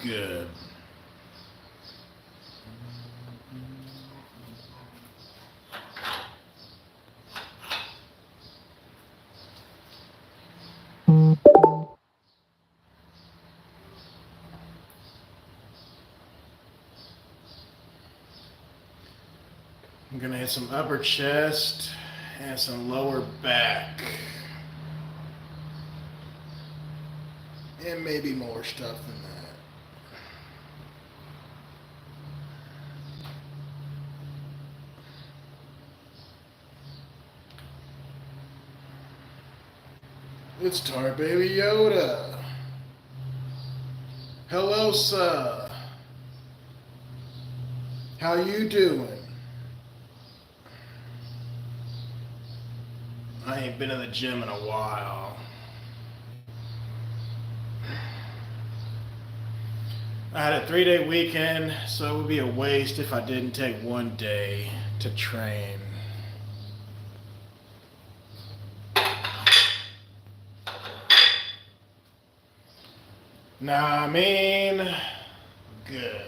Good. I'm gonna hit some upper chest and some lower back. And maybe more stuff than that. It's Tar Baby Yoda. Hello, sir. How you doing? I ain't been in the gym in a while. I had a 3-day weekend, so it would be a waste if I didn't take one day to train. Nah, I mean, good.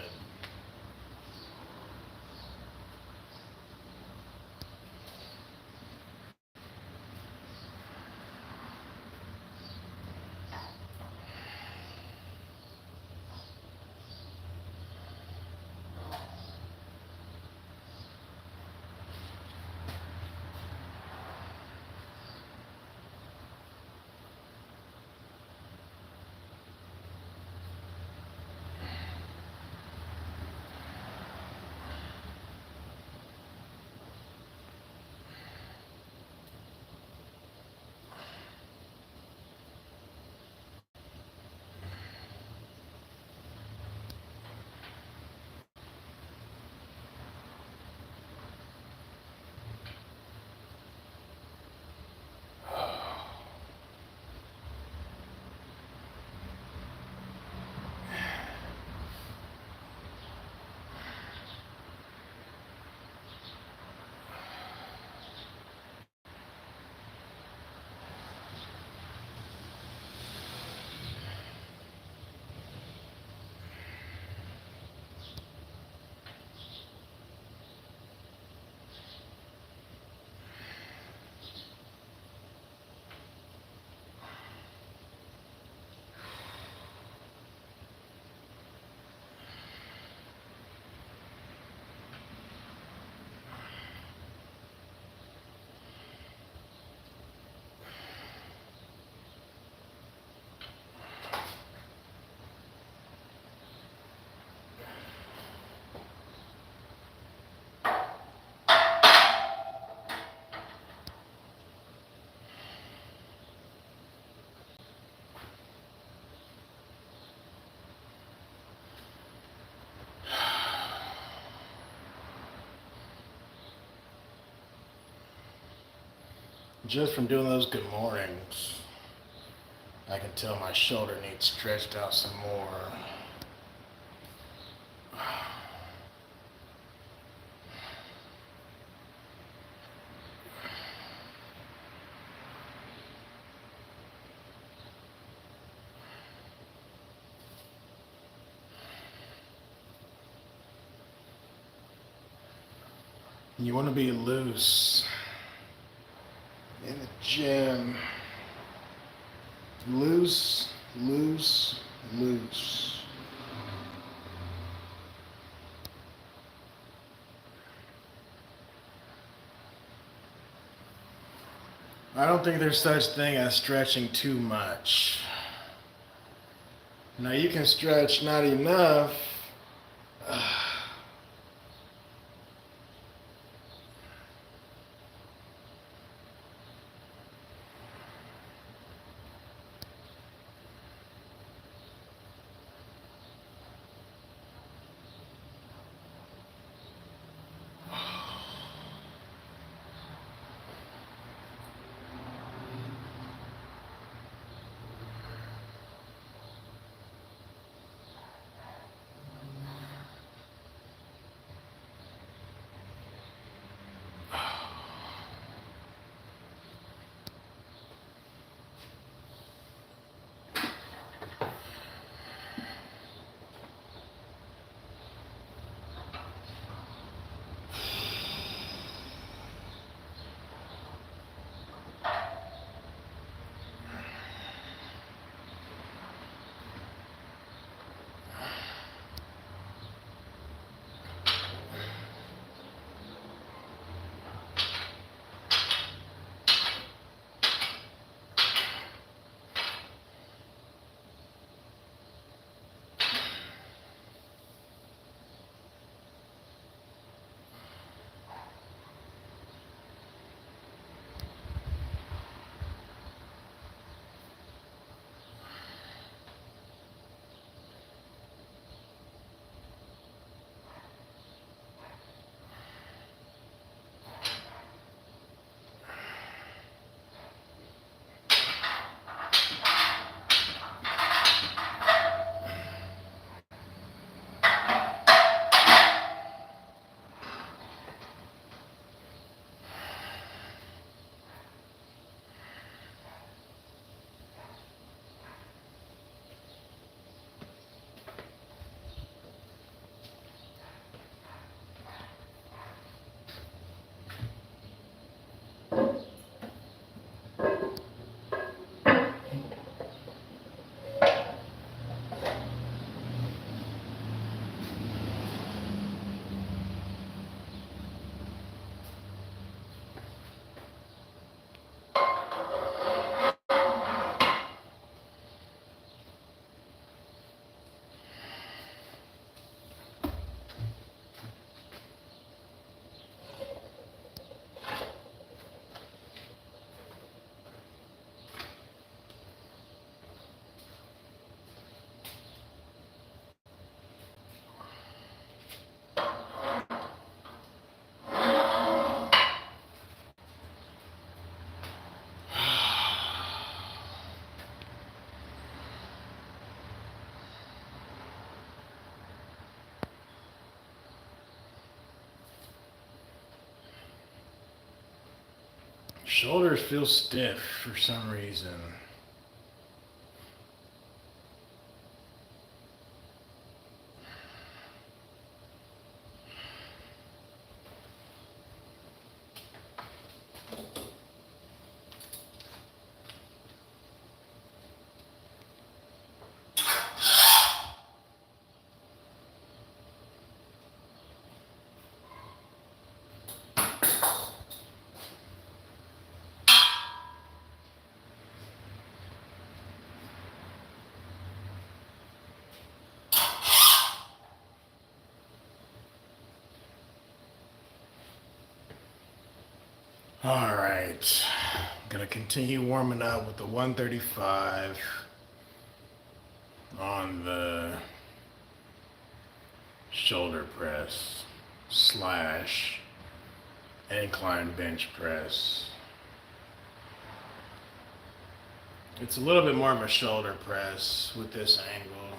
Just from doing those good mornings, I can tell my shoulder needs stretched out some more. You want to be loose in the gym. Loose, loose, loose. I don't think there's such thing as stretching too much. Now you can stretch not enough. Shoulders feel stiff for some reason. All right, I'm gonna continue warming up with the 135 on the shoulder press slash incline bench press. It's a little bit more of a shoulder press with this angle.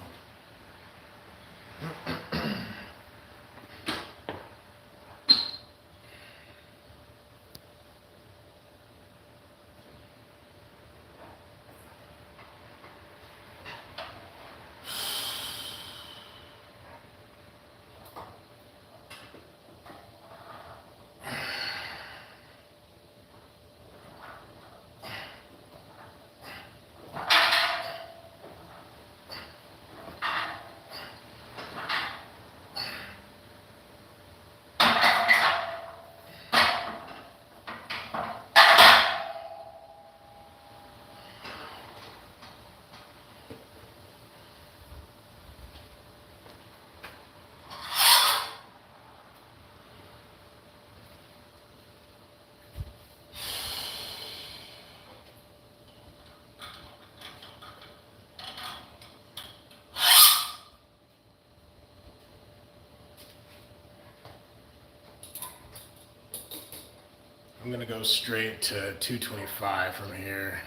I'm gonna go straight to 225 from here.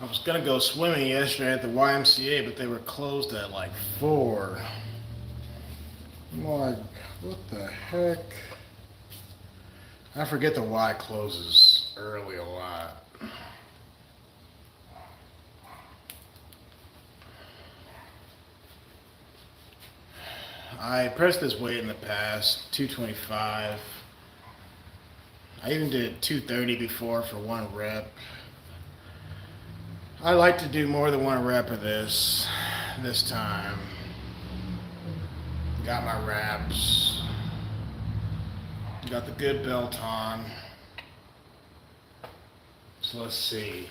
I was gonna go swimming yesterday at the YMCA, but they were closed at like 4. I'm like, what the heck? I forget the Y closes early a lot. I pressed this weight in the past, 225. I even did 230 before for 1 rep. I like to do more than 1 rep of this time. Got my wraps. Got the good belt on. So let's see.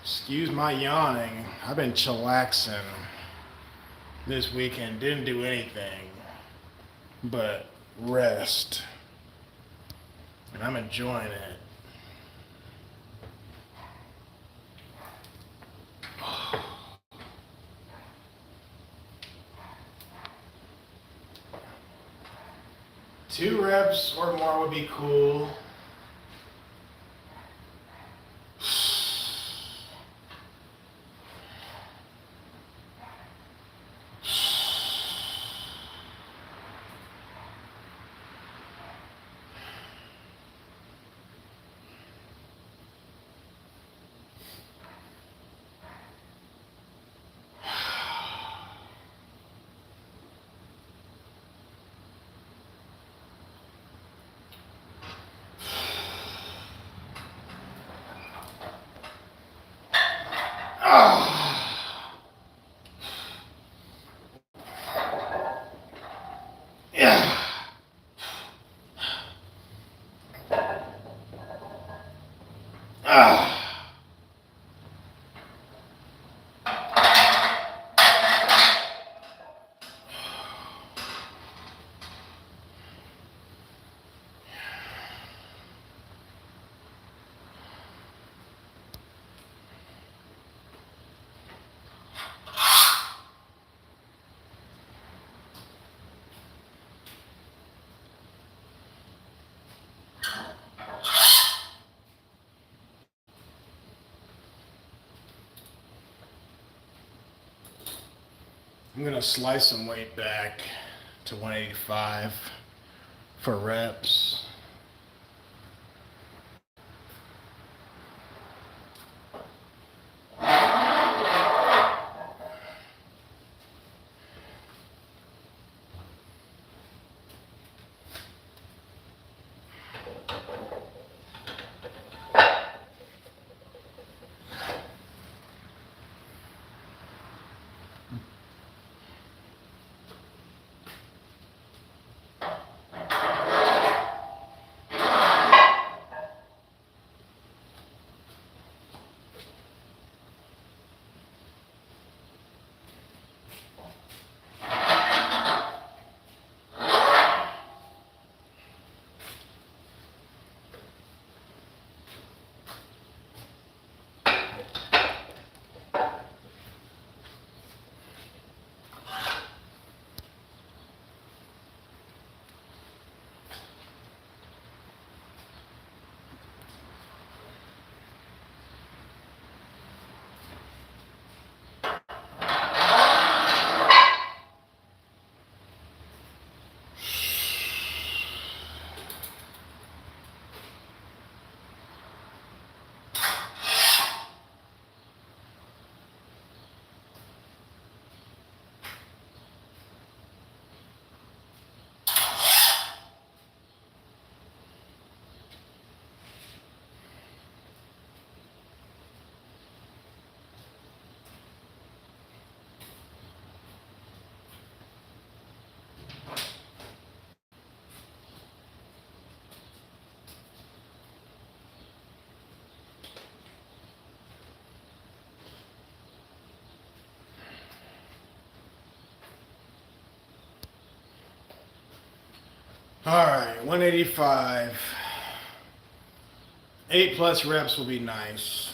Excuse my yawning. I've been chillaxing this weekend. Didn't do anything but rest. And I'm enjoying it. Two reps or more would be cool. I'm gonna slice some weight back to 185 for reps. All right, 185. 8+ reps will be nice.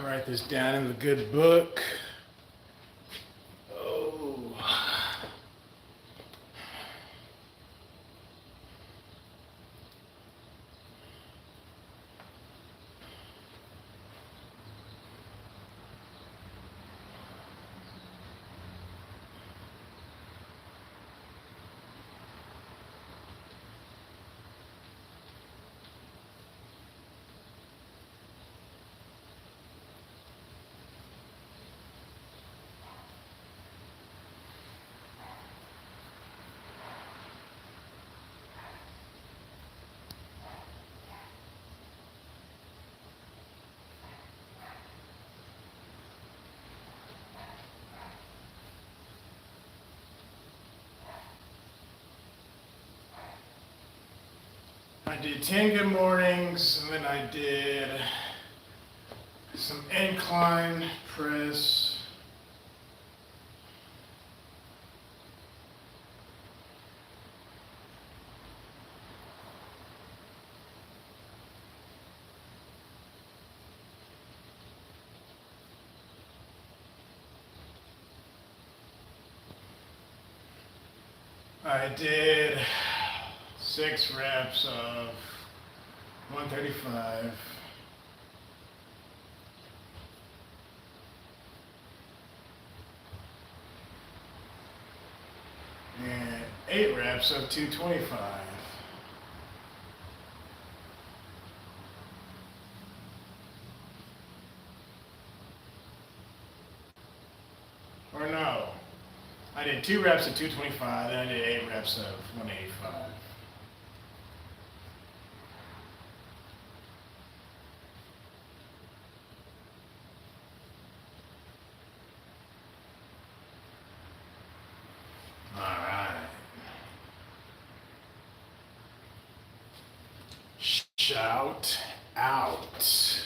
Write this down in the good book. Oh. I did 10 good mornings, and then I did some incline press. I did 6 reps of 135. And 8 reps of 225. Or no, I did 2 reps of 225, then I did 8 reps of 185. All right. Shout out.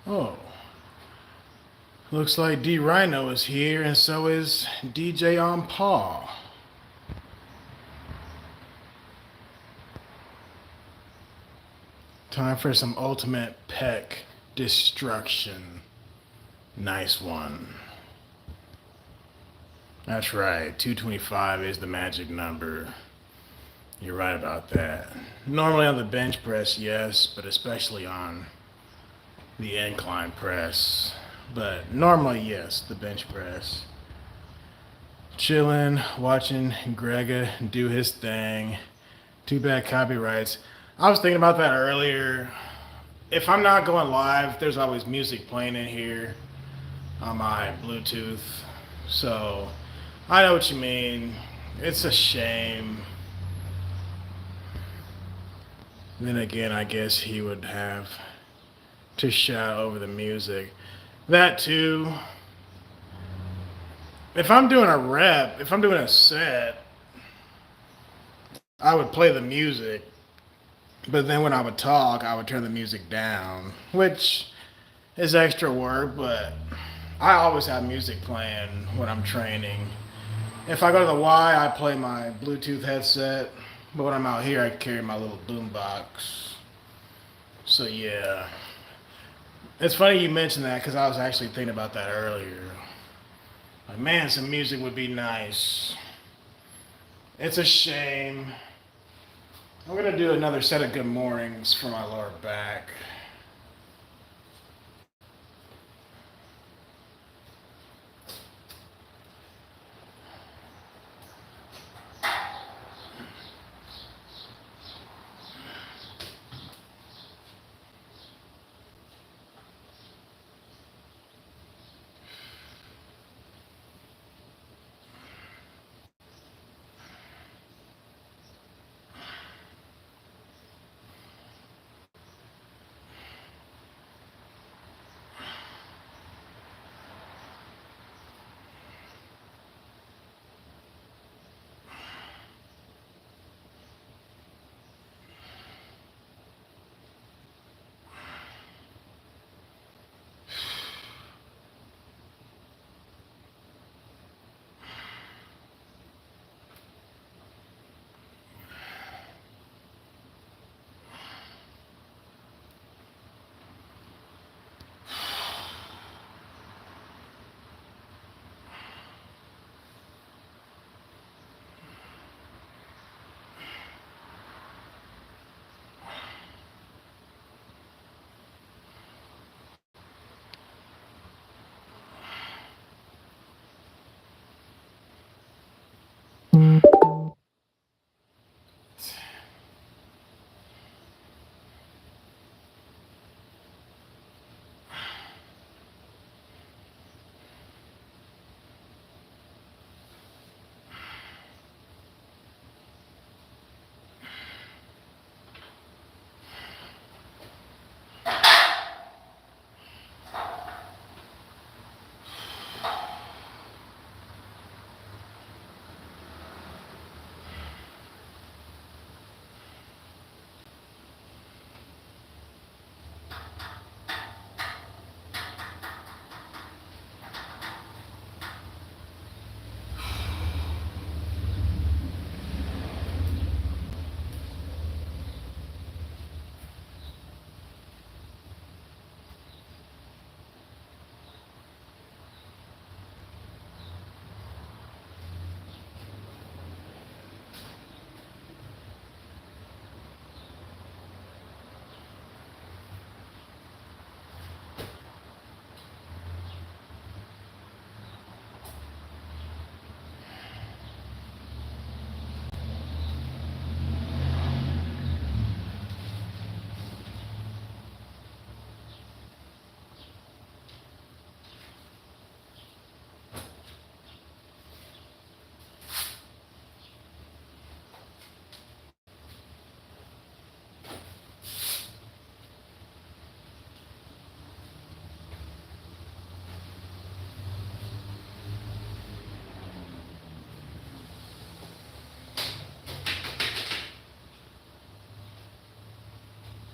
Oh, looks like D Rhino is here, and so is DJ on Paw. Time for some ultimate peck destruction. Nice one. That's right, 225 is the magic number. You're right about that. Normally on the bench press, yes, but especially on the incline press. But normally, yes, the bench press. Chilling, watching Gregga do his thing. Too bad copyrights. I was thinking about that earlier. If I'm not going live, there's always music playing in here on my Bluetooth. So I know what you mean. It's a shame. Then again, I guess he would have to shout over the music. That too. If I'm doing a rep, if I'm doing a set, I would play the music. But then when I would talk, I would turn the music down, which is extra work, but I always have music playing when I'm training. If I go to the Y, I play my Bluetooth headset, but when I'm out here, I carry my little boombox. So yeah. It's funny you mentioned that because I was actually thinking about that earlier. Like, man, some music would be nice. It's a shame. I'm going to do another set of good mornings for my lower back.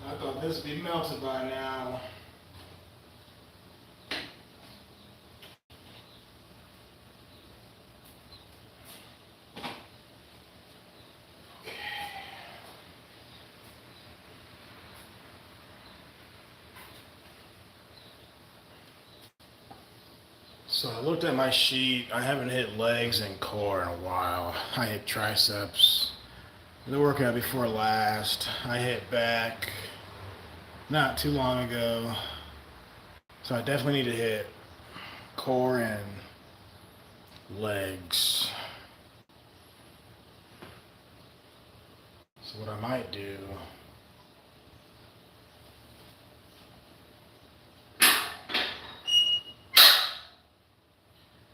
I thought this would be melted by now. So I looked at my sheet. I haven't hit legs and core in a while. I hit triceps the workout before last. I hit back not too long ago. So I definitely need to hit core and legs. So what I might do,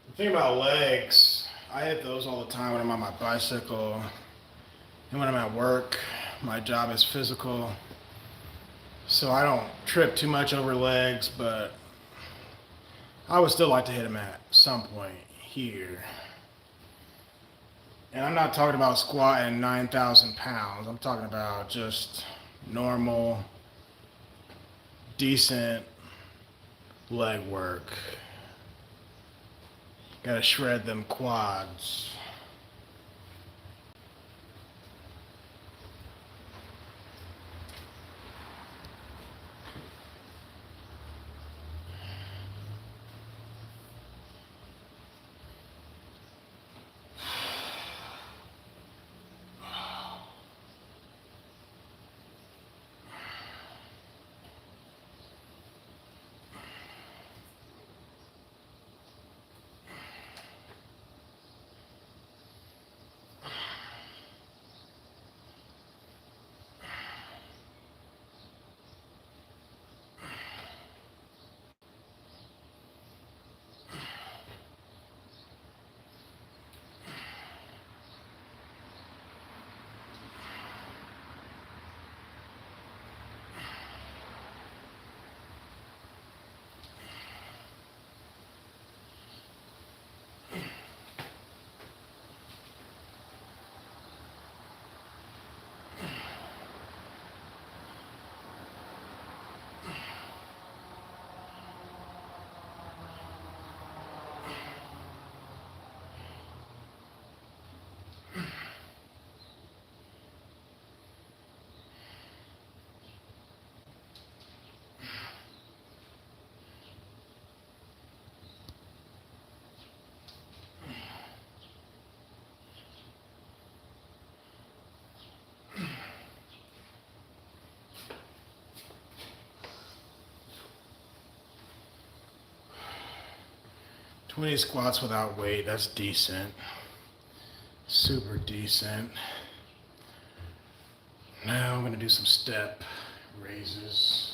the thing about legs, I hit those all the time when I'm on my bicycle and when I'm at work. My job is physical, so I don't trip too much over legs, but I would still like to hit them at some point here. And I'm not talking about squatting 9,000 pounds. I'm talking about just normal, decent leg work. Gotta shred them quads. "20 squats without weight, that's decent. Super decent. Now I'm gonna do some step raises.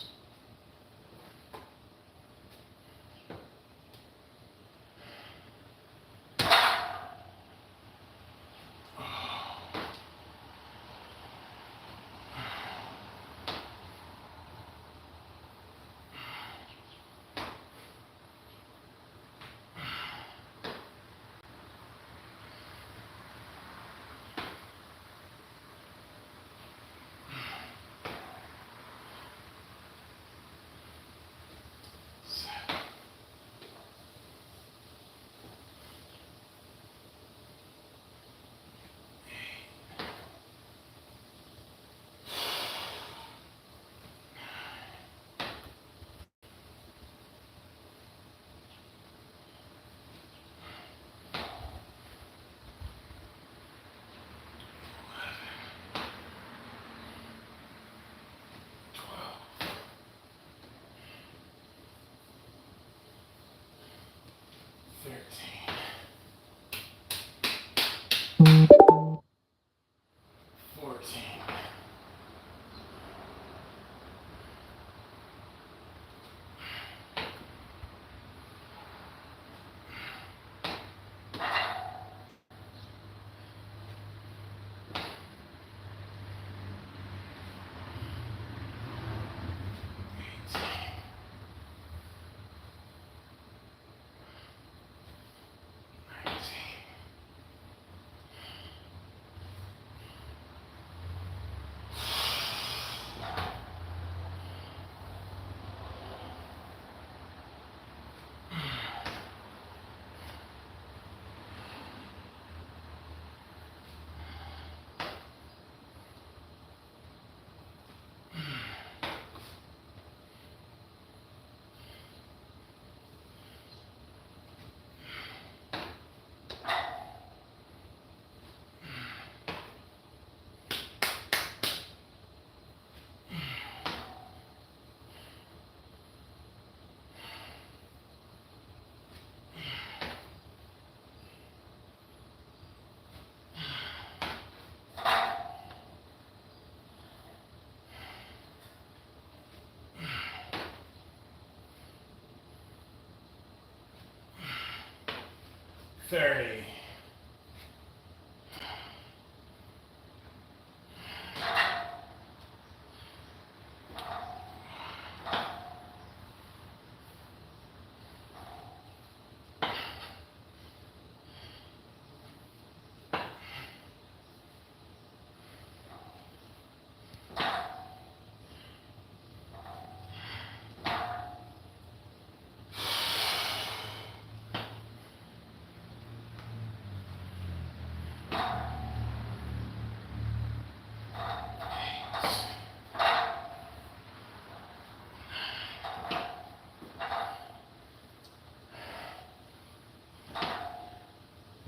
30.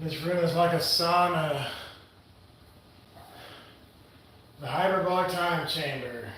This room is like a sauna. The hyperbolic time chamber.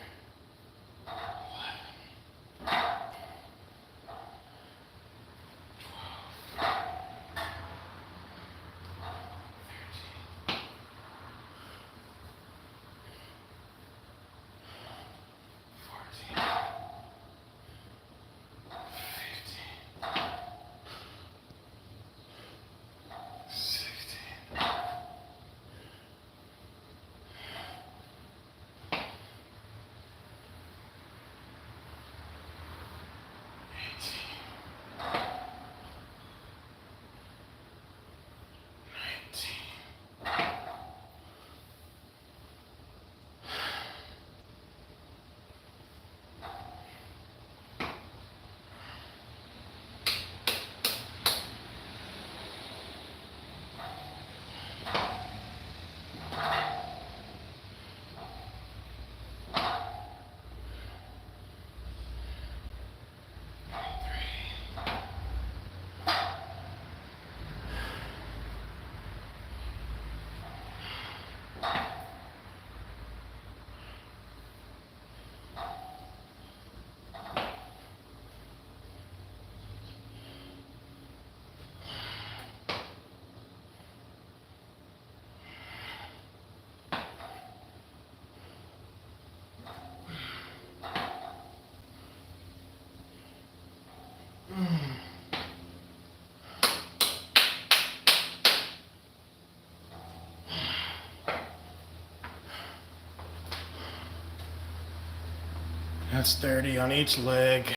That's 30 on each leg.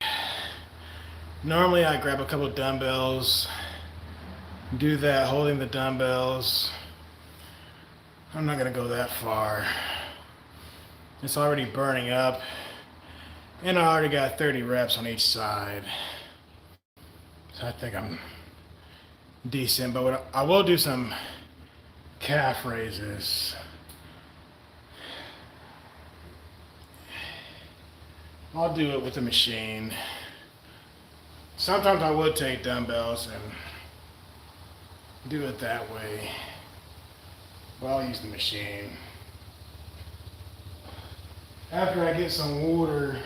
Normally I grab a couple dumbbells, do that holding the dumbbells. I'm not gonna go that far. It's already burning up, and I already got 30 reps on each side. So I think I'm decent, but I will do some calf raises. I'll do it with the machine. Sometimes I would take dumbbells and do it that way. But I'll use the machine. After I get some water,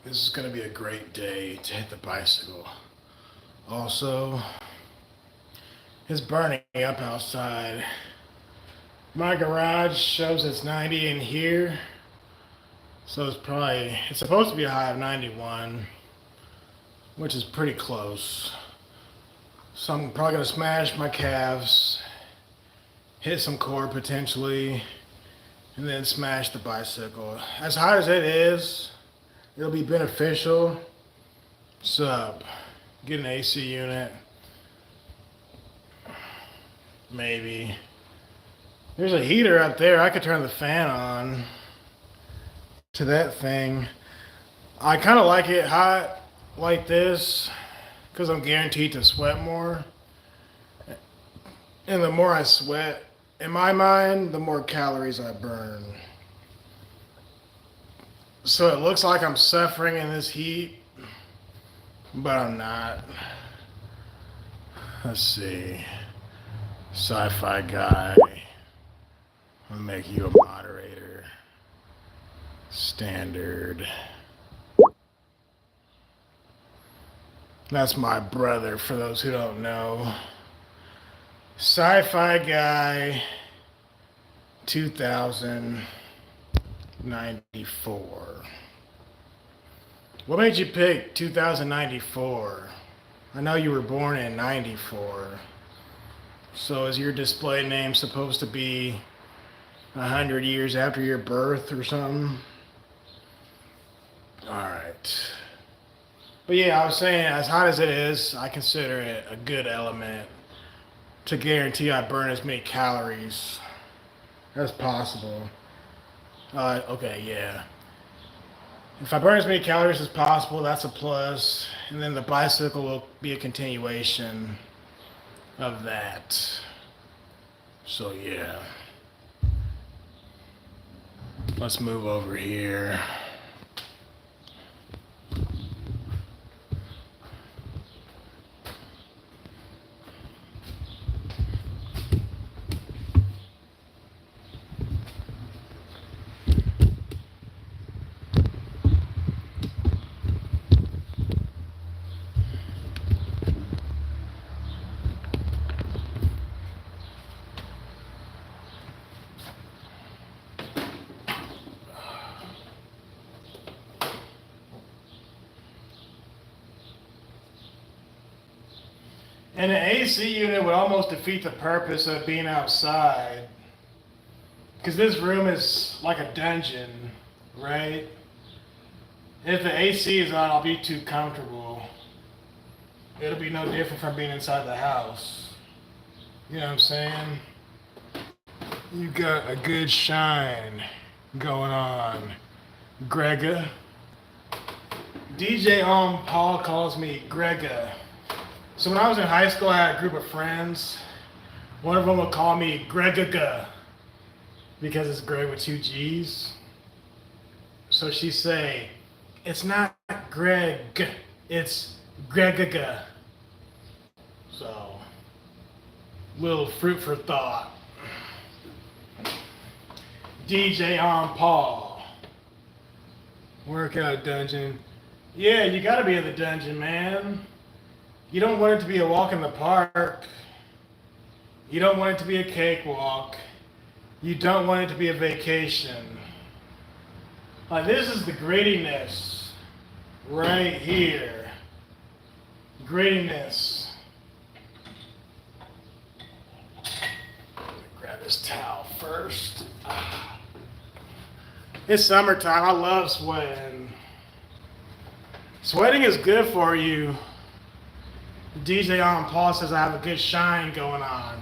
This is going to be a great day to hit the bicycle. Also, it's burning up outside. My garage shows it's 90 in here, so it's supposed to be a high of 91, which is pretty close. So I'm probably going to smash my calves, hit some cord potentially, and then smash the bicycle. As hot as it is, it'll be beneficial. Sup? Get an AC unit. Maybe. There's a heater up there. I could turn the fan on to that thing. I kind of like it hot like this because I'm guaranteed to sweat more. And the more I sweat, in my mind, the more calories I burn. So it looks like I'm suffering in this heat, but I'm not. Let's see. Sci-fi guy. I'll make you a moderator. Standard. That's my brother, for those who don't know. Sci-fi guy 2094. What made you pick 2094? I know you were born in 94. So is your display name supposed to be 100 years after your birth or something? Alright. But yeah, I was saying, as hot as it is, I consider it a good element to guarantee I burn as many calories as possible. Okay, yeah. If I burn as many calories as possible, that's a plus. And then the bicycle will be a continuation of that. So yeah. Let's move over here. And an AC unit would almost defeat the purpose of being outside. Because this room is like a dungeon, right? If the AC is on, I'll be too comfortable. It'll be no different from being inside the house. You know what I'm saying? You got a good shine going on, Gregga. DJ Paul calls me Gregga. So when I was in high school, I had a group of friends. One of them would call me Greggaga because it's Greg with two G's. So she'd say, it's not Greg, it's Greggaga. So, little fruit for thought. DJ Paul. Workout dungeon. Yeah, you gotta be in the dungeon, man. You don't want it to be a walk in the park. You don't want it to be a cakewalk. You don't want it to be a vacation. Like, this is the grittiness right here. Grittiness. Let me grab this towel first. It's summertime. I love sweating. Sweating is good for you. DJ Paul says I have a good shine going on.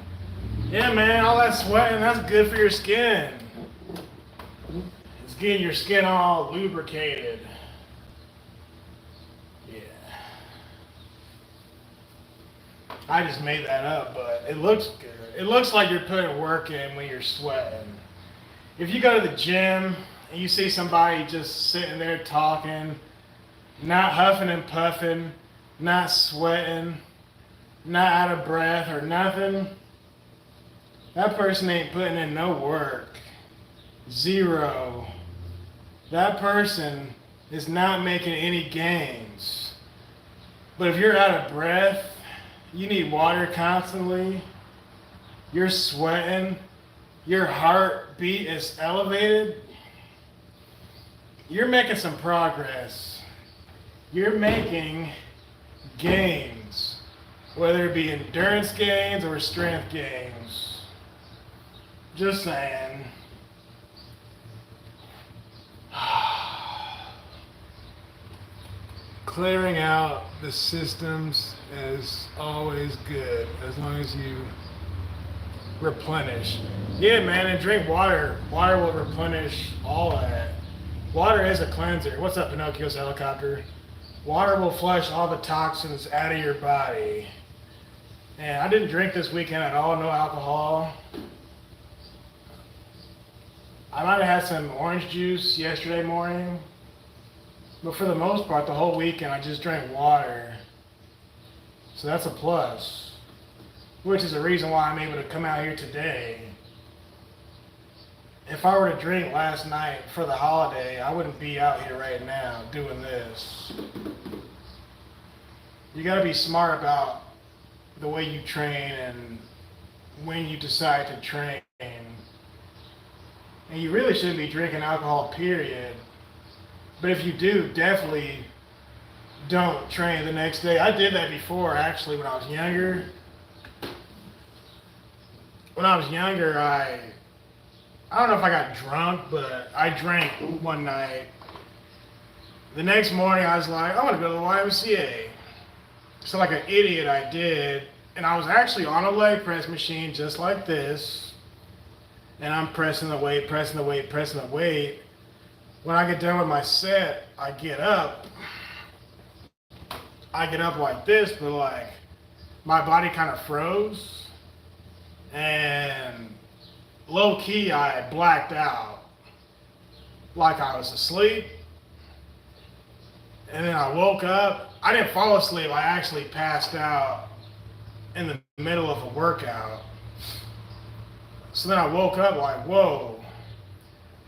Yeah, man, all that sweating, that's good for your skin. It's getting your skin all lubricated. Yeah. I just made that up, but it looks good. It looks like you're putting work in when you're sweating. If you go to the gym and you see somebody just sitting there talking, not huffing and puffing, not sweating, not out of breath or nothing, that person ain't putting in no work. Zero. That person It's not making any gains. But if you're out of breath, you need water constantly, you're sweating, your heartbeat is elevated, you're making some progress. You're making gains, whether it be endurance gains or strength gains. Just saying. Clearing out the systems is always good as long as you replenish. Yeah, man, and drink water. Water will replenish all of that. Water is a cleanser. What's up, Pinocchio's helicopter? Water will flush all the toxins out of your body. And I didn't drink this weekend at all, no alcohol. I might have had some orange juice yesterday morning. But for the most part, the whole weekend, I just drank water. So that's a plus. Which is the reason why I'm able to come out here today. If I were to drink last night for the holiday, I wouldn't be out here right now doing this. You gotta be smart about the way you train and when you decide to train. And you really shouldn't be drinking alcohol, period. But if you do, definitely don't train the next day. I did that before, actually, when I was younger. When I was younger, I don't know if I got drunk, but I drank one night. The next morning, I was like, I want to go to the YMCA. So like an idiot, I did. And I was actually on a leg press machine just like this. And I'm pressing the weight, pressing the weight, pressing the weight. When I get done with my set, I get up. I get up like this, but like my body kind of froze. And low key, I blacked out. Like I was asleep. And then I woke up. I didn't fall asleep. I actually passed out in the middle of a workout. So then I woke up like, whoa.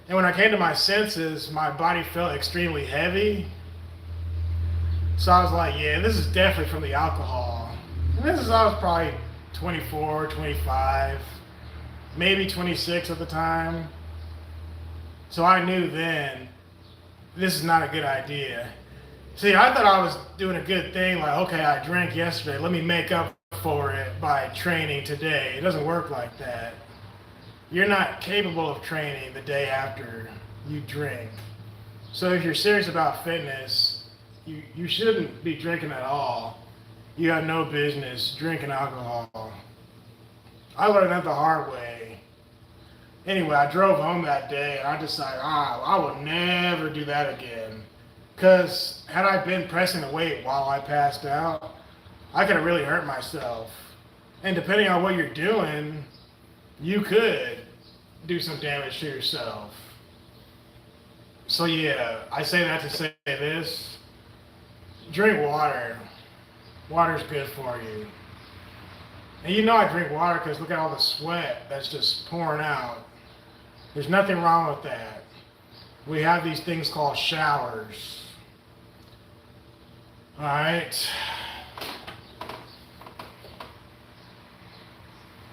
And when I came to my senses, my body felt extremely heavy. So I was like, yeah, this is definitely from the alcohol. And I was probably 24, 25, maybe 26 at the time. So I knew then, this is not a good idea. See, I thought I was doing a good thing, like, okay, I drank yesterday, let me make up for it by training today. It doesn't work like that. You're not capable of training the day after you drink. So if you're serious about fitness, you shouldn't be drinking at all. You have no business drinking alcohol. I learned that the hard way. Anyway, I drove home that day and I decided, I will never do that again. Because had I been pressing the weight while I passed out, I could have really hurt myself. And depending on what you're doing, you could do some damage to yourself. So yeah, I say that to say this. Drink water. Water's good for you. And you know I drink water because look at all the sweat that's just pouring out. There's nothing wrong with that. We have these things called showers. All right.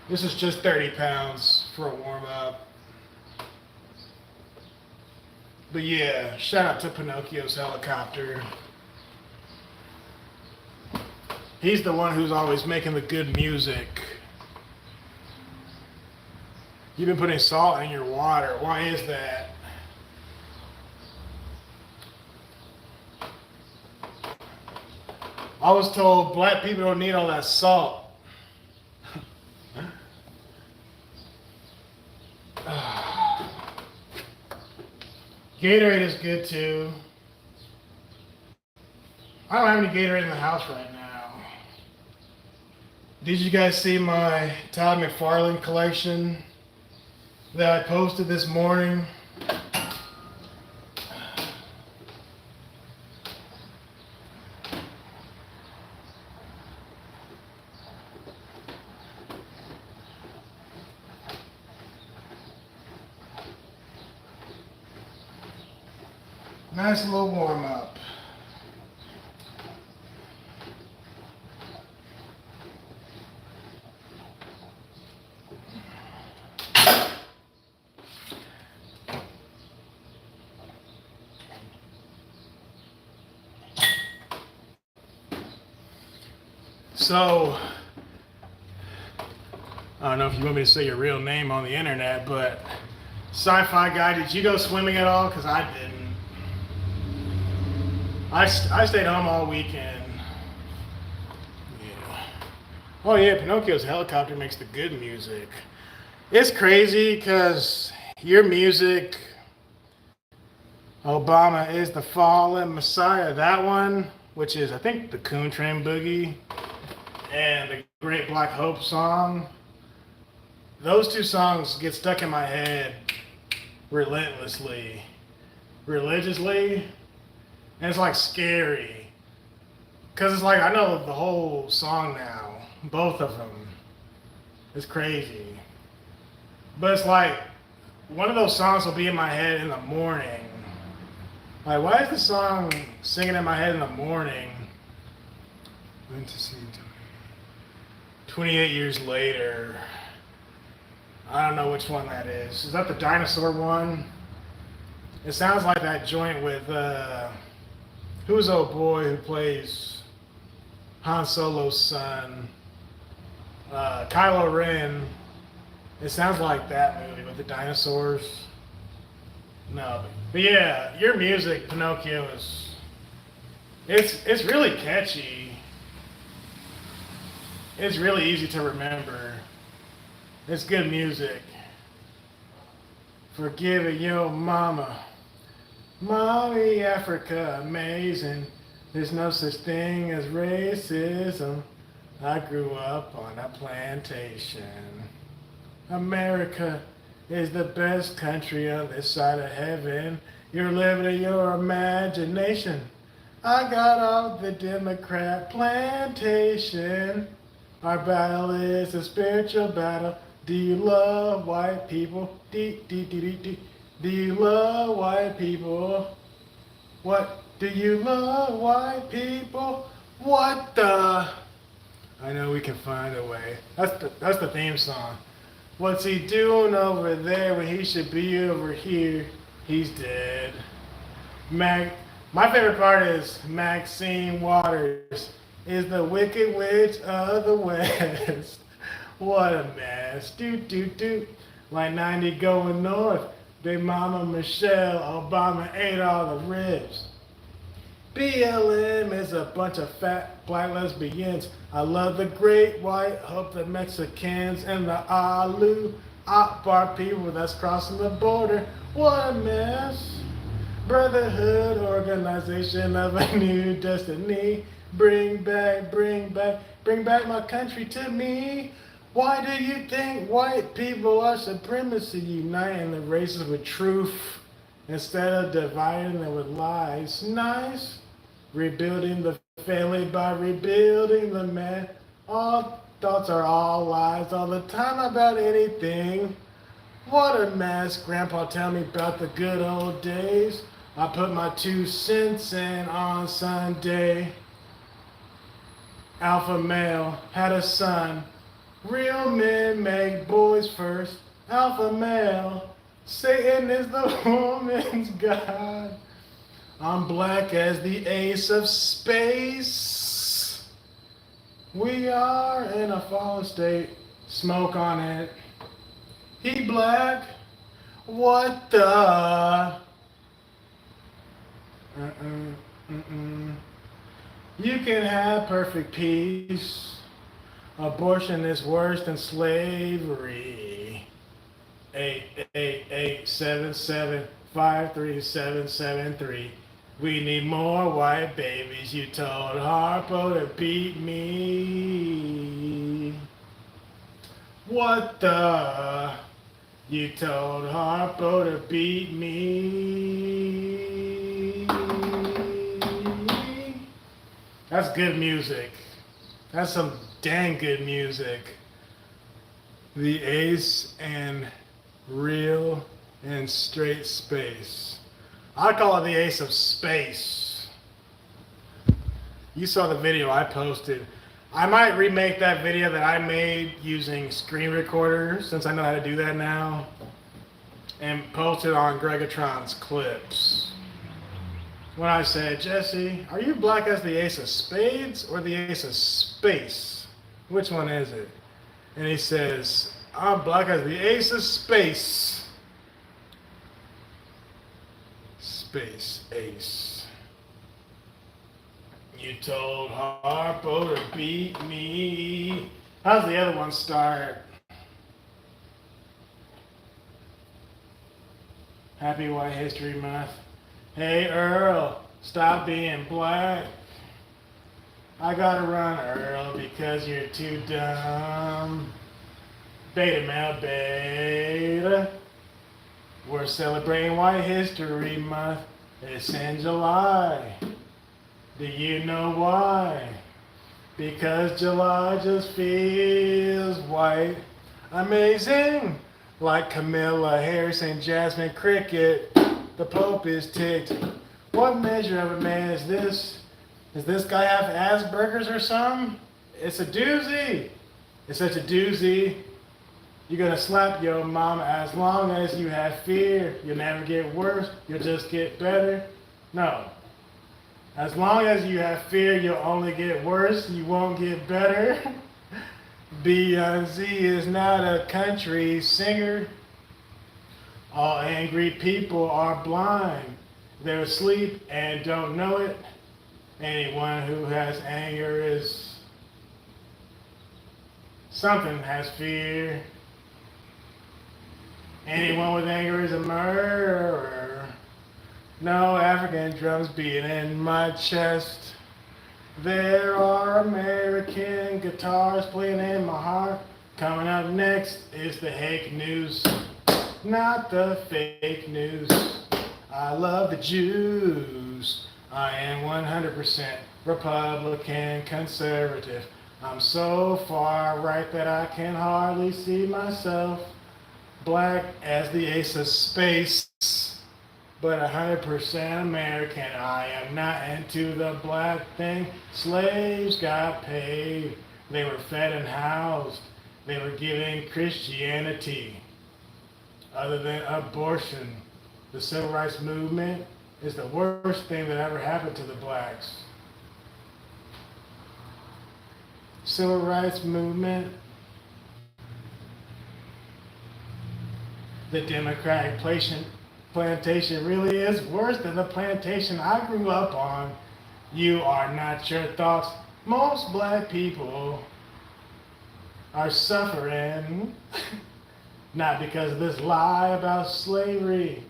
This is just 30 pounds for a warm-up. But yeah, shout out to Pinocchio's helicopter. He's the one who's always making the good music. You've been putting salt in your water. Why is that? I was told black people don't need all that salt. Gatorade is good too. I don't have any Gatorade in the house right now. Did you guys see my Todd McFarlane collection that I posted this morning? Nice little warm up. So, I don't know if you want me to say your real name on the internet, but sci-fi guy, did you go swimming at all? Because I didn't. I stayed home all weekend. Yeah. Oh yeah, Pinocchio's helicopter makes the good music. It's crazy because your music, Obama is the fallen messiah. That one, which is I think the Coon Train Boogie and the Great Black Hope song. Those two songs get stuck in my head religiously, and it's like scary. Cause it's like I know the whole song now, both of them. It's crazy. But it's like one of those songs will be in my head in the morning. Like, why is the song singing in my head in the morning? Went to see 28 years later. I don't know which one that is. Is that the dinosaur one? It sounds like that joint with who's old boy who plays Han Solo's son, Kylo Ren. It sounds like that movie with the dinosaurs. No, but yeah, your music, Pinocchio, it's really catchy. It's really easy to remember. It's good music. Forgiving your mama. Mommy, Africa, amazing. There's no such thing as racism. I grew up on a plantation. America is the best country on this side of heaven. You're living in your imagination. I got off the Democrat plantation. Our battle is a spiritual battle. Do you love white people? Do you love white people? What? Do you love white people? What the? I know we can find a way. That's the theme song. What's he doing over there when he should be over here? He's dead. My favorite part is Maxine Waters is the Wicked Witch of the West. What a mess. Do. Like 90 going north. Big Mama Michelle Obama ate all the ribs. BLM is a bunch of fat black lesbians. I love the Great White Hope, the Mexicans, and the Alu Akbar people that's crossing the border. What a mess. Brotherhood, organization of a new destiny. Bring back my country to me. Why do you think white people are supremacy? Uniting the races with truth instead of dividing them with lies. Nice. Rebuilding the family by rebuilding the man. All thoughts are all lies all the time about anything. What a mess. Grandpa tell me about the good old days. I put my 2 cents in on Sunday. Alpha male had a son. Real men make boys first. Alpha male. Satan is the woman's god. I'm black as the ace of space. We are in a fallen state. Smoke on it. He black. What the? You can have perfect peace. Abortion is worse than slavery. 888-7753773. We need more white babies. You told Harpo to beat me. What the? You told Harpo to beat me. That's good music. That's some dang good music. The Ace and Real and Straight Space. I call it the Ace of Space. You saw the video I posted. I might remake that video that I made using screen recorder, since I know how to do that now, and post it on Greggatron's clips. When I said, Jesse, are you black as the Ace of Spades or the Ace of Space? Which one is it? And he says, I'm black as the Ace of Space. Space Ace. You told Harpo to beat me. How's the other one start? Happy White History Month. Hey Earl, stop being black. I gotta run, Earl, because you're too dumb. Beta male beta. We're celebrating White History Month. It's in July. Do you know why? Because July just feels white. Amazing. Like Camilla Harris and Jasmine Cricket. The Pope is ticked. What measure of a man is this? Does this guy have Asperger's or something? It's a doozy. It's such a doozy. You're gonna slap your mom as long as you have fear. You'll never get worse. You'll just get better. No. As long as you have fear, you'll only get worse. You won't get better. Beyonce is not a country singer. All angry people are blind. They're asleep and don't know it. Anyone who has anger is something has fear. Anyone with anger is a murderer. No African drums beating in my chest. There are American guitars playing in my heart. Coming up next is the hake news, not the fake news. I love the Jews. I am 100% Republican conservative. I'm so far right that I can hardly see myself. Black as the Ace of Space, but 100% American. I am not into the black thing. Slaves got paid. They were fed and housed. They were given Christianity. Other than abortion, the civil rights movement is the worst thing that ever happened to the blacks. Civil rights movement, the Democratic plantation really is worse than the plantation I grew up on. You are not your thoughts. Most black people are suffering not because of this lie about slavery.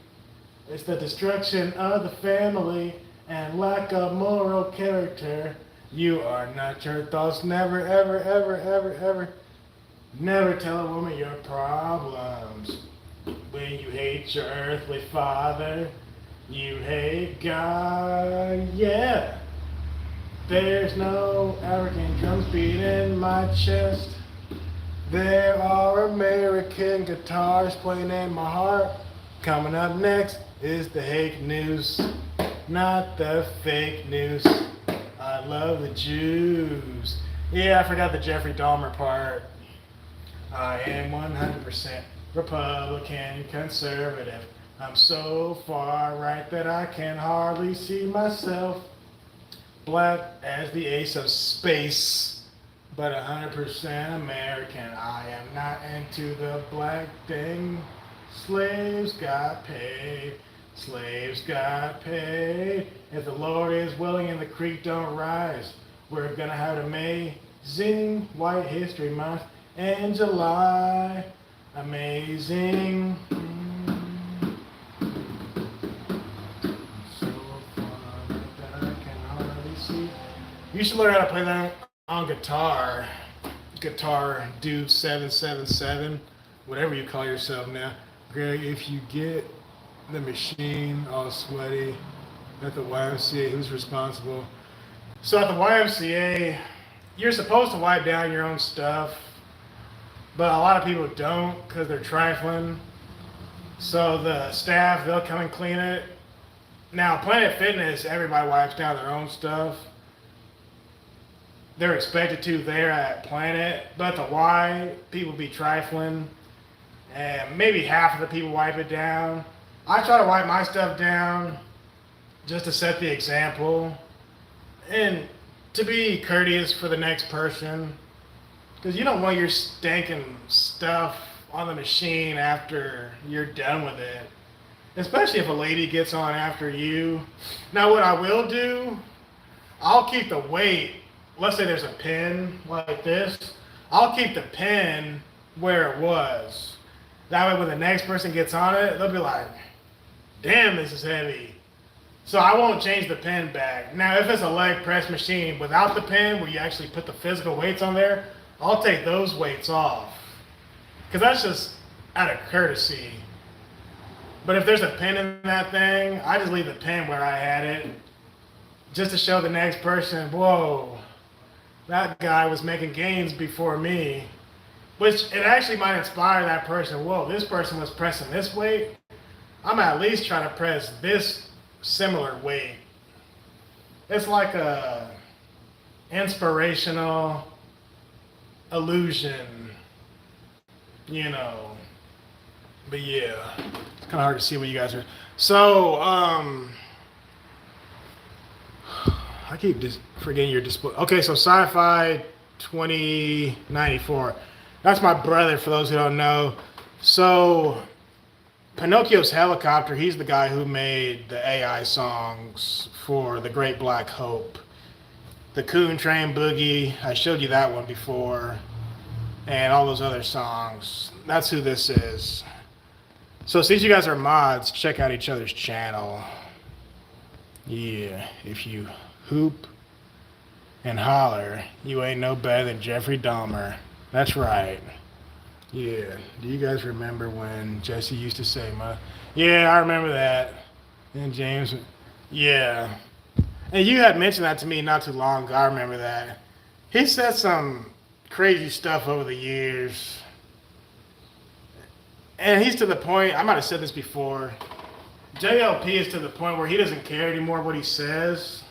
It's the destruction of the family and lack of moral character. You are not your thoughts. Never, ever, ever, ever, ever. Never tell a woman your problems. When you hate your earthly father, you hate God, yeah. There's no African drums beating in my chest. There are American guitars playing in my heart. Coming up next is the hake news, not the fake news. I love the Jews. Yeah, I forgot the Jeffrey Dahmer part. I am 100% Republican conservative. I'm so far right that I can hardly see myself. Black as the Ace of Space, but 100% American. I am not into the black thing. Slaves got paid. Slaves got paid. If the Lord is willing and the creek don't rise, we're gonna have an amazing White History Month in July. Amazing. So far that I can hardly see. You should learn how to play that on guitar. Guitar Dude 777, whatever you call yourself now. Greg, if you get the machine all sweaty at the YMCA, who's responsible? So at the YMCA, you're supposed to wipe down your own stuff, but a lot of people don't because they're trifling. So the staff, they'll come and clean it, Now, Planet Fitness, everybody wipes down their own stuff. They're expected to there at Planet, but the Y, people be trifling, and maybe half of the people wipe it down. I try to wipe my stuff down just to set the example and to be courteous for the next person, because you don't want your stinking stuff on the machine after you're done with it, especially if a lady gets on after you. Now, what I will do, I'll keep the weight. Let's say there's a pin like this. I'll keep the pin where it was. That way, when the next person gets on it, they'll be like, damn, this is heavy. So I won't change the pin back. Now, if it's a leg press machine without the pin, where you actually put the physical weights on there, I'll take those weights off. Because that's just out of courtesy. But if there's a pin in that thing, I just leave the pin where I had it, just to show the next person, whoa, that guy was making gains before me. Which it actually might inspire that person, whoa, this person was pressing this weight. I'm at least trying to press this similar weight. It's like a inspirational illusion, you know. But yeah, it's kind of hard to see what you guys are. So, I keep forgetting your display. Okay, so Sci-Fi 2094. That's my brother, for those who don't know. So, Pinocchio's Helicopter, he's the guy who made the AI songs for The Great Black Hope. The Coon Train Boogie, I showed you that one before. And all those other songs. That's who this is. So since you guys are mods, check out each other's channel. Yeah, if you hoop and holler, you ain't no better than Jeffrey Dahmer. That's right. Yeah, do you guys remember when Jesse used to say, yeah, I remember that. And James, yeah. And you had mentioned that to me not too long ago. I remember that. He said some crazy stuff over the years. And he's to the point, I might have said this before, JLP is to the point where he doesn't care anymore what he says,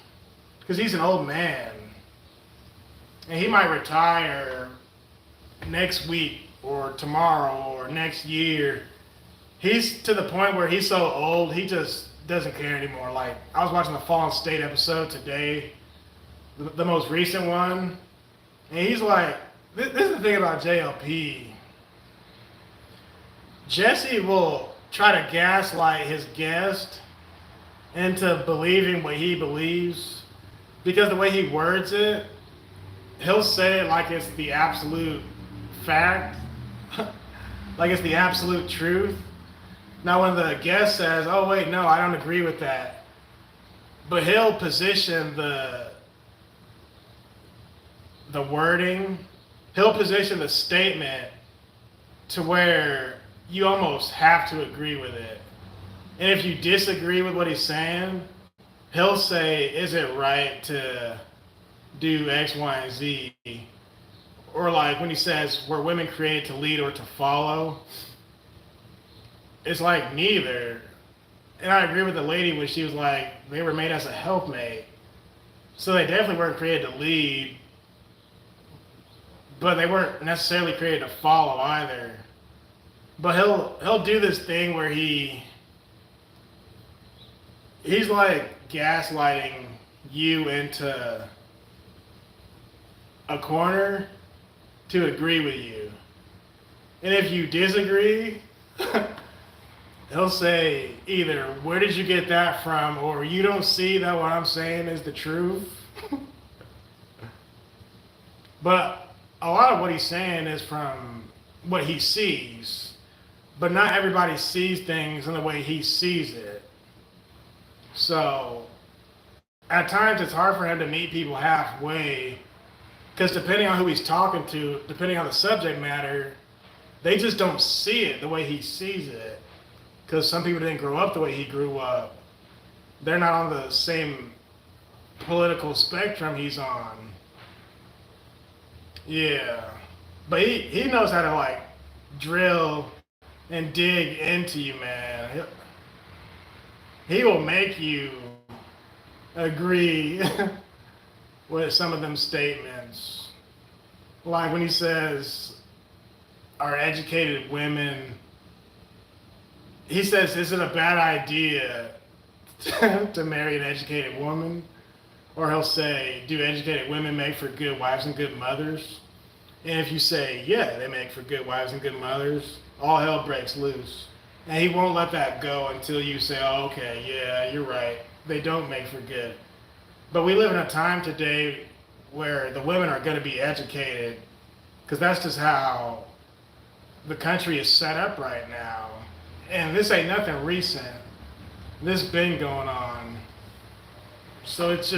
because he's an old man. And he might retire next week or tomorrow or next year. He's to the point where he's so old, he just doesn't care anymore. Like, I was watching the Fallen State episode today, the most recent one, and he's like, this is the thing about JLP. Jesse will try to gaslight his guest into believing what he believes, because the way he words it, he'll say it like it's the absolute fact, like it's the absolute truth. Now when the guest says, oh wait, no, I don't agree with that, but he'll position the wording, he'll position the statement to where you almost have to agree with it. And if you disagree with what he's saying, he'll say, is it right to do X, Y, and Z? Or like when he says, were women created to lead or to follow? It's like neither. And I agree with the lady when she was like, they were made as a helpmate. So they definitely weren't created to lead, but they weren't necessarily created to follow either. But he'll do this thing where he's like gaslighting you into a corner to agree with you. And if you disagree, he'll say either, where did you get that from? Or you don't see that what I'm saying is the truth. But a lot of what he's saying is from what he sees. But not everybody sees things in the way he sees it. So at times it's hard for him to meet people halfway, because depending on who he's talking to, depending on the subject matter, they just don't see it the way he sees it. Because some people didn't grow up the way he grew up. They're not on the same political spectrum he's on. Yeah. But he knows how to like drill and dig into you, man. he will make you agree with some of them statements. Like when he says, are educated women, he says, is it a bad idea to marry an educated woman? Or he'll say, do educated women make for good wives and good mothers? And if you say, yeah, they make for good wives and good mothers, all hell breaks loose. And he won't let that go until you say, oh, okay, yeah, you're right. They don't make for good. But we live in a time today where the women are going to be educated, because that's just how the country is set up right now. And this ain't nothing recent. This been going on. So it's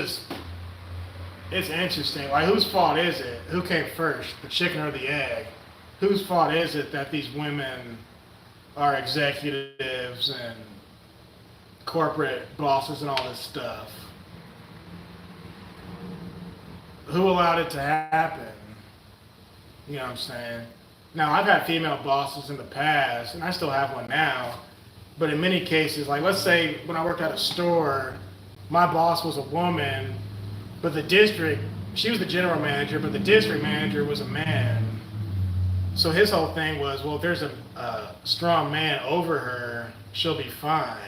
interesting. Like, whose fault is it? Who came first, the chicken or the egg? Whose fault is it that these women are executives and corporate bosses and all this stuff? Who allowed it to happen? You know what I'm saying? Now, I've had female bosses in the past, and I still have one now, but in many cases, like let's say when I worked at a store, my boss was a woman, but she was the general manager, but the district manager was a man. So his whole thing was, well, if there's a strong man over her, she'll be fine.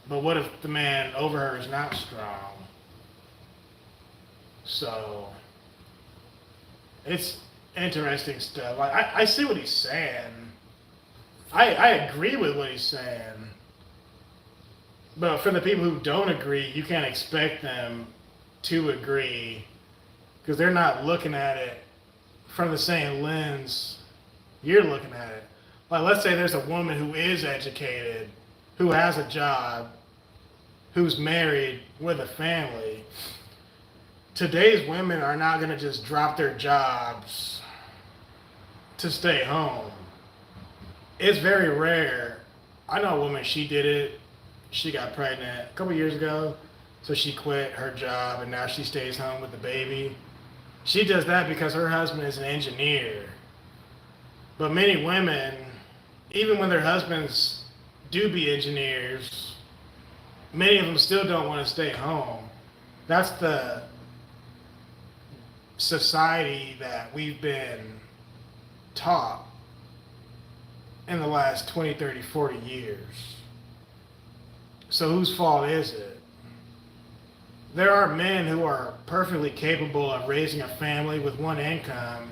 But what if the man over her is not strong? So it's interesting stuff. Like I see what he's saying. I agree with what he's saying. But for the people who don't agree, you can't expect them to agree, because they're not looking at it from the same lens you're looking at it. Like, let's say there's a woman who is educated, who has a job, who's married with a family. Today's women are not going to just drop their jobs to stay home. It's very rare. I know a woman, she did it. She got pregnant a couple years ago, so she quit her job and now she stays home with the baby. She does that because her husband is an engineer. But many women, even when their husbands do be engineers, many of them still don't want to stay home. That's the society that we've been taught in the last 20, 30, 40 years. So whose fault is it? There are men who are perfectly capable of raising a family with one income,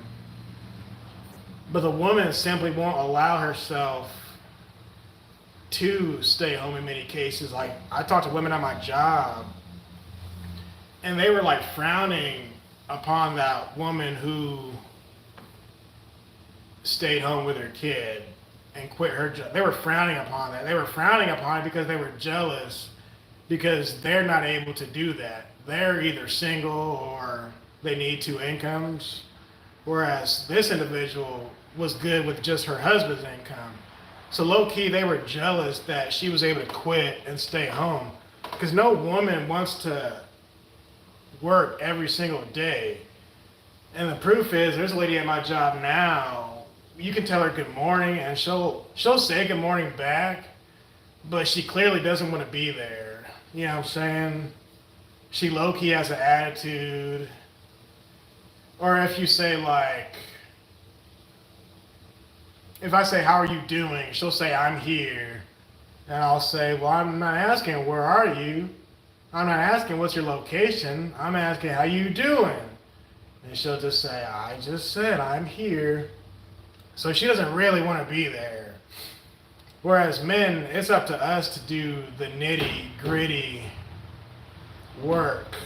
but the woman simply won't allow herself to stay home in many cases. Like, I talked to women at my job, and they were like frowning upon that woman who stayed home with her kid and quit her job. They were frowning upon that. They were frowning upon it because they were jealous, because they're not able to do that. They're either single or they need two incomes, whereas this individual was good with just her husband's income. So low-key, they were jealous that she was able to quit and stay home, because no woman wants to work every single day. And the proof is, there's a lady at my job now, you can tell her good morning and she'll say good morning back, but she clearly doesn't want to be there. You know what I'm saying? She low-key has an attitude. Or if you say, like, if I say, how are you doing? She'll say, I'm here. And I'll say, well, I'm not asking, where are you? I'm not asking, what's your location? I'm asking, how you doing? And she'll just say, I just said, I'm here. So she doesn't really want to be there. Whereas men, it's up to us to do the nitty-gritty work.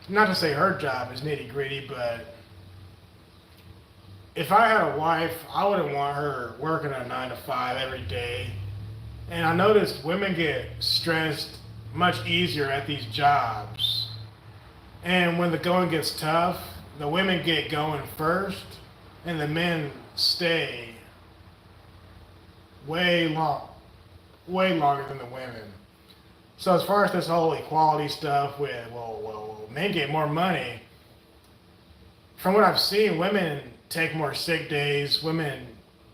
Not to say her job is nitty-gritty, but if I had a wife, I wouldn't want her working a 9 to 5 every day. And I noticed women get stressed much easier at these jobs. And when the going gets tough, the women get going first, and the men stay way longer than the women. So as far as this whole equality stuff with, well, men get more money, from what I've seen, women take more sick days, women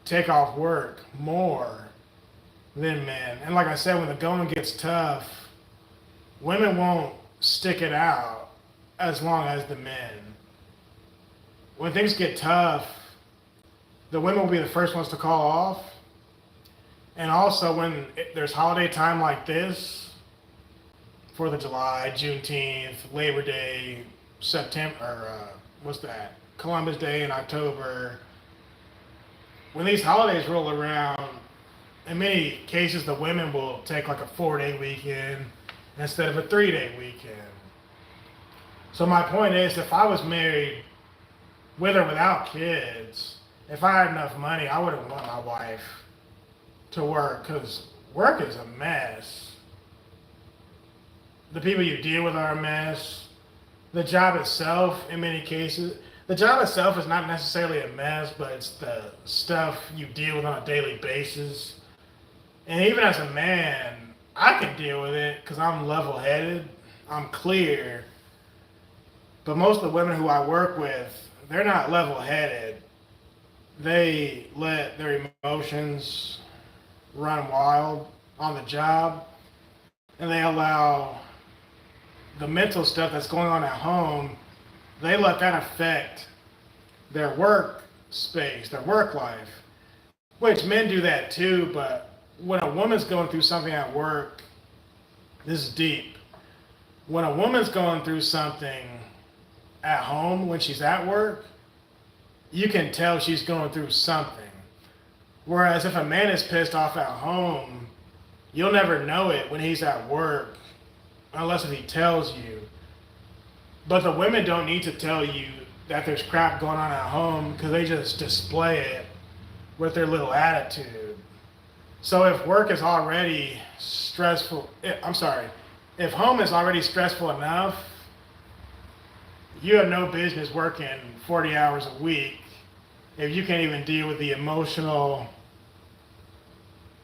take off work more. than men. And like I said, when the going gets tough, women won't stick it out as long as the men. When things get tough, the women will be the first ones to call off. And also, when there's holiday time like this, 4th of July, Juneteenth, Labor Day, September, or what's that? Columbus Day in October. When these holidays roll around, in many cases, the women will take like a 4-day weekend instead of a 3-day weekend. So my point is, if I was married with or without kids, if I had enough money, I wouldn't want my wife to work, because work is a mess. The people you deal with are a mess. The job itself, in many cases, the job itself is not necessarily a mess, but it's the stuff you deal with on a daily basis. And even as a man, I can deal with it because I'm level-headed, I'm clear. But most of the women who I work with, they're not level-headed. They let their emotions run wild on the job, and they allow the mental stuff that's going on at home, they let that affect their work space, their work life. Which men do that too, but when a woman's going through something at work, this is deep. When a woman's going through something at home, when she's at work, you can tell she's going through something. Whereas if a man is pissed off at home, you'll never know it when he's at work, unless if he tells you. But the women don't need to tell you that there's crap going on at home, because they just display it with their little attitude. So if work is already stressful, if home is already stressful enough, you have no business working 40 hours a week if you can't even deal with the emotional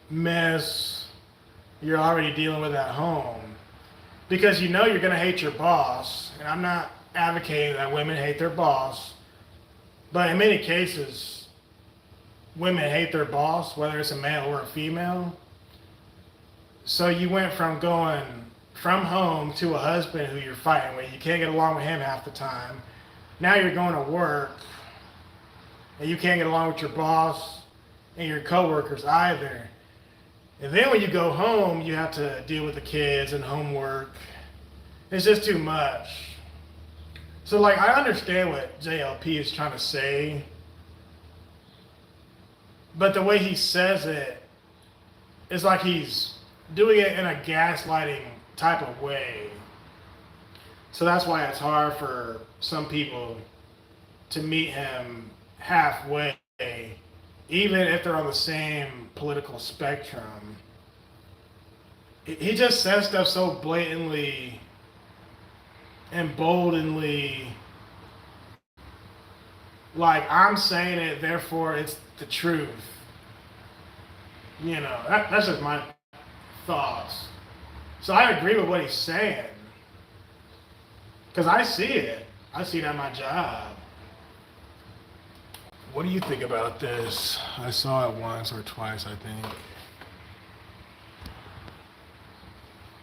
mess you're already dealing with at home. Because you know you're going to hate your boss, and I'm not advocating that women hate their boss, but in many cases, women hate their boss, whether it's a male or a female. So you went from going from home to a husband who you're fighting with. You can't get along with him half the time. Now you're going to work, and you can't get along with your boss and your coworkers either. And then when you go home, you have to deal with the kids and homework. It's just too much. So like, I understand what JLP is trying to say, but the way he says it is like he's doing it in a gaslighting type of way. So that's why it's hard for some people to meet him halfway, even if they're on the same political spectrum. He just says stuff so blatantly and boldly, like, I'm saying it, therefore it's the truth. You know, that's just my thoughts. So I agree with what he's saying, because I see it. I see it at my job. What do you think about this? I saw it once or twice, I think.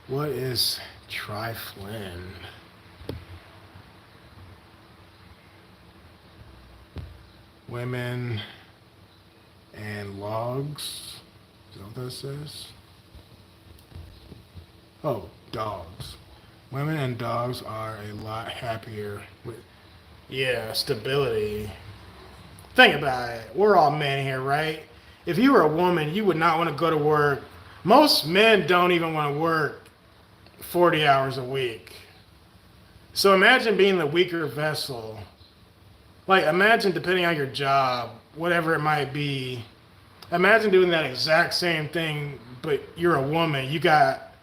What is triflin? Women and logs. Is that what that says? Oh, dogs. Women and dogs are a lot happier with, yeah, stability. Think about it. We're all men here, right? If you were a woman, you would not want to go to work. Most men don't even want to work 40 hours a week. So imagine being the weaker vessel. Like, imagine, depending on your job, whatever it might be, imagine doing that exact same thing, but you're a woman. You got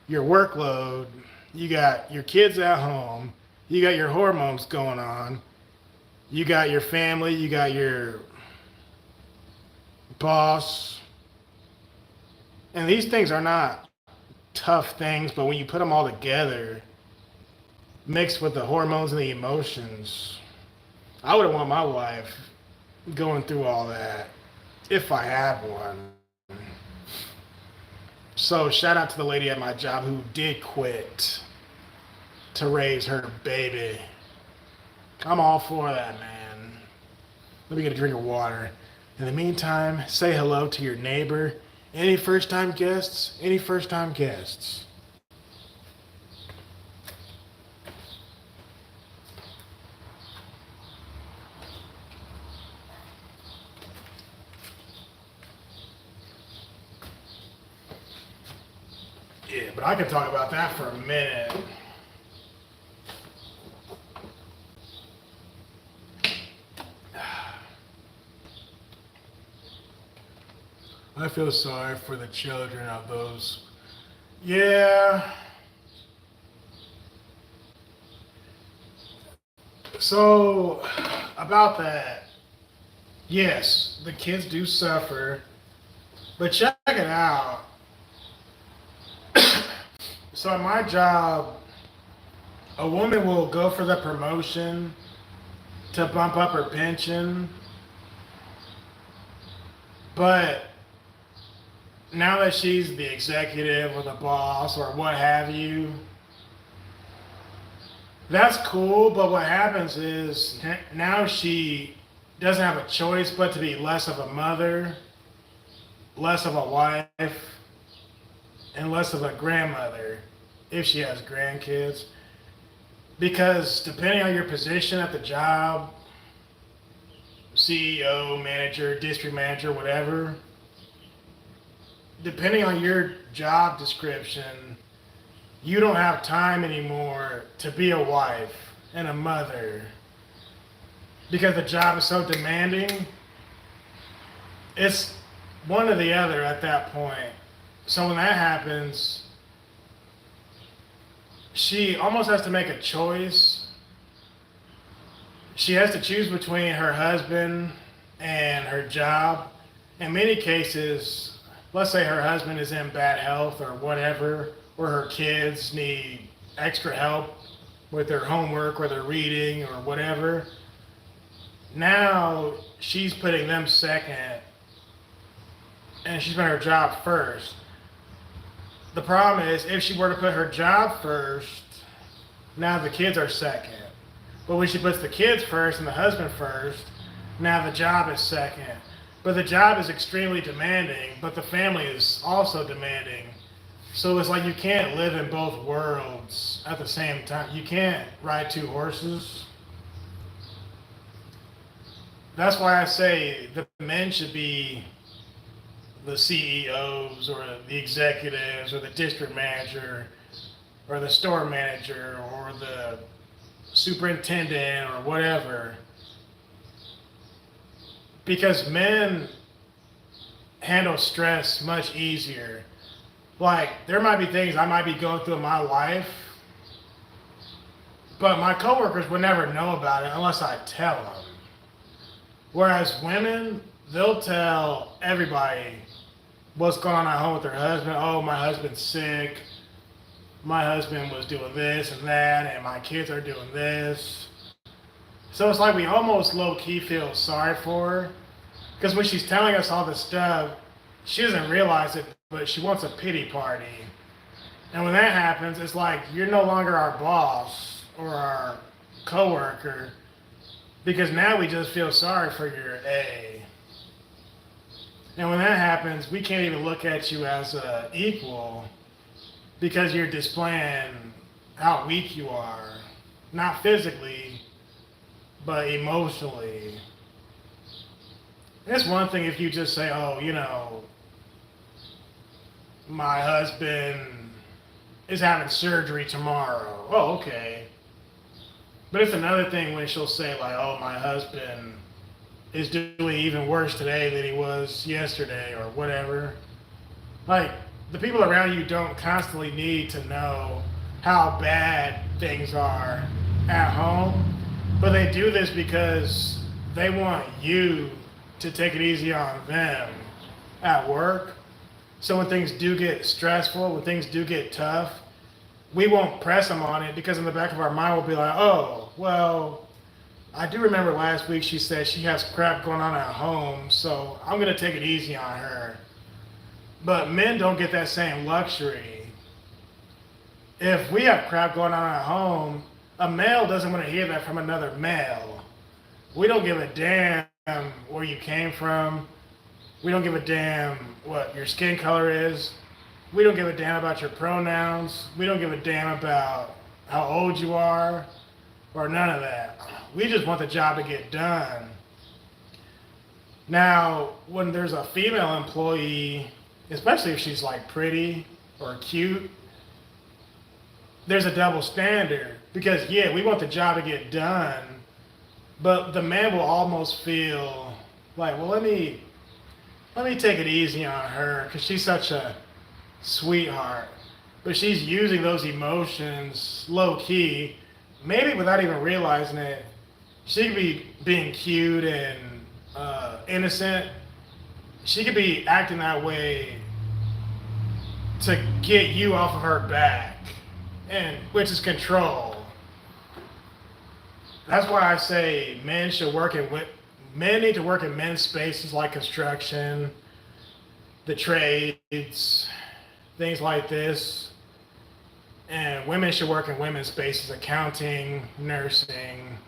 your workload, you got your kids at home, you got your hormones going on, you got your family, you got your boss. And these things are not tough things, but when you put them all together, mixed with the hormones and the emotions, I wouldn't want my wife going through all that if I had one. So shout out to the lady at my job who did quit to raise her baby. I'm all for that, man. Let me get a drink of water. In the meantime, say hello to your neighbor. Any first time guests? Any first time guests? Yeah, but I could talk about that for a minute. I feel sorry for the children of those. Yeah. So, about that, yes, the kids do suffer, but check it out. So, at my job, a woman will go for the promotion to bump up her pension, but now that she's the executive or the boss or what have you, that's cool, but what happens is now she doesn't have a choice but to be less of a mother, less of a wife, and less of a grandmother if she has grandkids. Because depending on your position at the job, CEO, manager, district manager, whatever, depending on your job description, you don't have time anymore to be a wife and a mother because the job is so demanding. It's one or the other at that point. So when that happens, she almost has to make a choice. She has to choose between her husband and her job. In many cases, let's say her husband is in bad health or whatever, or her kids need extra help with their homework or their reading or whatever. Now she's putting them second and she's putting her job first. The problem is if she were to put her job first, now the kids are second. But when she puts the kids first and the husband first, now the job is second. But the job is extremely demanding, but the family is also demanding. So it's like you can't live in both worlds at the same time. You can't ride two horses. That's why I say the men should be the CEOs or the executives or the district manager or the store manager or the superintendent or whatever. Because men handle stress much easier. Like, there might be things I might be going through in my life, but my coworkers would never know about it unless I tell them. Whereas women, they'll tell everybody what's going on at home with their husband. Oh, my husband's sick. My husband was doing this and that, and my kids are doing this. So it's like we almost low-key feel sorry for her. Because when she's telling us all this stuff, she doesn't realize it, but she wants a pity party. And when that happens, it's like you're no longer our boss or our coworker, because now we just feel sorry for your A. And when that happens, we can't even look at you as an equal because you're displaying how weak you are. Not physically, but emotionally. It's one thing if you just say, oh, you know, my husband is having surgery tomorrow. Oh, okay. But it's another thing when she'll say, like, oh, my husband is doing even worse today than he was yesterday or whatever. Like, the people around you don't constantly need to know how bad things are at home, but they do this because they want you to take it easy on them at work. So when things do get stressful, when things do get tough, we won't press them on it because in the back of our mind we'll be like, oh, well, I do remember last week she said she has crap going on at home, so I'm going to take it easy on her. But men don't get that same luxury. If we have crap going on at home, a male doesn't want to hear that from another male. We don't give a damn where you came from. We don't give a damn what your skin color is. We don't give a damn about your pronouns. We don't give a damn about how old you are or none of that. We just want the job to get done. Now, when there's a female employee, especially if she's like pretty or cute, there's a double standard because yeah, we want the job to get done, but the man will almost feel like, well, let me take it easy on her because she's such a sweetheart. But she's using those emotions low key, maybe without even realizing it. She could be being cute and innocent. She could be acting that way to get you off of her back, and which is control. That's why I say men need to work in men's spaces like construction, the trades, things like this. And women should work in women's spaces, accounting, nursing,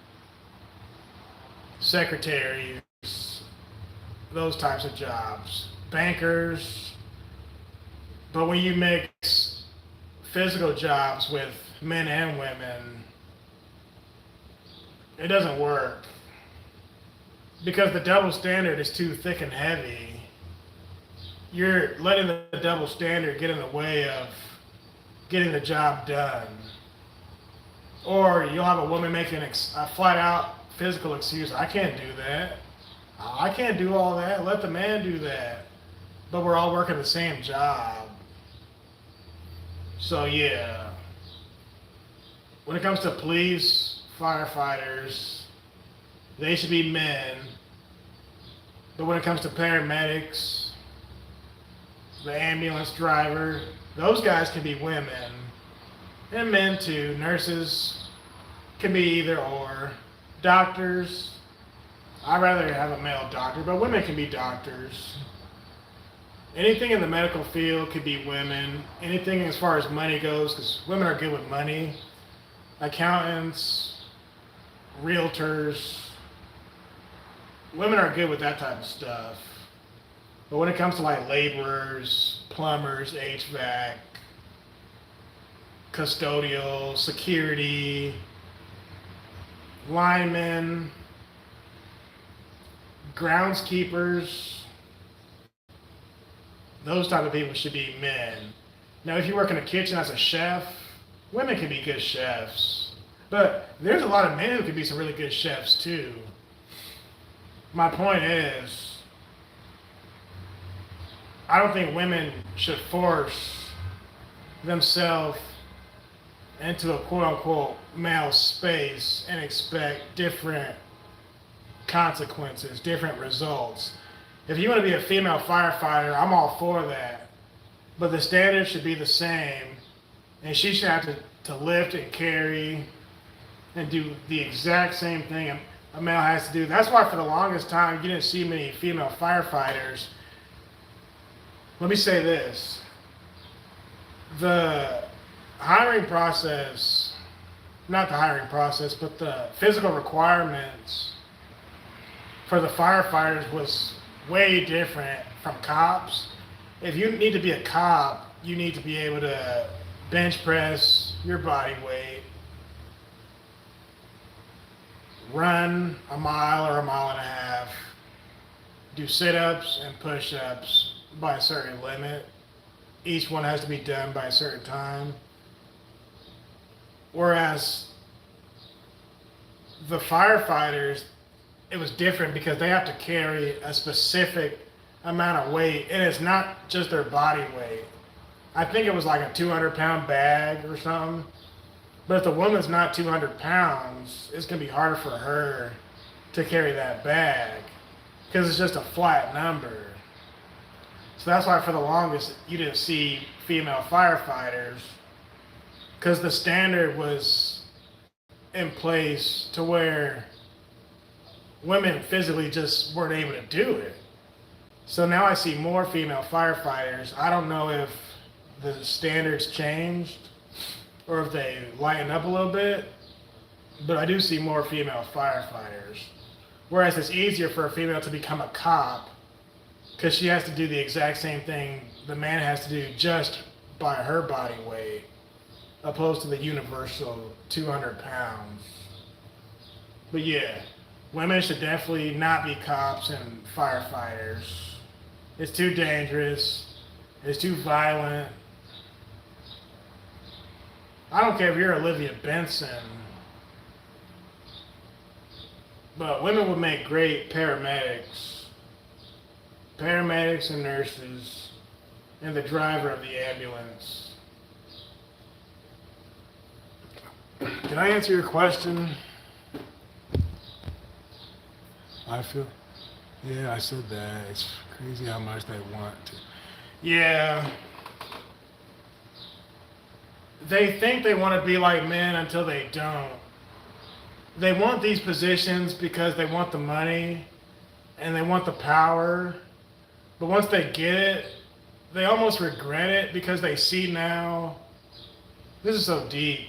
secretaries, those types of jobs, bankers. But when you mix physical jobs with men and women, it doesn't work. Because the double standard is too thick and heavy. You're letting the double standard get in the way of getting the job done. Or you'll have a woman making a flat out physical excuse. I can't do that. I can't do all that. Let the man do that. But we're all working the same job. So yeah. When it comes to police, firefighters, they should be men. But when it comes to paramedics, the ambulance driver, those guys can be women. And men too. Nurses can be either or. Doctors, I'd rather have a male doctor, but women can be doctors. Anything in the medical field could be women. Anything as far as money goes, because women are good with money. Accountants, realtors, women are good with that type of stuff. But when it comes to like laborers, plumbers, HVAC, custodial, security, linemen, groundskeepers, those type of people should be men. Now, if you work in a kitchen as a chef, women can be good chefs. But there's a lot of men who can be some really good chefs too. My point is, I don't think women should force themselves into a quote-unquote male space and expect different consequences, different results. If you want to be a female firefighter, I'm all for that. But the standards should be the same, and she should have to lift and carry and do the exact same thing a male has to do. That's why for the longest time you didn't see many female firefighters. Let me say this. The hiring process, not the hiring process, but the physical requirements for the firefighters was way different from cops. If you need to be a cop, you need to be able to bench press your body weight, run a mile or a mile and a half, do sit-ups and push-ups by a certain limit. Each one has to be done by a certain time. Whereas the firefighters, it was different because they have to carry a specific amount of weight, and it's not just their body weight. I think it was like a 200-pound bag or something. But if the woman's not 200 pounds, it's going to be harder for her to carry that bag because it's just a flat number. So that's why for the longest you didn't see female firefighters, because the standard was in place to where women physically just weren't able to do it. So now I see more female firefighters. I don't know if the standards changed or if they lighten up a little bit, but I do see more female firefighters. Whereas it's easier for a female to become a cop because she has to do the exact same thing the man has to do just by her body weight, opposed to the universal 200 pounds. But yeah, women should definitely not be cops and firefighters. It's too dangerous. It's too violent. I don't care if you're Olivia Benson, but women would make great paramedics. Paramedics and nurses, and the driver of the ambulance. Can I answer your question? I feel, yeah, I said that. It's crazy how much they want to. Yeah. They think they want to be like men until they don't. They want these positions because they want the money and they want the power. But once they get it, they almost regret it because they see now, this is so deep.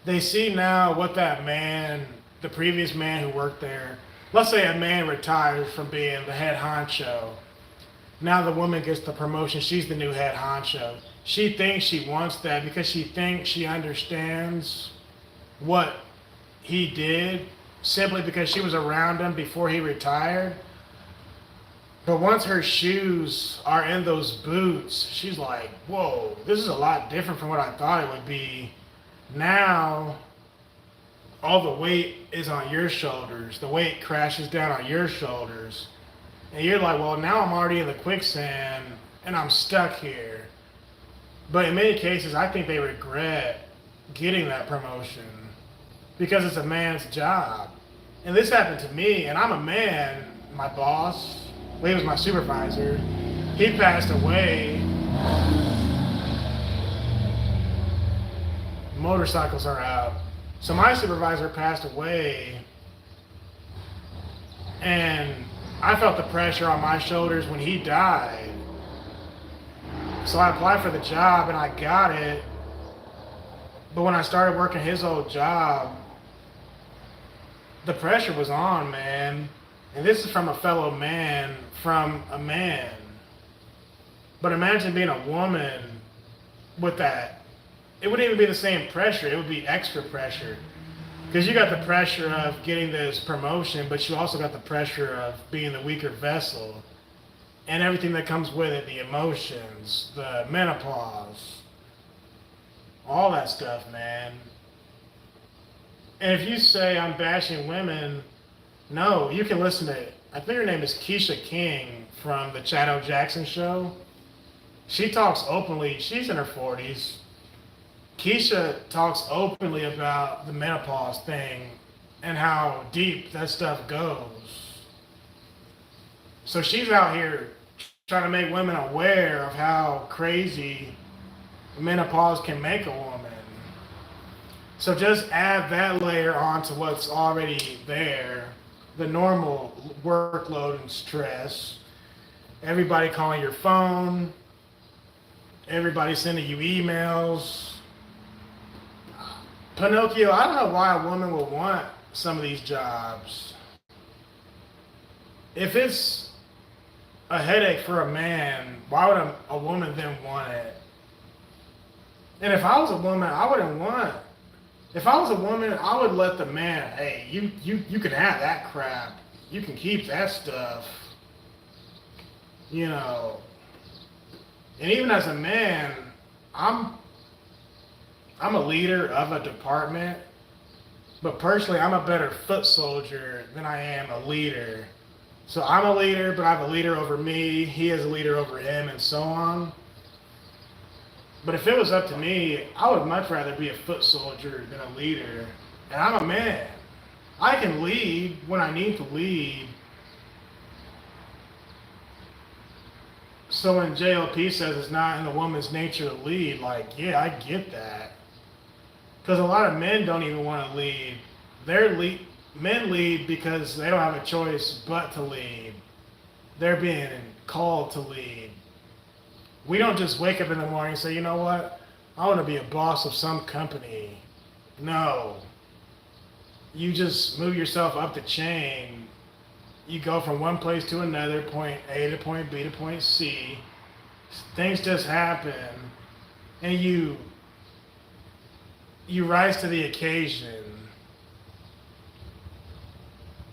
They see now what that man, the previous man who worked there, let's say a man retires from being the head honcho. Now the woman gets the promotion, she's the new head honcho. She thinks she wants that because she thinks she understands what he did simply because she was around him before he retired. But once her shoes are in those boots, she's like, whoa, this is a lot different from what I thought it would be. Now, all the weight is on your shoulders. The weight crashes down on your shoulders. And you're like, well, now I'm already in the quicksand and I'm stuck here. But in many cases, I think they regret getting that promotion because it's a man's job. And this happened to me, and I'm a man. My boss, well, he was my supervisor. He passed away. Motorcycles are out. So my supervisor passed away, and I felt the pressure on my shoulders when he died. So I applied for the job and I got it. But when I started working his old job, the pressure was on, man. And this is from a fellow man, from a man. But imagine being a woman with that. It wouldn't even be the same pressure, it would be extra pressure. Because you got the pressure of getting this promotion, but you also got the pressure of being the weaker vessel. And everything that comes with it, the emotions, the menopause, all that stuff, man. And if you say I'm bashing women, no, you can listen to, I think her name is Keisha King from the Chad O. Jackson show. She talks openly, she's in her 40s. Keisha talks openly about the menopause thing and how deep that stuff goes. So she's out here trying to make women aware of how crazy menopause can make a woman. So just add that layer onto what's already there, the normal workload and stress, everybody calling your phone, everybody sending you emails. Pinocchio, I don't know why a woman would want some of these jobs. If it's a headache for a man, why would a woman then want it? And if I was a woman, I wouldn't want. If I was a woman, I would let the man, hey, you can have that crap. You can keep that stuff. You know. And even as a man, I'm a leader of a department, but personally, I'm a better foot soldier than I am a leader. So I'm a leader, but I have a leader over me, he has a leader over him, and so on. But if it was up to me, I would much rather be a foot soldier than a leader. And I'm a man. I can lead when I need to lead. So when JLP says it's not in a woman's nature to lead, like, yeah, I get that. Because a lot of men don't even want to lead. Men lead because they don't have a choice but to lead. they're being called to lead. We don't just wake up in the morning and say, you know what, I want to be a boss of some company. No. You just move yourself up the chain. You go from one place to another, point A to point B to point C. Things just happen, and you rise to the occasion.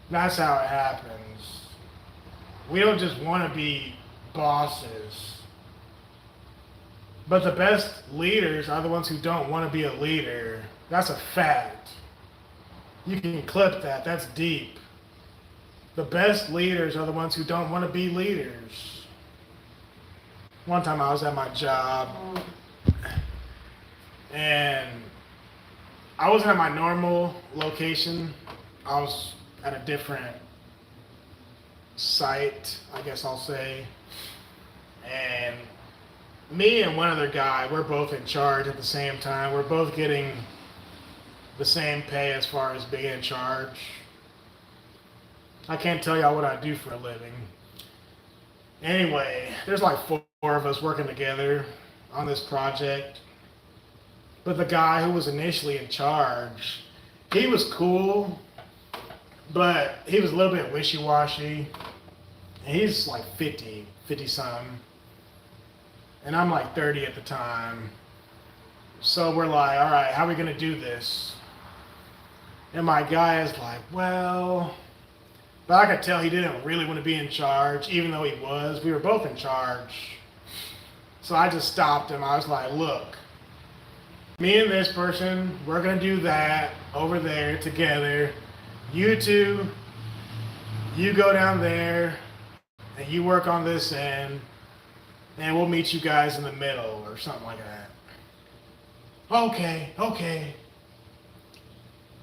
That's how it happens. We don't just want to be bosses. But the best leaders are the ones who don't want to be a leader. That's a fact. You can clip that. That's deep. The best leaders are the ones who don't want to be leaders. One time I was at my job, and I wasn't at my normal location. I was at a different site, I guess I'll say. And me and one other guy, we're both in charge at the same time. We're both getting the same pay as far as being in charge. I can't tell y'all what I do for a living. Anyway, there's like four of us working together on this project. But the guy who was initially in charge, he was cool, but he was a little bit wishy-washy. And he's like 50 something. And I'm like 30 at the time. So we're like, all right, how are we going to do this? And my guy is like, well, but I could tell he didn't really want to be in charge, even though he was. We were both in charge. So I just stopped him. I was like, look, me and this person, we're going to do that over there together. You two, you go down there and you work on this end, and we'll meet you guys in the middle or something like that. Okay.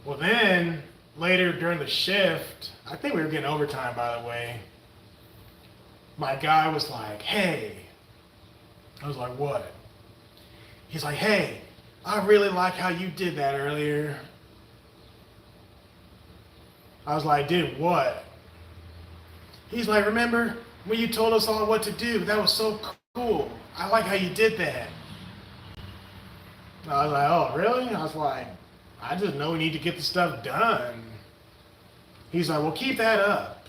Well, then later during the shift, I think we were getting overtime, by the way. My guy was like, hey. I was like, what? He's like, hey, I really like how you did that earlier. I was like, did what? He's like, remember when you told us all what to do? That was so cool. I like how you did that. I was like, oh, really? I was like, I just know we need to get the stuff done. He's like, well, keep that up.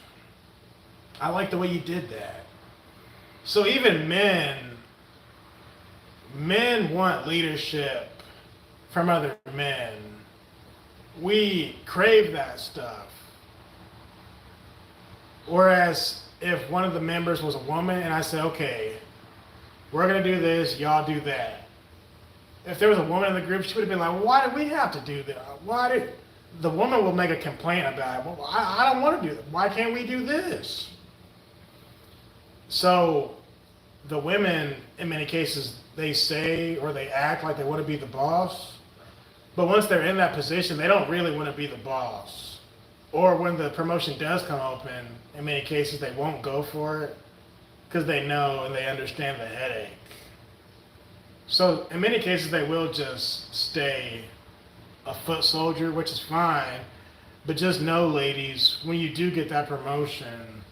I like the way you did that. So even men want leadership from other men. We crave that stuff. Whereas if one of the members was a woman and I said, okay, we're going to do this, y'all do that. If there was a woman in the group, she would have been like, well, why do we have to do that? The woman will make a complaint about it. Well, I don't want to do that. Why can't we do this? So the women, in many cases, they say or they act like they want to be the boss. But once they're in that position, they don't really want to be the boss. Or when the promotion does come open, in many cases, they won't go for it because they know and they understand the headache. So in many cases, they will just stay a foot soldier, which is fine. But just know, ladies, when you do get that promotion,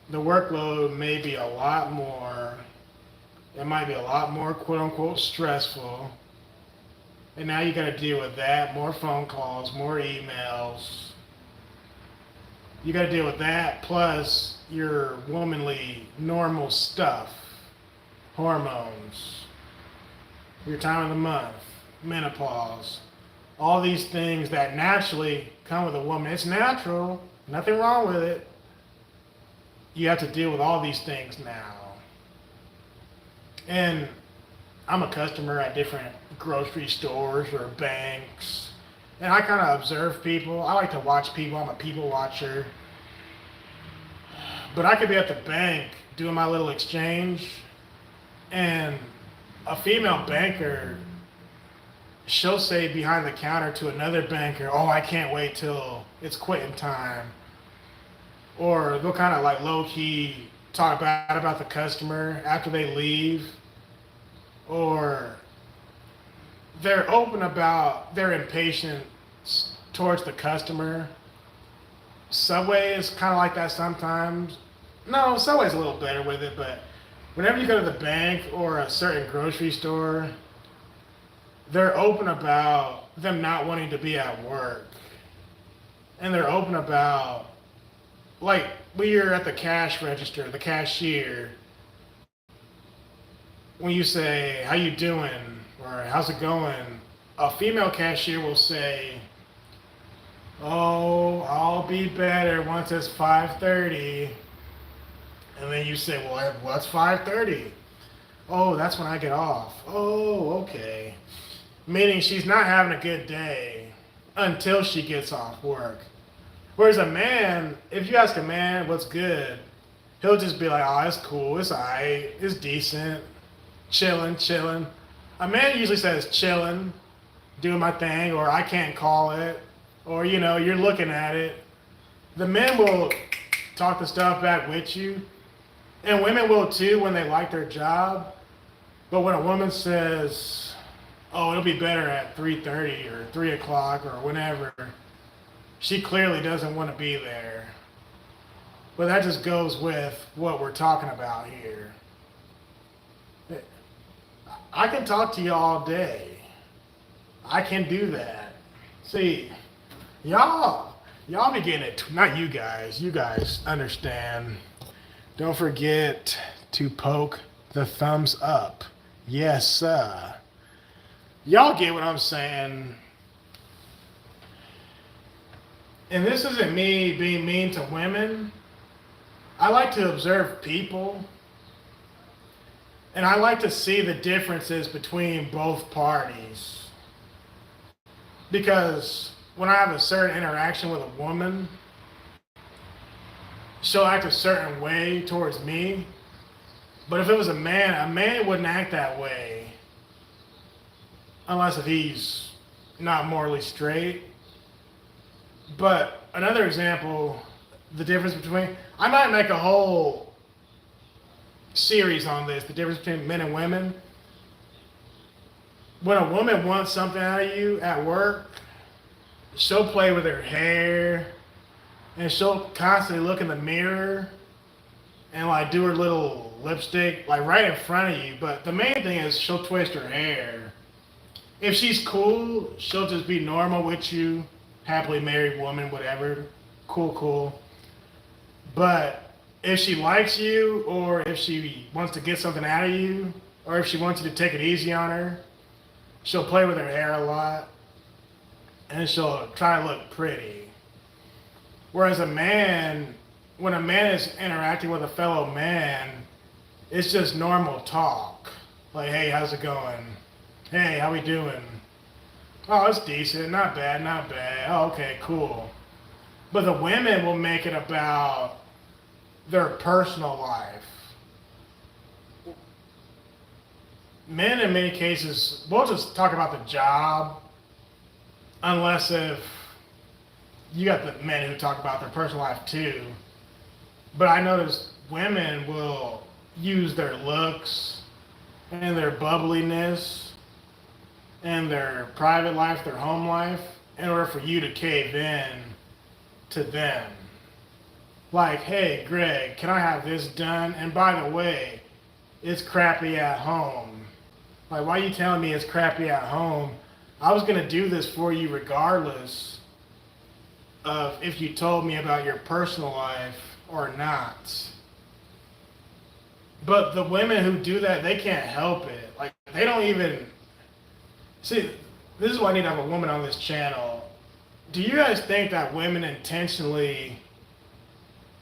the workload may be a lot more. It might be a lot more, quote unquote, stressful. And now you got to deal with that, more phone calls, more emails. You got to deal with that, plus your womanly, normal stuff. Hormones, your time of the month, menopause, all these things that naturally come with a woman. It's natural, nothing wrong with it. You have to deal with all these things now. And I'm a customer at different grocery stores or banks, and I kind of observe people. I like to watch people. I'm a people watcher. But I could be at the bank doing my little exchange, and a female banker, she'll say behind the counter to another banker, oh, I can't wait till it's quitting time. Or they'll kind of like low-key talk bad about the customer after they leave. Or they're open about their impatience towards the customer. Subway is kind of like that sometimes. No, Subway's a little better with it, but whenever you go to the bank or a certain grocery store, they're open about them not wanting to be at work. And they're open about, like, when you're at the cash register, the cashier, when you say, how you doing? Or how's it going? A female cashier will say, oh, I'll be better once it's 5:30. And then you say, well, what's 5:30? Oh, that's when I get off. Oh, okay. Meaning she's not having a good day until she gets off work. Whereas a man, if you ask a man what's good, he'll just be like, oh, it's cool, it's alright, it's decent, chilling. A man usually says chilling, doing my thing, or I can't call it, or you're looking at it. The men will talk the stuff back with you, and women will too when they like their job. But when a woman says, oh, it'll be better at 3:30 or 3 o'clock or whenever, she clearly doesn't want to be there. But that just goes with what we're talking about here. I can talk to you all day. I can do that. See, y'all be getting it. Not you guys. You guys understand. Don't forget to poke the thumbs up. Yes, sir. Y'all get what I'm saying. And this isn't me being mean to women. I like to observe people. And I like to see the differences between both parties. Because when I have a certain interaction with a woman, she'll act a certain way towards me. But if it was a man wouldn't act that way. Unless if he's not morally straight. But another example, the difference between, I might make a whole series on this, the difference between men and women. When a woman wants something out of you at work, she'll play with her hair, and she'll constantly look in the mirror and like do her little lipstick like right in front of you. But the main thing is she'll twist her hair. If she's cool, she'll just be normal with you, happily married woman, whatever, cool. But if she likes you, or if she wants to get something out of you, or if she wants you to take it easy on her, she'll play with her hair a lot, and she'll try to look pretty. Whereas a man, when a man is interacting with a fellow man, it's just normal talk. Like, hey, how's it going? Hey, how we doing? Oh, it's decent, not bad. Oh, okay, cool. But the women will make it about their personal life. Men, in many cases, we'll just talk about the job, unless if you got the men who talk about their personal life too. But I notice women will use their looks and their bubbliness and their private life, their home life, in order for you to cave in to them. Like, hey, Greg, can I have this done? And by the way, it's crappy at home. Like, why are you telling me it's crappy at home? I was going to do this for you regardless of if you told me about your personal life or not. But the women who do that, they can't help it. Like, they don't even... See, this is why I need to have a woman on this channel. Do you guys think that women intentionally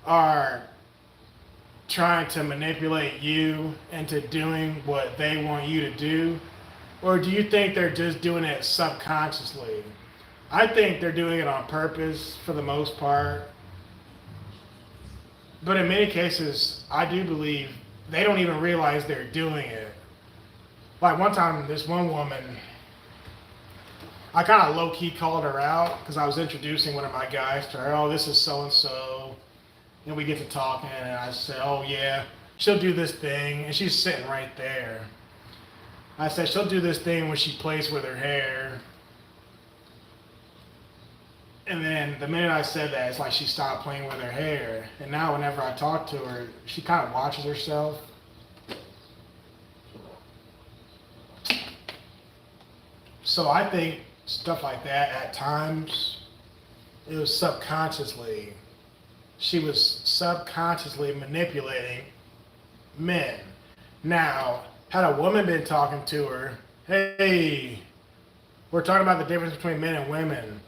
are trying to manipulate you into doing what they want you to do? Or do you think they're just doing it subconsciously? I think they're doing it on purpose for the most part. But in many cases, I do believe they don't even realize they're doing it. Like one time, this one woman, I kind of low-key called her out because I was introducing one of my guys to her. Oh, this is so-and-so. And we get to talking, and I said, oh, yeah, she'll do this thing. And she's sitting right there. I said, she'll do this thing when she plays with her hair. And then the minute I said that, it's like she stopped playing with her hair. And now whenever I talk to her, she kind of watches herself. So I think stuff like that at times, it was subconsciously, she was subconsciously manipulating men. Now, had a woman been talking to her, hey, we're talking about the difference between men and women.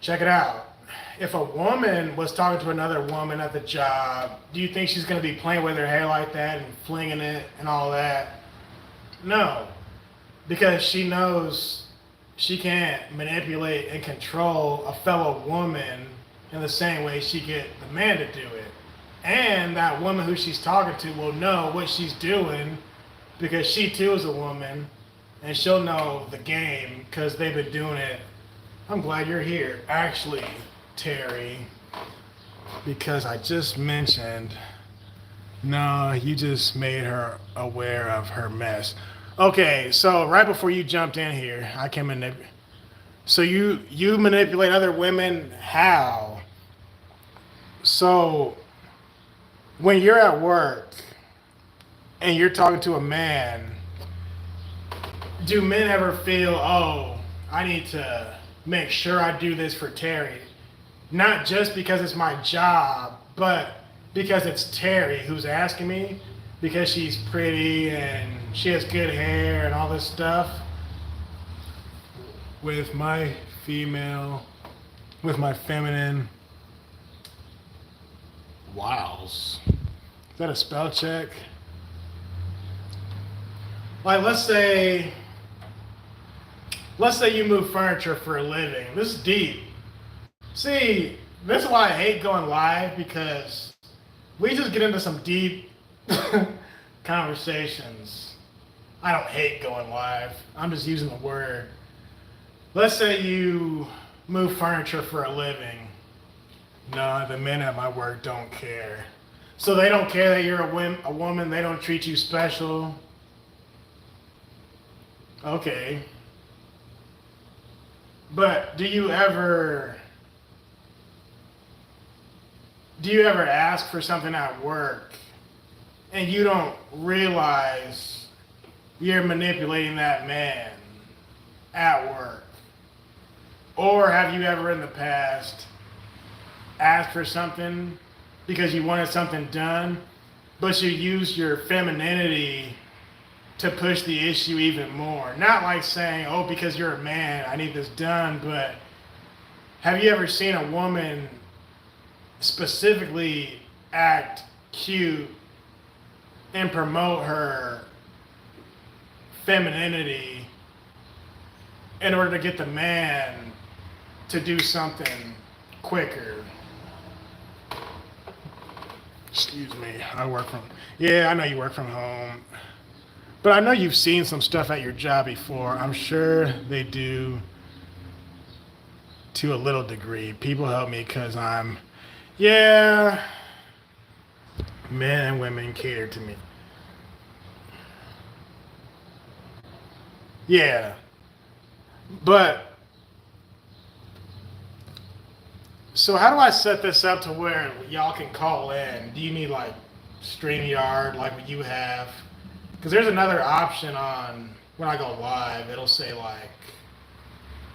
Check it out. If a woman was talking to another woman at the job, do you think she's going to be playing with her hair like that and flinging it and all that? No, because she knows she can't manipulate and control a fellow woman in the same way she get the man to do it. And that woman who she's talking to will know what she's doing because she too is a woman, and she'll know the game because they've been doing it. I'm glad you're here, actually, Terry, because I just mentioned, no, you just made her aware of her mess. Okay, so right before you jumped in here, I can manipulate. So you manipulate other women? How? So when you're at work and you're talking to a man, do men ever feel, oh, I need to make sure I do this for Terry? Not just because it's my job, but because it's Terry who's asking me, because she's pretty and she has good hair and all this stuff. With my female, with my feminine wows. Is that a spell check? Like, let's say you move furniture for a living. This is deep. See, this is why I hate going live, because we just get into some deep conversations. I don't hate going live. I'm just using the word. Let's say you move furniture for a living. No, the men at my work don't care. So they don't care that you're a woman. They don't treat you special. Okay. But do you ever ask for something at work and you don't realize you're manipulating that man at work? Or have you ever in the past asked for something because you wanted something done, but you used your femininity to push the issue even more? Not like saying, oh, because you're a man, I need this done, but have you ever seen a woman specifically act cute and promote her femininity in order to get the man to do something quicker? Excuse me, I know you work from home. But I know you've seen some stuff at your job before. I'm sure they do to a little degree. People help me because men and women cater to me. Yeah. But, so how do I set this up to where y'all can call in? Do you need like StreamYard like what you have? Because there's another option on when I go live. It'll say like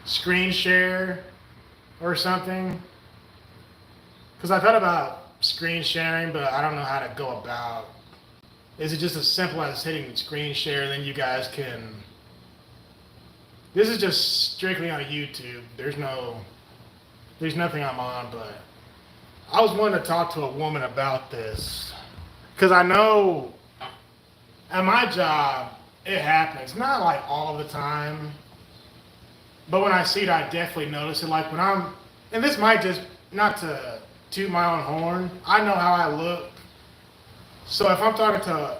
screen share or something. Because I thought about screen sharing, but I don't know how to go about. Is it just as simple as hitting screen share and then you guys can... This is just strictly on YouTube. There's nothing I'm on, but I was wanting to talk to a woman about this. Because I know at my job, it happens. Not like all the time, but when I see it, I definitely notice it. Like when and this might just, not to toot my own horn, I know how I look. So if I'm talking to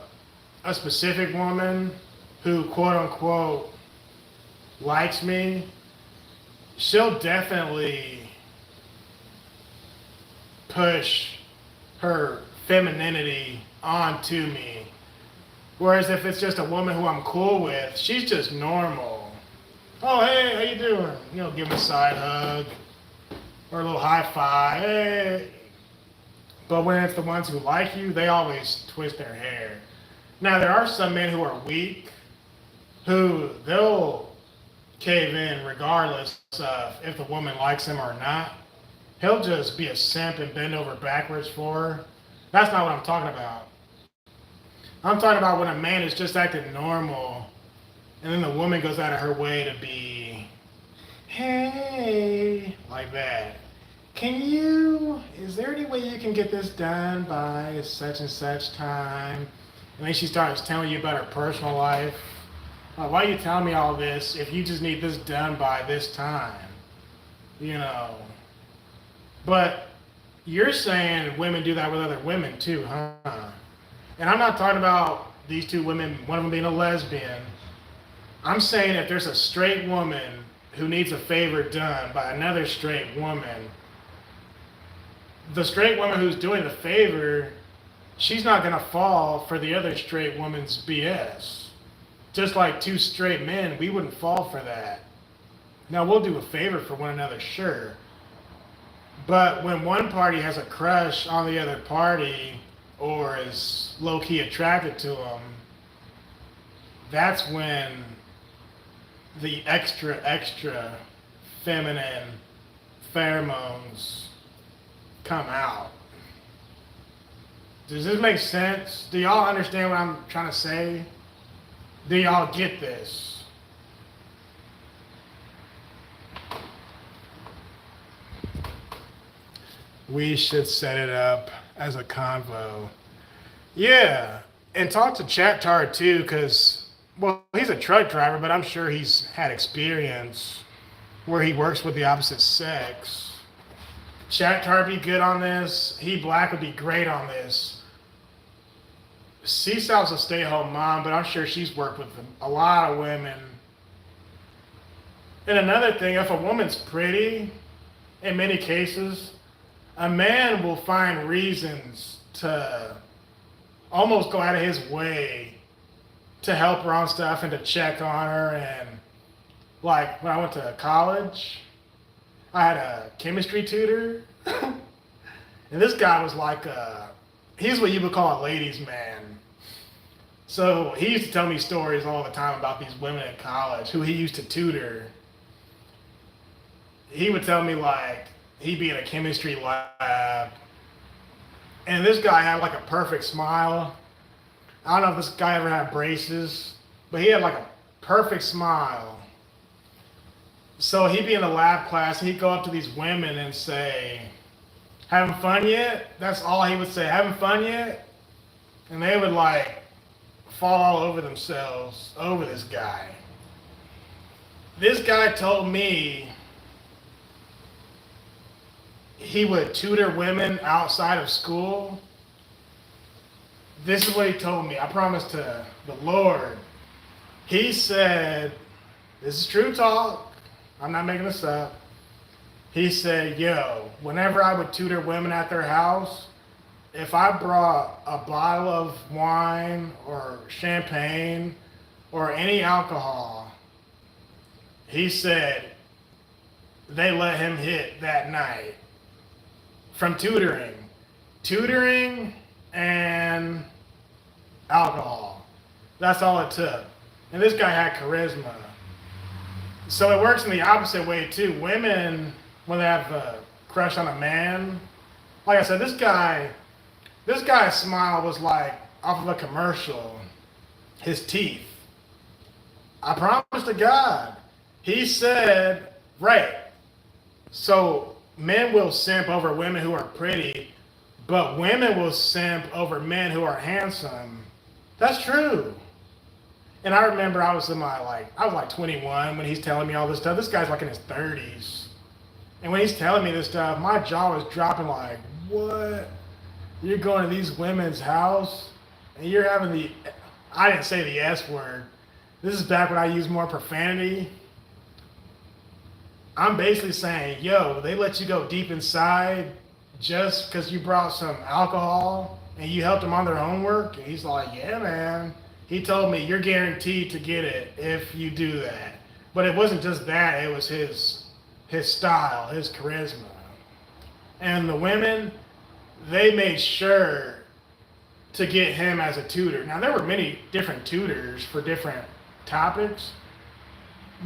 a specific woman who quote unquote likes me, she'll definitely push her femininity onto me. Whereas if it's just a woman who I'm cool with, she's just normal. Oh, hey, how you doing? You know, give them a side hug or a little high five. Hey. But when it's the ones who like you, they always twist their hair. Now, there are some men who are weak, who they'll cave in regardless of if the woman likes him or not. He'll just be a simp and bend over backwards for her. That's not what I'm talking about. I'm talking about when a man is just acting normal and then the woman goes out of her way to be, hey, like that. Is there any way you can get this done by such and such time? And then she starts telling you about her personal life. Why are you telling me all this if you just need this done by this time? You know. But you're saying women do that with other women too, huh? And I'm not talking about these two women, one of them being a lesbian. I'm saying if there's a straight woman who needs a favor done by another straight woman, the straight woman who's doing the favor, she's not going to fall for the other straight woman's BS. Just like two straight men, we wouldn't fall for that. Now, we'll do a favor for one another, sure. But when one party has a crush on the other party or is low-key attracted to them, that's when the extra feminine pheromones come out. Does this make sense? Do y'all understand what I'm trying to say? Do y'all get this? We should set it up as a convo. Yeah, and talk to Chattar too, because, well, he's a truck driver, but I'm sure he's had experience where he works with the opposite sex. Chattar be good on this. He Black would be great on this. Seasou's a stay-at-home mom, but I'm sure she's worked with a lot of women. And another thing, if a woman's pretty, in many cases, a man will find reasons to almost go out of his way to help her on stuff and to check on her. And like when I went to college, I had a chemistry tutor. And this guy was like he's what you would call a ladies' man. So he used to tell me stories all the time about these women in college who he used to tutor. He would tell me like he'd be in a chemistry lab and this guy had like a perfect smile. I don't know if this guy ever had braces, but he had like a perfect smile. So he'd be in a lab class and he'd go up to these women and say, having fun yet? That's all he would say, having fun yet? And they would like fall all over themselves over this guy. This guy told me he would tutor women outside of school. This is what he told me. I promise to the Lord. He said, this is true talk. I'm not making this up. He said, yo, whenever I would tutor women at their house, if I brought a bottle of wine or champagne or any alcohol, he said they let him hit that night from tutoring. Tutoring and alcohol. That's all it took. And this guy had charisma. So it works in the opposite way too. Women, when they have a crush on a man, like I said, this guy's smile was like off of a commercial. His teeth. I promise to God. He said, right. So men will simp over women who are pretty, but women will simp over men who are handsome. That's true. And I remember I was like 21 when he's telling me all this stuff. This guy's like in his 30s. And when he's telling me this stuff, my jaw was dropping like, what? You're going to these women's house and you're having I didn't say the S word. This is back when I used more profanity. I'm basically saying, yo, they let you go deep inside just because you brought some alcohol and you helped them on their homework? And he's like, yeah, man. He told me, you're guaranteed to get it if you do that. But it wasn't just that; it was his style, his charisma, and the women, they made sure to get him as a tutor. Now there were many different tutors for different topics,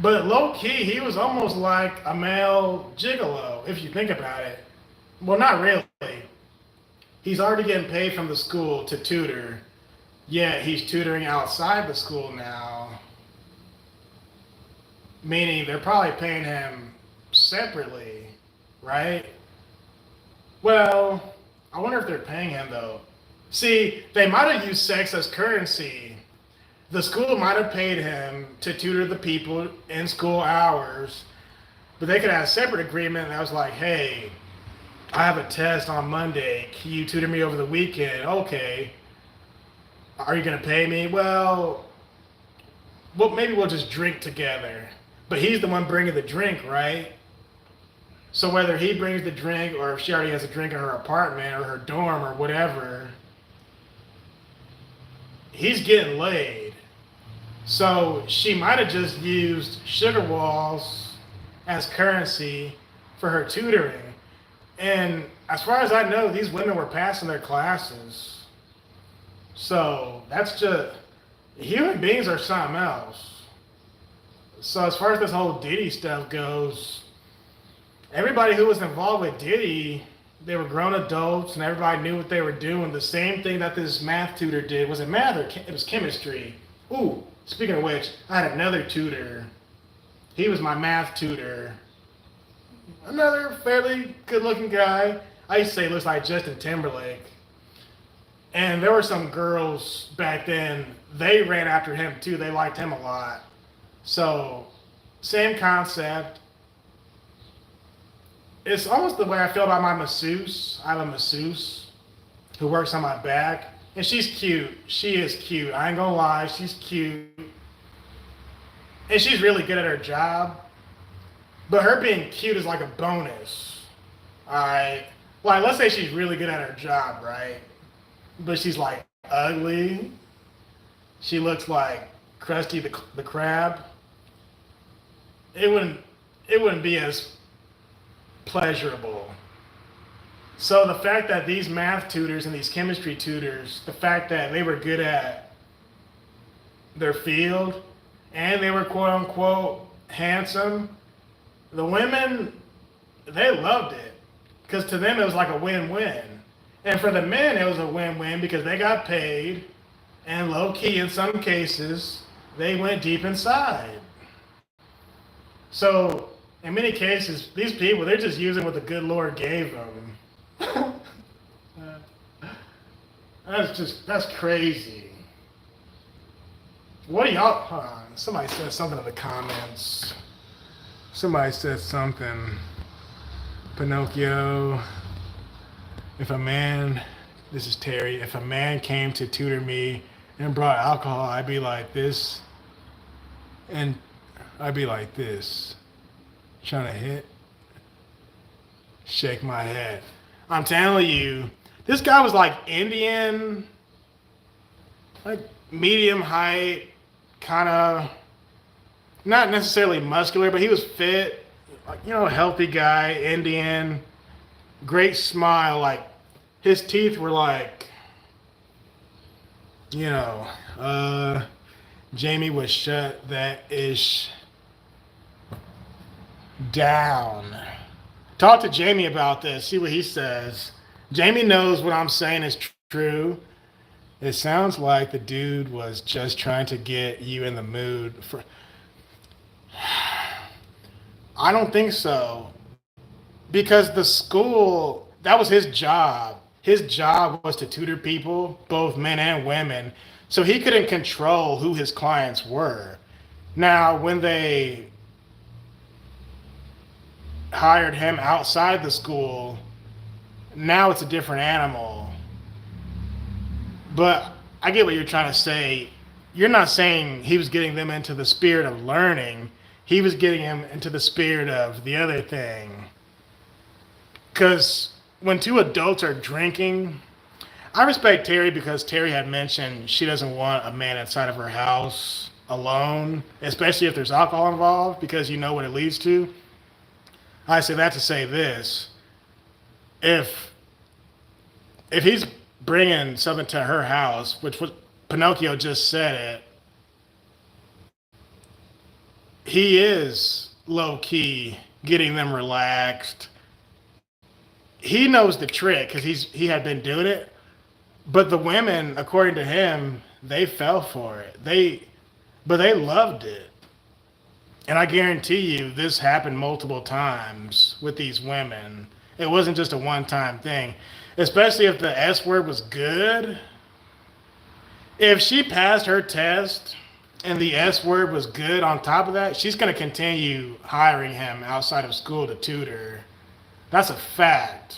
but low key he was almost like a male gigolo if you think about it. Well, not really. He's already getting paid from the school to tutor, yet he's tutoring outside the school now, meaning they're probably paying him separately, right? Well, I wonder if they're paying him though. See, they might have used sex as currency. The school might have paid him to tutor the people in school hours, but they could have a separate agreement that was like, hey, I have a test on Monday. Can you tutor me over the weekend? Okay. Are you going to pay me? Well, maybe we'll just drink together. But he's the one bringing the drink, right? So whether he brings the drink or if she already has a drink in her apartment or her dorm or whatever, he's getting laid. So she might have just used sugar walls as currency for her tutoring. And as far as I know, these women were passing their classes. So that's just, human beings are something else. So as far as this whole Diddy stuff goes, everybody who was involved with Diddy, they were grown adults and everybody knew what they were doing. The same thing that this math tutor did. Was it math or it was chemistry? Ooh, speaking of which, I had another tutor. He was my math tutor. Another fairly good-looking guy. I used to say he looks like Justin Timberlake. And there were some girls back then, they ran after him too. They liked him a lot. So, same concept. It's almost the way I feel about my masseuse. I have a masseuse who works on my back. And she's cute. She is cute. I ain't gonna lie, she's cute. And she's really good at her job. But her being cute is like a bonus. Alright? Like, let's say she's really good at her job, right? But she's like ugly. She looks like Krusty the Crab. It wouldn't be as pleasurable. So the fact that these math tutors and these chemistry tutors, the fact that they were good at their field and they were quote unquote handsome, the women, they loved it because to them it was like a win-win. And for the men it was a win-win because they got paid and low-key in some cases they went deep inside. So in many cases these people, they're just using what the good Lord gave them. That's crazy. What do y'all, hold on, somebody said something in the comments. Somebody said something. Pinocchio, if a man, this is Terry, if a man came to tutor me and brought alcohol, I'd be like this, and I'd be like this, trying to hit, shake my head. I'm telling you, this guy was like Indian, like medium height, kind of, not necessarily muscular, but he was fit, like, you know, healthy guy, Indian, great smile, like his teeth were like, you know, Jamie would shut that ish down. Talk to Jamie about this, see what he says. Jamie knows what I'm saying is true. It sounds like the dude was just trying to get you in the mood for... I don't think so. Because the school, that was his job. His job was to tutor people, both men and women. So he couldn't control who his clients were. Now, when they hired him outside the school, now it's a different animal. But I get what you're trying to say. You're not saying he was getting them into the spirit of learning. He was getting him into the spirit of the other thing. Because when two adults are drinking, I respect Terry because Terry had mentioned she doesn't want a man inside of her house. alone, especially if there's alcohol involved, because you know what it leads to. I say that to say this: if he's bringing something to her house, which was Pinocchio just said it, he is low key getting them relaxed. He knows the trick because he had been doing it, but the women, according to him, they fell for it. But they loved it. And I guarantee you this happened multiple times with these women. It wasn't just a one-time thing. Especially if the S word was good. If she passed her test and the S word was good on top of that, she's going to continue hiring him outside of school to tutor. That's a fact.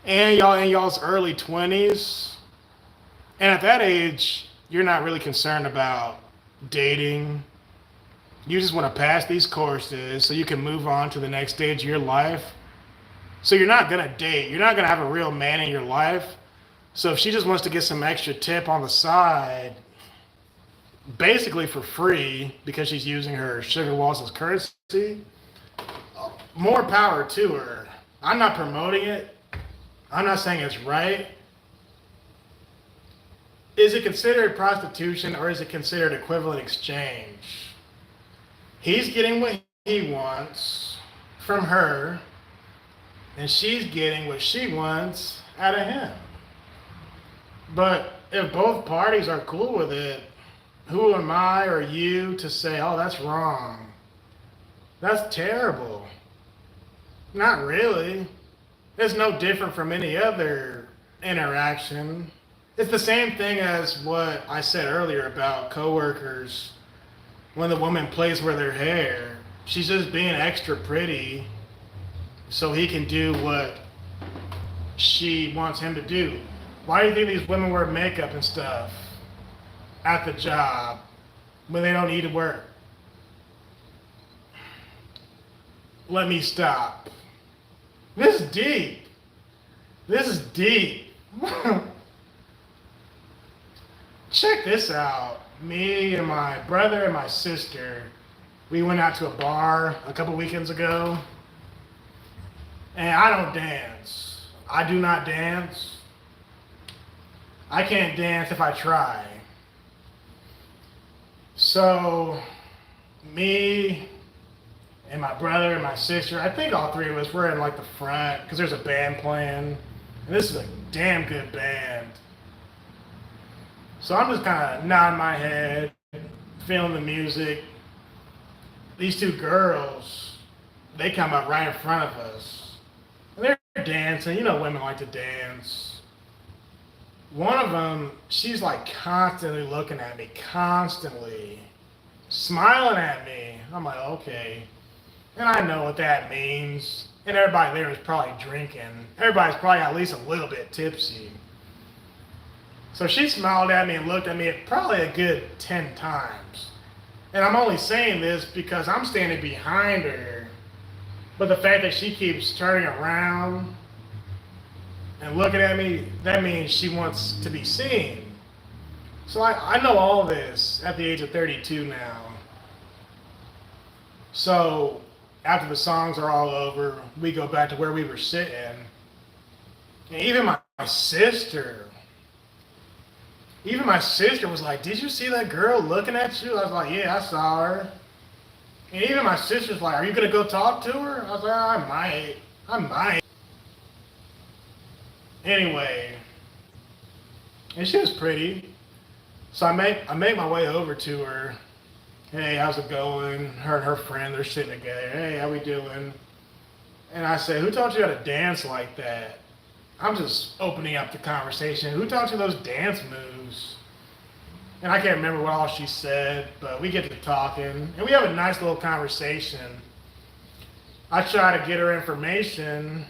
And y'all in y'all's early 20s. And at that age, you're not really concerned about dating. You just want to pass these courses so you can move on to the next stage of your life. So you're not going to date. You're not going to have a real man in your life. So if she just wants to get some extra tip on the side, basically for free, because she's using her sugar walls as currency, more power to her. I'm not promoting it. I'm not saying it's right. Is it considered prostitution or is it considered equivalent exchange? He's getting what he wants from her, and she's getting what she wants out of him. But if both parties are cool with it, who am I or you to say, oh, that's wrong? That's terrible. Not really. It's no different from any other interaction. It's the same thing as what I said earlier about coworkers. When the woman plays with her hair, she's just being extra pretty so he can do what she wants him to do. Why do you think these women wear makeup and stuff at the job when they don't need to work? Let me stop. This is deep. This is deep. Check this out. Me and my brother and my sister, we went out to a bar a couple weekends ago. And I don't dance. I do not dance. I can't dance if I try. So, me and my brother and my sister, I think all three of us, were in like the front because there's a band playing. And this is a damn good band. So I'm just kind of nodding my head, feeling the music. These two girls, they come up right in front of us. And they're dancing. You know women like to dance. One of them, she's like constantly looking at me, constantly smiling at me. I'm like, okay. And I know what that means. And everybody there is probably drinking. Everybody's probably at least a little bit tipsy. So she smiled at me and looked at me probably a good 10 times. And I'm only saying this because I'm standing behind her. But the fact that she keeps turning around and looking at me, that means she wants to be seen. So I know all this at the age of 32 now. So after the songs are all over, we go back to where we were sitting. And even my sister was like, did you see that girl looking at you? I was like, yeah, I saw her. And even my sister's like, are you going to go talk to her? I was like, I might. Anyway, and she was pretty. So I make my way over to her. Hey, how's it going? Her and her friend, they're sitting together. Hey, how we doing? And I said, who taught you how to dance like that? I'm just opening up the conversation. Who taught you those dance moves? And I can't remember what all she said, but we get to talking, and we have a nice little conversation. I try to get her information,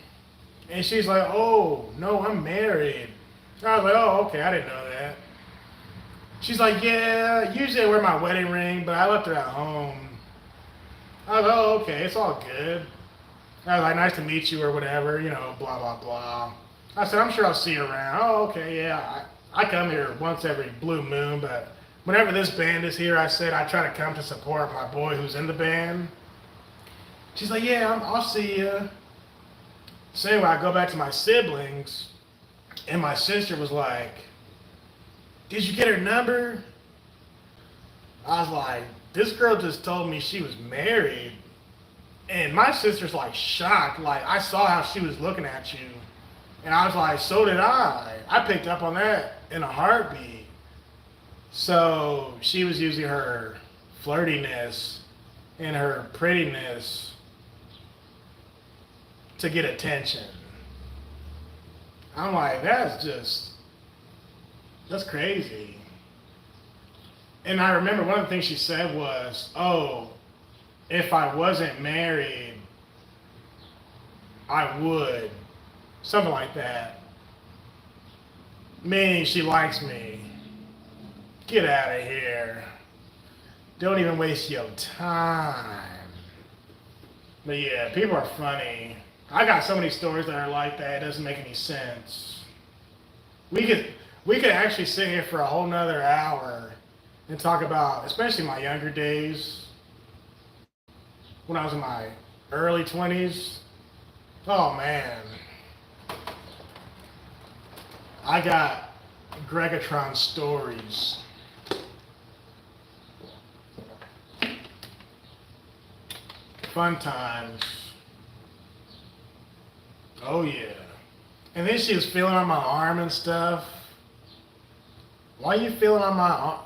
and she's like, oh, no, I'm married. I was like, oh, okay, I didn't know that. She's like, yeah, usually I wear my wedding ring, but I left it at home. I was like, oh, okay, it's all good. I was like, nice to meet you or whatever, you know, blah, blah, blah. I said, I'm sure I'll see you around. Oh, okay, yeah. I come here once every blue moon, but whenever this band is here, I said I try to come to support my boy who's in the band. She's like, yeah, I'll see you. So anyway, I go back to my siblings, and my sister was like, did you get her number? I was like, this girl just told me she was married. And my sister's like shocked. Like, I saw how she was looking at you. And I was like, so did I. I picked up on that in a heartbeat. So she was using her flirtiness and her prettiness to get attention. I'm like, that's crazy. And I remember one of the things she said was, oh, if I wasn't married, I would. Something like that. Meaning she likes me. Get out of here. Don't even waste your time. But yeah, people are funny. I got so many stories that are like that, it doesn't make any sense. We could actually sit here for a whole nother hour and talk about, especially my younger days, when I was in my early 20s. Oh man. I got Greggatron stories. Fun times. Oh yeah. And then she was feeling on my arm and stuff. Why are you feeling on my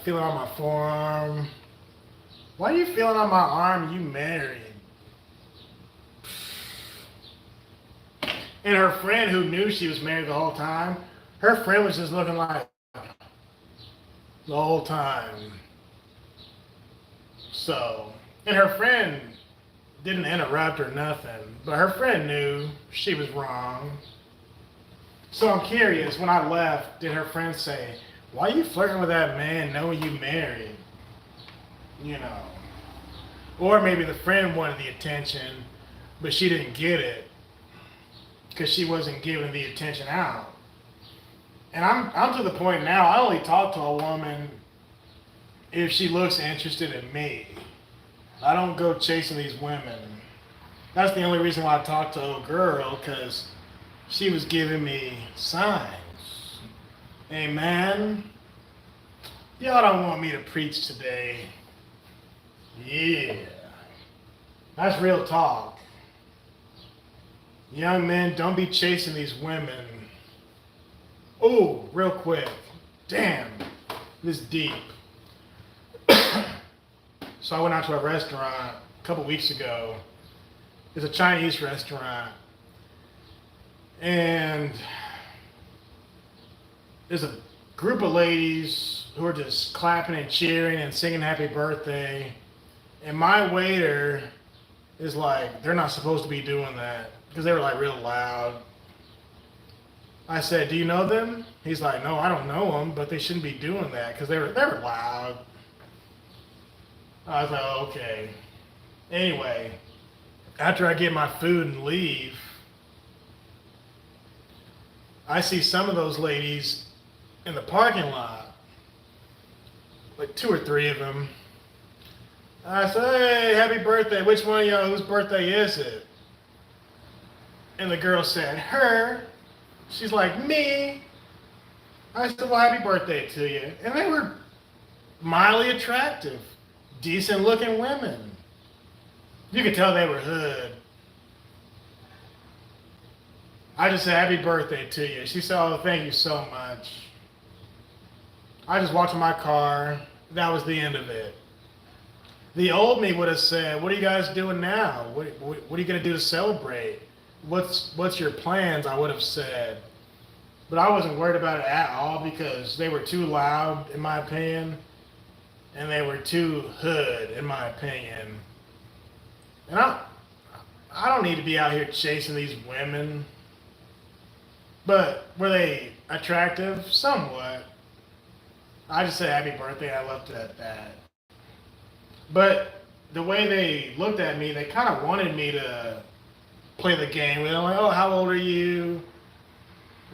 feeling on my forearm? Why are you feeling on my arm? You married. And her friend who knew she was married the whole time, her friend was just looking like the whole time. So, and her friend didn't interrupt or nothing, but her friend knew she was wrong. So I'm curious, when I left, did her friend say, why are you flirting with that man knowing you married? You know. Or maybe the friend wanted the attention, but she didn't get it because she wasn't giving the attention out. And I'm to the point now, I only talk to a woman if she looks interested in me. I don't go chasing these women. That's the only reason why I talked to a girl, because she was giving me signs. Hey man, y'all don't want me to preach today. Yeah, that's real talk. Young men, don't be chasing these women. Oh, real quick. Damn, this deep. So I went out to a restaurant a couple weeks ago. It's a Chinese restaurant. And there's a group of ladies who are just clapping and cheering and singing happy birthday. And my waiter is like, they're not supposed to be doing that, because they were like real loud. I said, do you know them? He's like, no, I don't know them, but they shouldn't be doing that because they were loud. I was like, oh, okay. Anyway, after I get my food and leave, I see some of those ladies in the parking lot, like 2 or 3 of them. I said, hey, happy birthday. Which one of y'all, whose birthday is it? And the girl said, her. She's like, me. I said, well, happy birthday to you. And they were mildly attractive, decent looking women. You could tell they were hood. I just said, happy birthday to you. She said, oh, thank you so much. I just walked to my car. That was the end of it. The old me would have said, what are you guys doing now? What are you going to do to celebrate? What's your plans? I would have said. But I wasn't worried about it at all because they were too loud, in my opinion. And they were too hood, in my opinion. And I don't need to be out here chasing these women. But were they attractive? Somewhat. I just said happy birthday. I left it at that. But the way they looked at me, they kind of wanted me to play the game. They're like, oh, how old are you?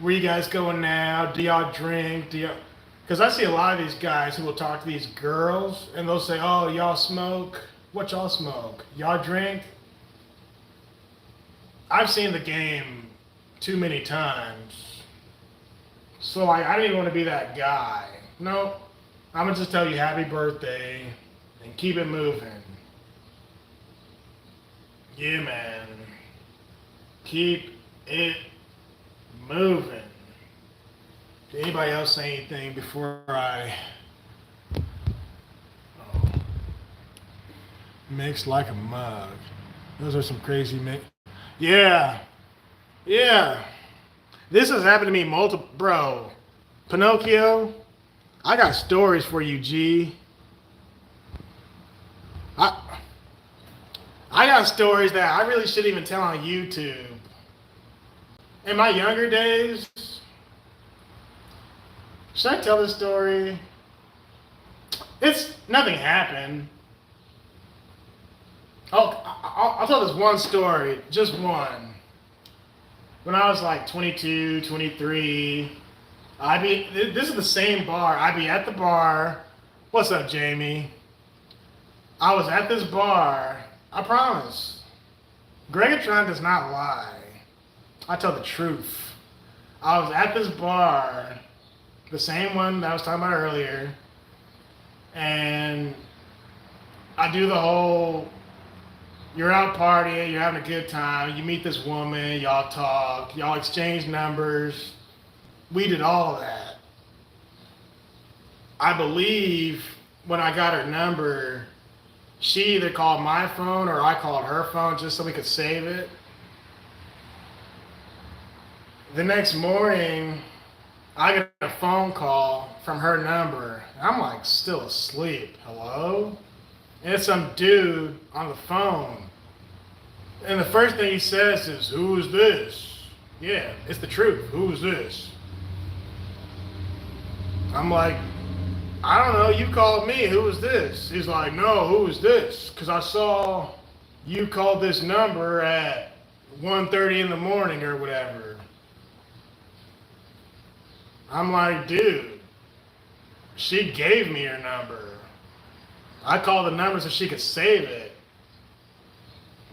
Where you guys going now? Do y'all drink? Because I see a lot of these guys who will talk to these girls and they'll say, "Oh, y'all smoke? What y'all smoke? Y'all drink?" I've seen the game too many times. So like, I didn't even want to be that guy. No, I'm gonna just tell you happy birthday and keep it moving. Yeah, man. Keep it moving. Did anybody else say anything before I Mix like a mug. Those are some crazy mix. Yeah. Yeah. This has happened to me multiple. Bro, Pinocchio, I got stories for you, G. I, I got stories that I really shouldn't even tell on YouTube. In my younger days, should I tell this story? It's nothing happened. I'll tell this one story, just one. When I was like 22, 23, this is the same bar. I'd be at the bar. What's up, Jamie? I was at this bar. I promise. Greggatron does not lie. I tell the truth. I was at this bar, the same one that I was talking about earlier, and I do the whole, you're out partying, you're having a good time, you meet this woman, y'all talk, y'all exchange numbers. We did all of that. I believe when I got her number, she either called my phone or I called her phone just so we could save it. The next morning, I get a phone call from her number. I'm like still asleep. Hello? And it's some dude on the phone. And the first thing he says is, "Who is this?" Yeah, it's the truth. Who is this? I'm like, "I don't know. You called me. Who is this?" He's like, "No, who is this? Because I saw you called this number at 1:30 in the morning or whatever." I'm like, "Dude, she gave me her number. I called the number so she could save it.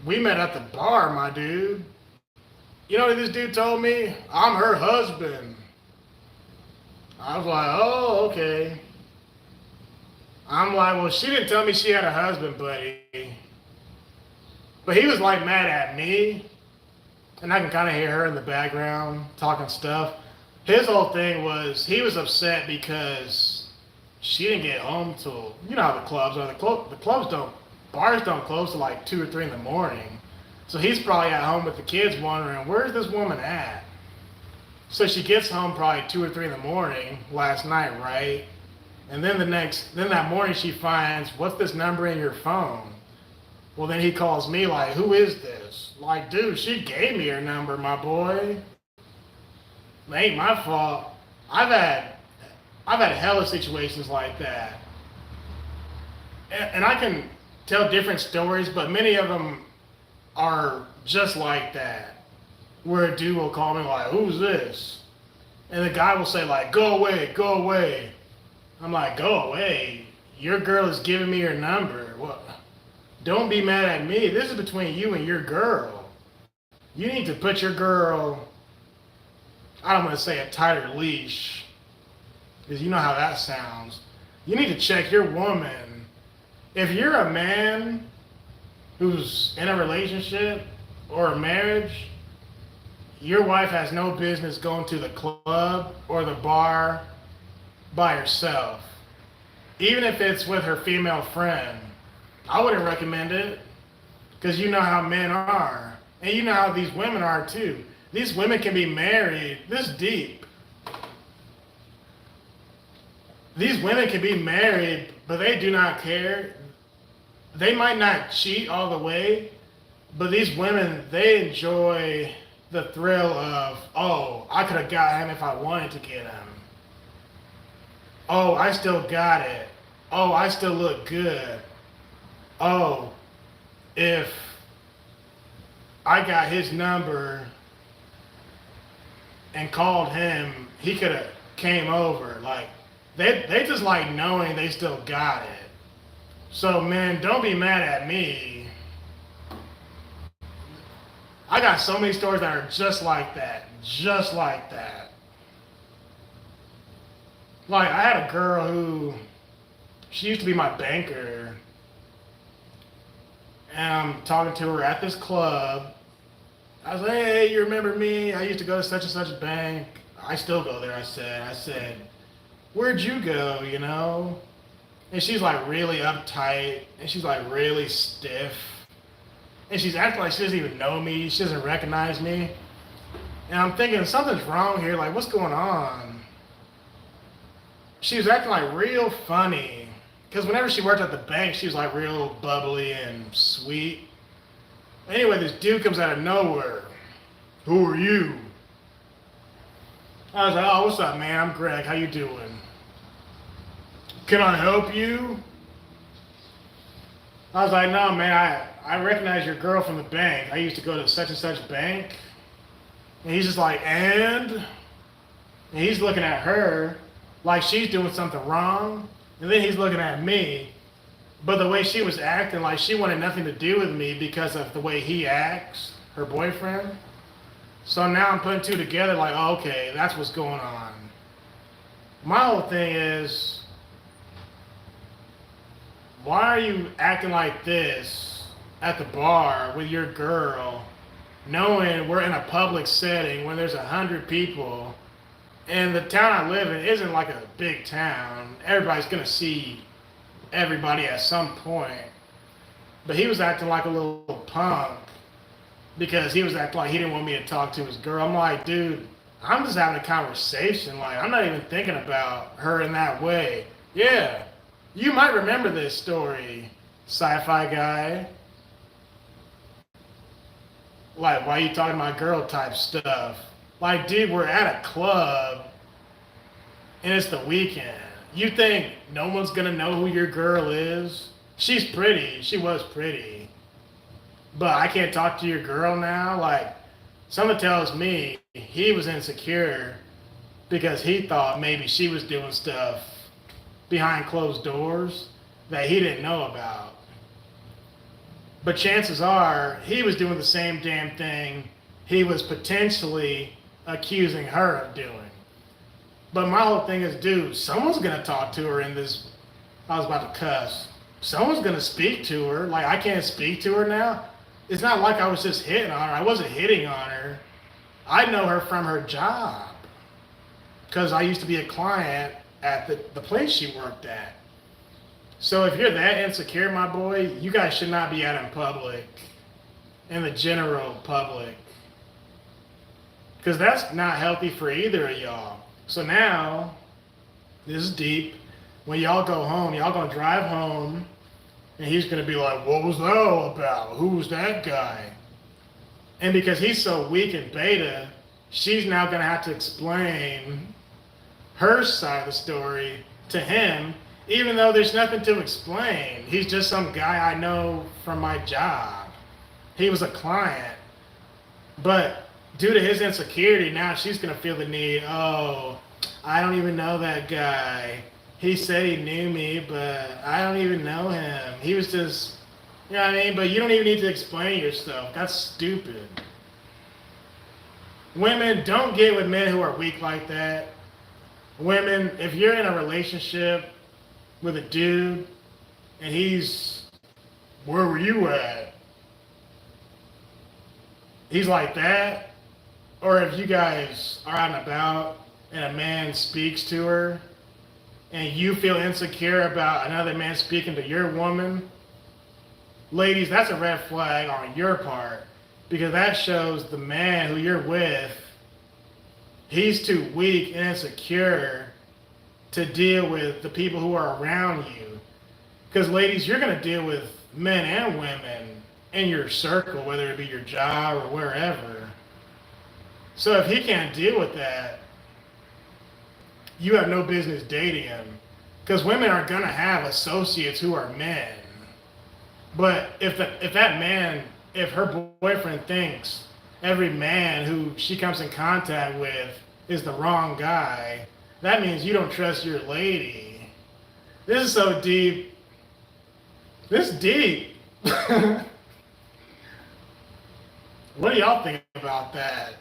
We met at the bar, my dude." You know what this dude told me? "I'm her husband." I was like, "Oh, okay." I'm like, "Well, she didn't tell me she had a husband, buddy." But he was like mad at me. And I can kind of hear her in the background talking stuff. His whole thing was he was upset because she didn't get home till, you know how the clubs are. Bars don't close till like 2 or 3 in the morning. So he's probably at home with the kids wondering, where's this woman at? So she gets home probably 2 or 3 in the morning last night, right? And then that morning she finds, what's this number in your phone? Well, then he calls me like, "Who is this?" Like, dude, she gave me her number, my boy. It ain't my fault. I've had hella situations like that. And I can tell different stories, but many of them are just like that. Where a dude will call me like, "Who's this?" And the guy will say like, "Go away, go away." I'm like, "Go away? Your girl is giving me her number. What? Don't be mad at me. This is between you and your girl. You need to put your girl, I don't want to say a tighter leash, because you know how that sounds. You need to check your woman. If you're a man who's in a relationship or a marriage, your wife has no business going to the club or the bar by herself. Even if it's with her female friend, I wouldn't recommend it, because you know how men are. And you know how these women are too. These women can be married this deep. These women can be married, but they do not care. They might not cheat all the way, but these women, they enjoy the thrill of, oh, I could have got him if I wanted to get him. Oh, I still got it. Oh, I still look good. Oh, if I got his number and called him, he could have came over. Like, they just like knowing they still got it. So man, don't be mad at me. I got so many stories that are just like that. Just like that. Like, I had a girl who, she used to be my banker. And I'm talking to her at this club. I was like, hey, you remember me? I used to go to such and such bank. I still go there, I said, where'd you go, you know? And she's like really uptight. And she's like really stiff. And she's acting like she doesn't even know me. She doesn't recognize me. And I'm thinking, something's wrong here. Like, what's going on? She was acting like real funny. Because whenever she worked at the bank, she was like real bubbly and sweet. Anyway, this dude comes out of nowhere. Who are you? I was like, oh, what's up, man? I'm Greg. How you doing? Can I help you? I was like, no, man, I recognize your girl from the bank. I used to go to such and such bank. And he's just like, and he's looking at her like she's doing something wrong. And then he's looking at me. But the way she was acting, like she wanted nothing to do with me because of the way he acts, her boyfriend. So now I'm putting two together like, oh, okay, that's what's going on. My whole thing is, why are you acting like this at the bar with your girl, knowing we're in a public setting when there's 100 people, and the town I live in isn't like a big town. Everybody's gonna see everybody at some point. But he was acting like a little punk because he was acting like he didn't want me to talk to his girl. I'm like, dude, I'm just having a conversation. Like, I'm not even thinking about her in that way. Yeah, you might remember this story, sci-fi guy. Like, why are you talking to my girl type stuff? Like, dude, we're at a club and it's the weekend. You think no one's gonna know who your girl is? She's pretty. She was pretty. But I can't talk to your girl now? Like, someone tells me he was insecure because he thought maybe she was doing stuff behind closed doors that he didn't know about. But chances are he was doing the same damn thing he was potentially accusing her of doing. But my whole thing is, dude, someone's gonna talk to her in this. I was about to cuss. Someone's gonna speak to her. Like, I can't speak to her now. It's not like I was just hitting on her. I wasn't hitting on her. I know her from her job because I used to be a client at the place she worked at. So if you're that insecure, my boy, you guys should not be out in public, in the general public, because that's not healthy for either of y'all. So now, this is deep. When y'all go home, y'all gonna drive home, and he's gonna be like, what was that all about? Who was that guy? And because he's so weak and beta, she's now gonna have to explain her side of the story to him, even though there's nothing to explain. He's just some guy I know from my job. He was a client. But due to his insecurity, now she's going to feel the need, oh, I don't even know that guy. He said he knew me, but I don't even know him. He was just, you know what I mean? But you don't even need to explain yourself. That's stupid. Women, don't get with men who are weak like that. Women, if you're in a relationship with a dude and he's, where were you at? He's like that. Or if you guys are out and about and a man speaks to her and you feel insecure about another man speaking to your woman, ladies, that's a red flag on your part, because that shows the man who you're with, he's too weak and insecure to deal with the people who are around you. Because ladies, you're going to deal with men and women in your circle, whether it be your job or wherever. So if he can't deal with that, you have no business dating him. Because women are going to have associates who are men. But if that man, if her boyfriend thinks every man who she comes in contact with is the wrong guy, that means you don't trust your lady. This is so deep. This is deep. What do y'all think about that?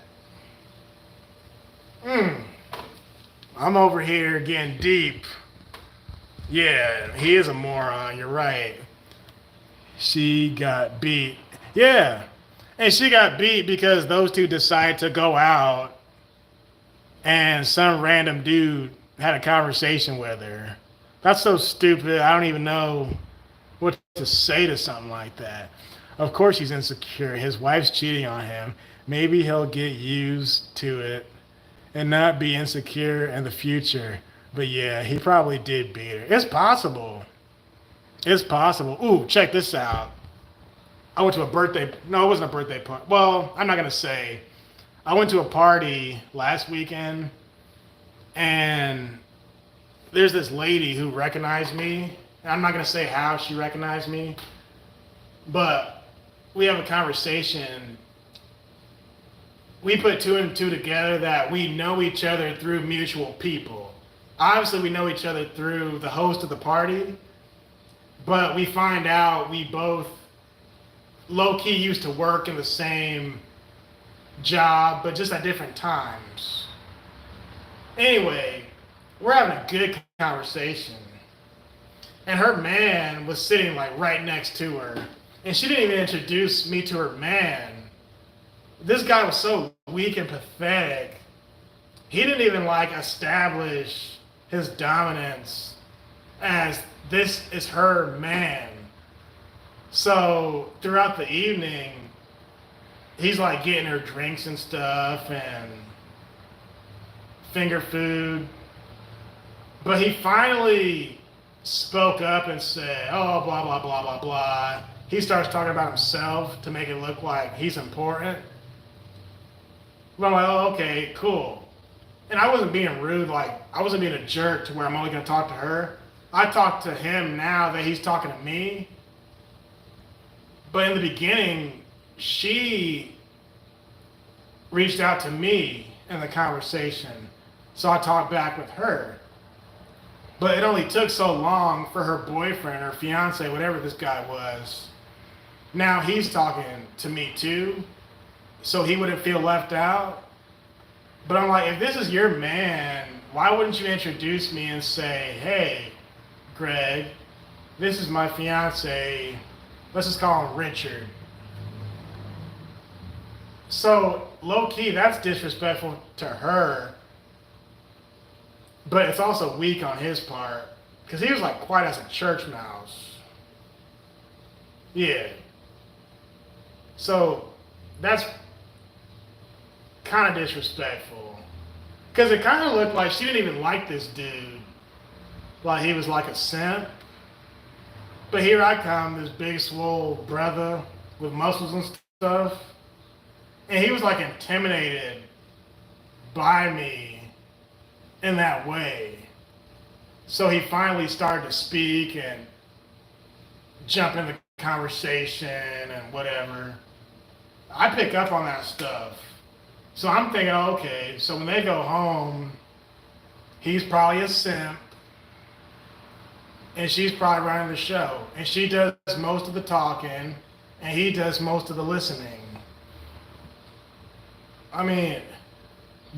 I'm over here getting deep. Yeah, he is a moron. You're right. She got beat. Yeah. And she got beat because those two decided to go out and some random dude had a conversation with her. That's so stupid. I don't even know what to say to something like that. Of course he's insecure. His wife's cheating on him. Maybe he'll get used to it and not be insecure in the future. But yeah, he probably did beat her. It's possible. It's possible. Ooh, check this out. I went to a birthday. No, it wasn't a birthday party. Well, I'm not going to say. I went to a party last weekend, and there's this lady who recognized me. I'm not going to say how she recognized me, but we have a conversation. We put two and two together that we know each other through mutual people. Obviously, we know each other through the host of the party, but we find out we both low-key used to work in the same job, but just at different times. Anyway, we're having a good conversation. And her man was sitting like right next to her. And she didn't even introduce me to her man. This guy was so weak and pathetic. He didn't even like establish his dominance as this is her man. So throughout the evening, he's like getting her drinks and stuff and finger food. But he finally spoke up and said, oh, blah, blah, blah, blah, blah. He starts talking about himself to make it look like he's important. But I'm like, oh, okay, cool. And I wasn't being rude, like, I wasn't being a jerk to where I'm only going to talk to her. I talk to him now that he's talking to me. But in the beginning, she reached out to me in the conversation. So I talked back with her. But it only took so long for her boyfriend or fiance, whatever this guy was. Now he's talking to me too, so he wouldn't feel left out. But I'm like, if this is your man, why wouldn't you introduce me and say, hey, Greg, this is my fiance. Let's just call him Richard. So low-key, that's disrespectful to her. But it's also weak on his part. Because he was like quiet as a church mouse. Yeah. So that's kind of disrespectful. Because it kind of looked like she didn't even like this dude. Like he was like a simp. But here I come, this big swole brother with muscles and stuff. And he was like intimidated by me in that way. So he finally started to speak and jump in the conversation and whatever. I pick up on that stuff. So I'm thinking, okay, so when they go home, he's probably a simp. And she's probably running the show. And she does most of the talking, and he does most of the listening. I mean,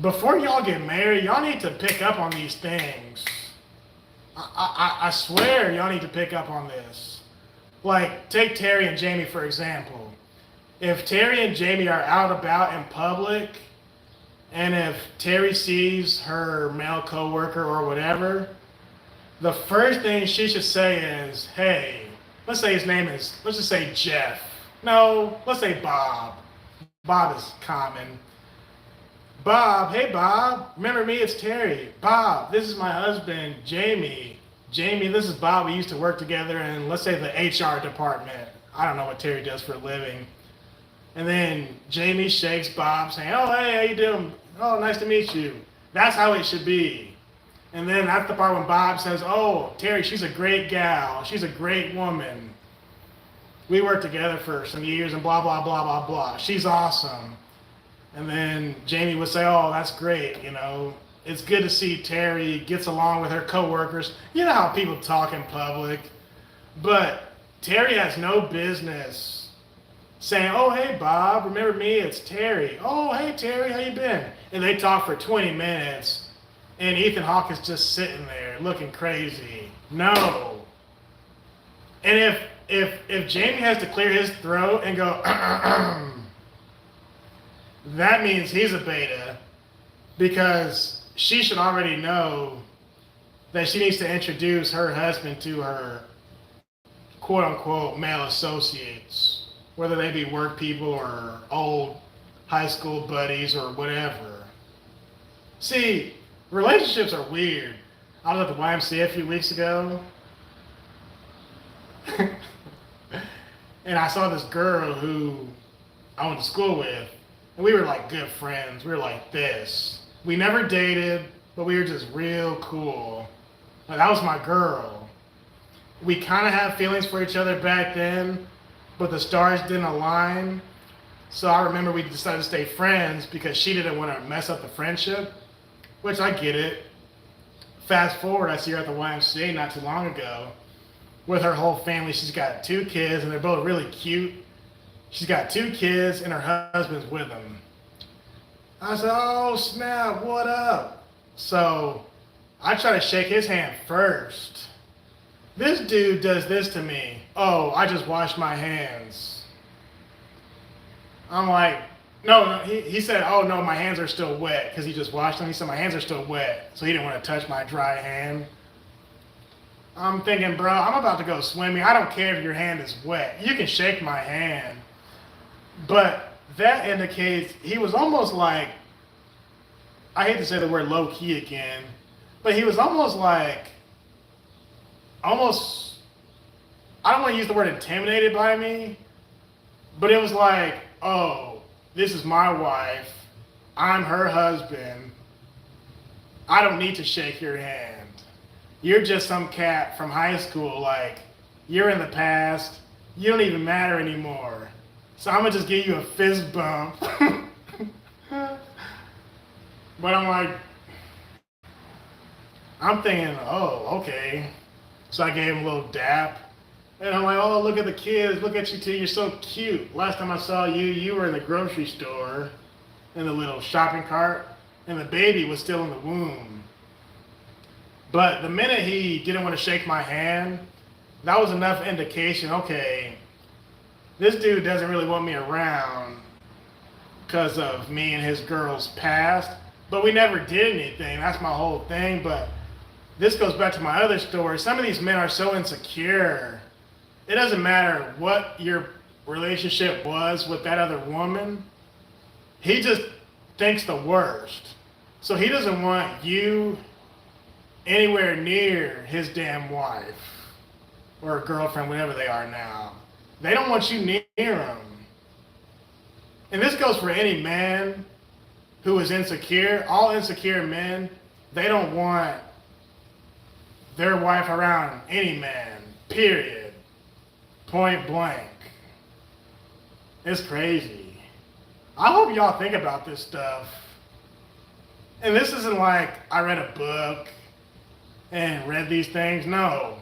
before y'all get married, y'all need to pick up on these things. I swear y'all need to pick up on this. Like, take Terry and Jamie, for example. If Terry and Jamie are out about in public, and if Terry sees her male coworker or whatever, the first thing she should say is, hey, let's say his name is, let's just say Jeff. No, let's say Bob. Bob is common. Bob, hey Bob, remember me, it's Terry. Bob, this is my husband, Jamie. Jamie, this is Bob, we used to work together in, let's say, the HR department. I don't know what Terry does for a living. And then Jamie shakes Bob saying, oh, hey, how you doing? Oh, nice to meet you. That's how it should be. And then that's the part when Bob says, oh, Terry, she's a great gal. She's a great woman. We worked together for some years and blah, blah, blah, blah, blah. She's awesome. And then Jamie would say, oh, that's great, you know. it's good to see Terry gets along with her coworkers. You know how people talk in public, but Terry has no business saying, "Oh, hey, Bob, remember me? It's Terry. Oh, hey, Terry, how you been?" And they talk for 20 minutes, and Ethan Hawke is just sitting there looking crazy. No. And if Jamie has to clear his throat and go, that means he's a beta, because she should already know that she needs to introduce her husband to her quote-unquote male associates, whether they be work people or old high school buddies or whatever. See, relationships are weird. I was at the YMCA a few weeks ago, and I saw this girl who I went to school with, and we were like good friends. We were like this. We never dated, but we were just real cool. Like, that was my girl. We kind of had feelings for each other back then, but the stars didn't align. So I remember we decided to stay friends because she didn't want to mess up the friendship, which I get it. Fast forward, I see her at the YMCA not too long ago with her whole family. She's got 2 kids, and they're both really cute. She's got 2 kids, and her husband's with them. I said, "Oh, snap, what up?" So I try to shake his hand first. This dude does this to me. "Oh, I just washed my hands." I'm like, no, he said, "Oh, no, my hands are still wet," because he just washed them. He said, "My hands are still wet," so he didn't want to touch my dry hand. I'm thinking, bro, I'm about to go swimming. I don't care if your hand is wet. You can shake my hand. But that indicates he was almost like, I hate to say the word low key again, but he was almost like, I don't want to use the word intimidated by me, but it was like, oh, this is my wife. I'm her husband. I don't need to shake your hand. You're just some cat from high school. Like, you're in the past. You don't even matter anymore. So I'm going to just give you a fist bump. But I'm like, I'm thinking, oh, okay. So I gave him a little dap. And I'm like, oh, look at the kids. Look at you two. You're so cute. Last time I saw you, you were in the grocery store in the little shopping cart, and the baby was still in the womb. But the minute he didn't want to shake my hand, that was enough indication, okay, this dude doesn't really want me around because of me and his girl's past. But we never did anything. That's my whole thing. But this goes back to my other story. Some of these men are so insecure. It doesn't matter what your relationship was with that other woman. He just thinks the worst. So he doesn't want you anywhere near his damn wife or girlfriend, whatever they are now. They don't want you near them. And this goes for any man who is insecure. All insecure men, they don't want their wife around any man, period. Point blank. It's crazy. I hope y'all think about this stuff. And this isn't like I read a book and read these things. No.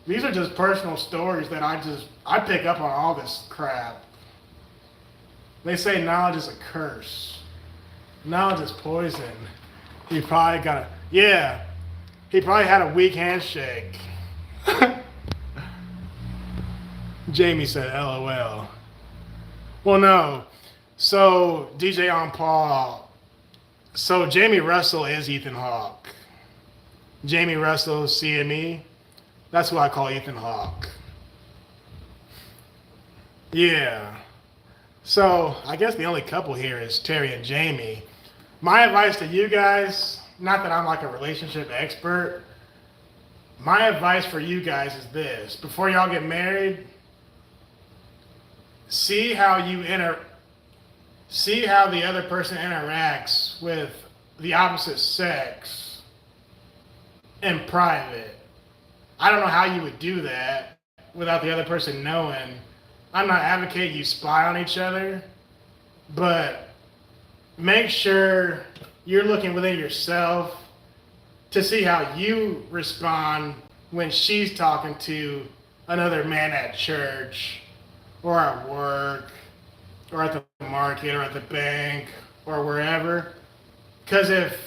These are just personal stories that I pick up on all this crap. They say knowledge is a curse. Knowledge is poison. He probably he probably had a weak handshake. Jamie said, LOL. Well, no. So, DJ on Paul. So, Jamie Russell is Ethan Hawke. Jamie Russell-CME. That's who I call Ethan Hawke. Yeah. So, I guess the only couple here is Terry and Jamie. My advice to you guys, not that I'm like a relationship expert, my advice for you guys is this. Before y'all get married, see how the other person interacts with the opposite sex in private. I don't know how you would do that without the other person knowing. I'm not advocating you spy on each other, but make sure you're looking within yourself to see how you respond when she's talking to another man at church or at work or at the market or at the bank or wherever. Because if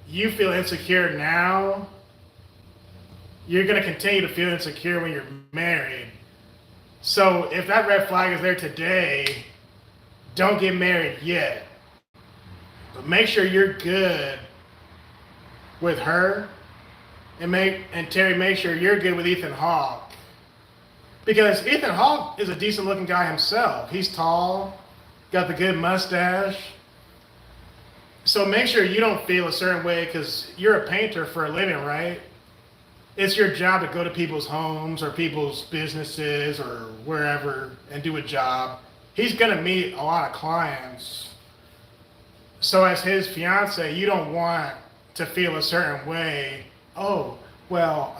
you feel insecure now, you're going to continue to feel insecure when you're married. So if that red flag is there today, don't get married yet. But make sure you're good with her, and Terry, make sure you're good with Ethan Hawke. Because Ethan Hawke is a decent looking guy himself. He's tall, got the good mustache. So make sure you don't feel a certain way because you're a painter for a living, right? It's your job to go to people's homes or people's businesses or wherever and do a job. He's going to meet a lot of clients. So as his fiance, you don't want to feel a certain way. Oh, well,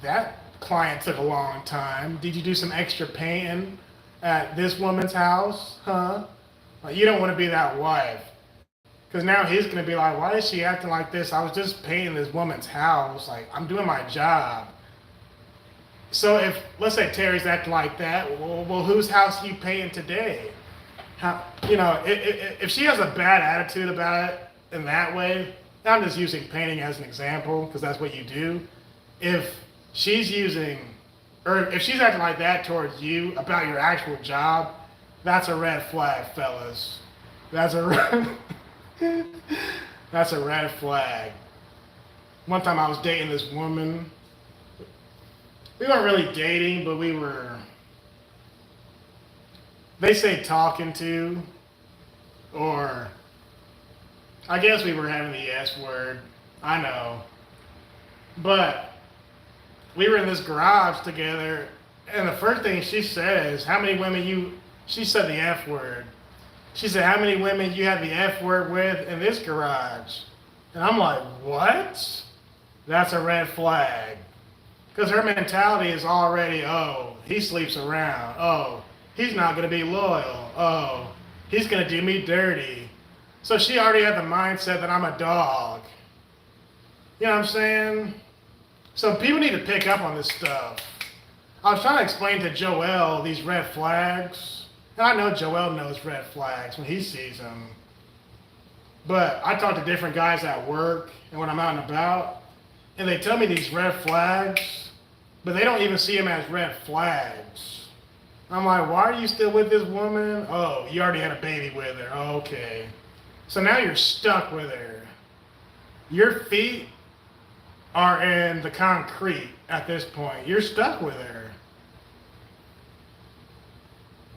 that client took a long time. Did you do some extra painting at this woman's house? Huh? You don't want to be that wife. Because now he's going to be like, why is she acting like this? I was just painting this woman's house. Like, I'm doing my job. So if, let's say Terry's acting like that, well whose house are you painting today? How, if she has a bad attitude about it in that way, I'm just using painting as an example because that's what you do. If she's acting like that towards you about your actual job, that's a red flag, fellas. That's a red flag. One time I was dating this woman. We weren't really dating, but they say talking to, or I guess we were having the S word. I know. But we were in this garage together, and the first thing she says, she said the F word. She said, how many women you have the F word with in this garage? And I'm like, what? That's a red flag. Because her mentality is already, oh, he sleeps around. Oh, he's not going to be loyal. Oh, he's going to do me dirty. So she already had the mindset that I'm a dog. You know what I'm saying? So people need to pick up on this stuff. I was trying to explain to Joel these red flags. And I know Joel knows red flags when he sees them. But I talk to different guys at work and when I'm out and about, and they tell me these red flags, but they don't even see them as red flags. I'm like, why are you still with this woman? Oh, you already had a baby with her. Oh, okay. So now you're stuck with her. Your feet are in the concrete at this point. You're stuck with her.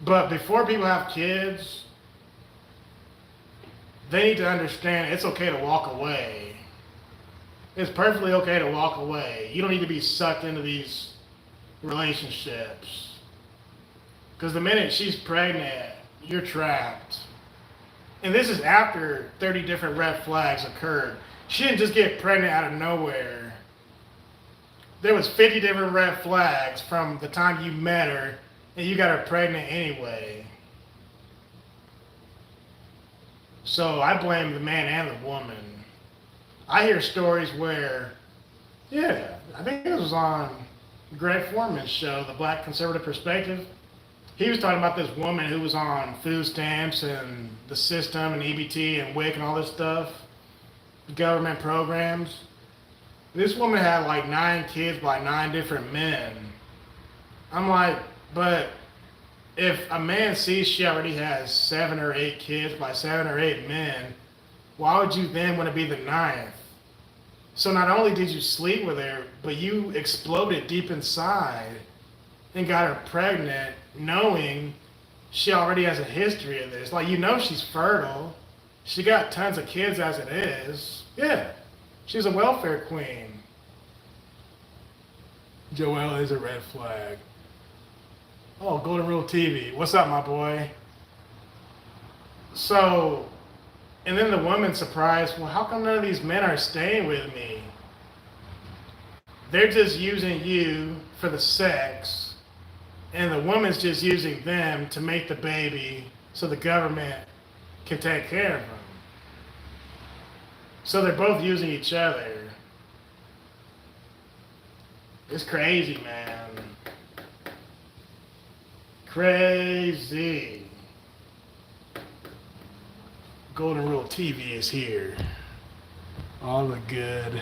But before people have kids, they need to understand it's okay to walk away. It's perfectly okay to walk away. You don't need to be sucked into these relationships. Because the minute she's pregnant, you're trapped. And this is after 30 different red flags occurred. She didn't just get pregnant out of nowhere. There was 50 different red flags from the time you met her and you got her pregnant anyway. So I blame the man and the woman. I hear stories where, I think it was on Greg Foreman's show, The Black Conservative Perspective. He was talking about this woman who was on food stamps and the system and EBT and WIC and all this stuff, government programs. This woman had like 9 kids by 9 different men. I'm like, but if a man sees she already has 7 or 8 kids by 7 or 8 men, why would you then want to be the 9th? So not only did you sleep with her, but you exploded deep inside and got her pregnant knowing she already has a history of this. Like, she's fertile. She got tons of kids as it is. Yeah, she's a welfare queen. Joel is a red flag. Oh, Golden Rule TV. What's up, my boy? So, and then the woman's surprised, well, how come none of these men are staying with me? They're just using you for the sex, and the woman's just using them to make the baby so the government can take care of them. So they're both using each other. It's crazy, man. Crazy. Golden Rule TV is here. All the good.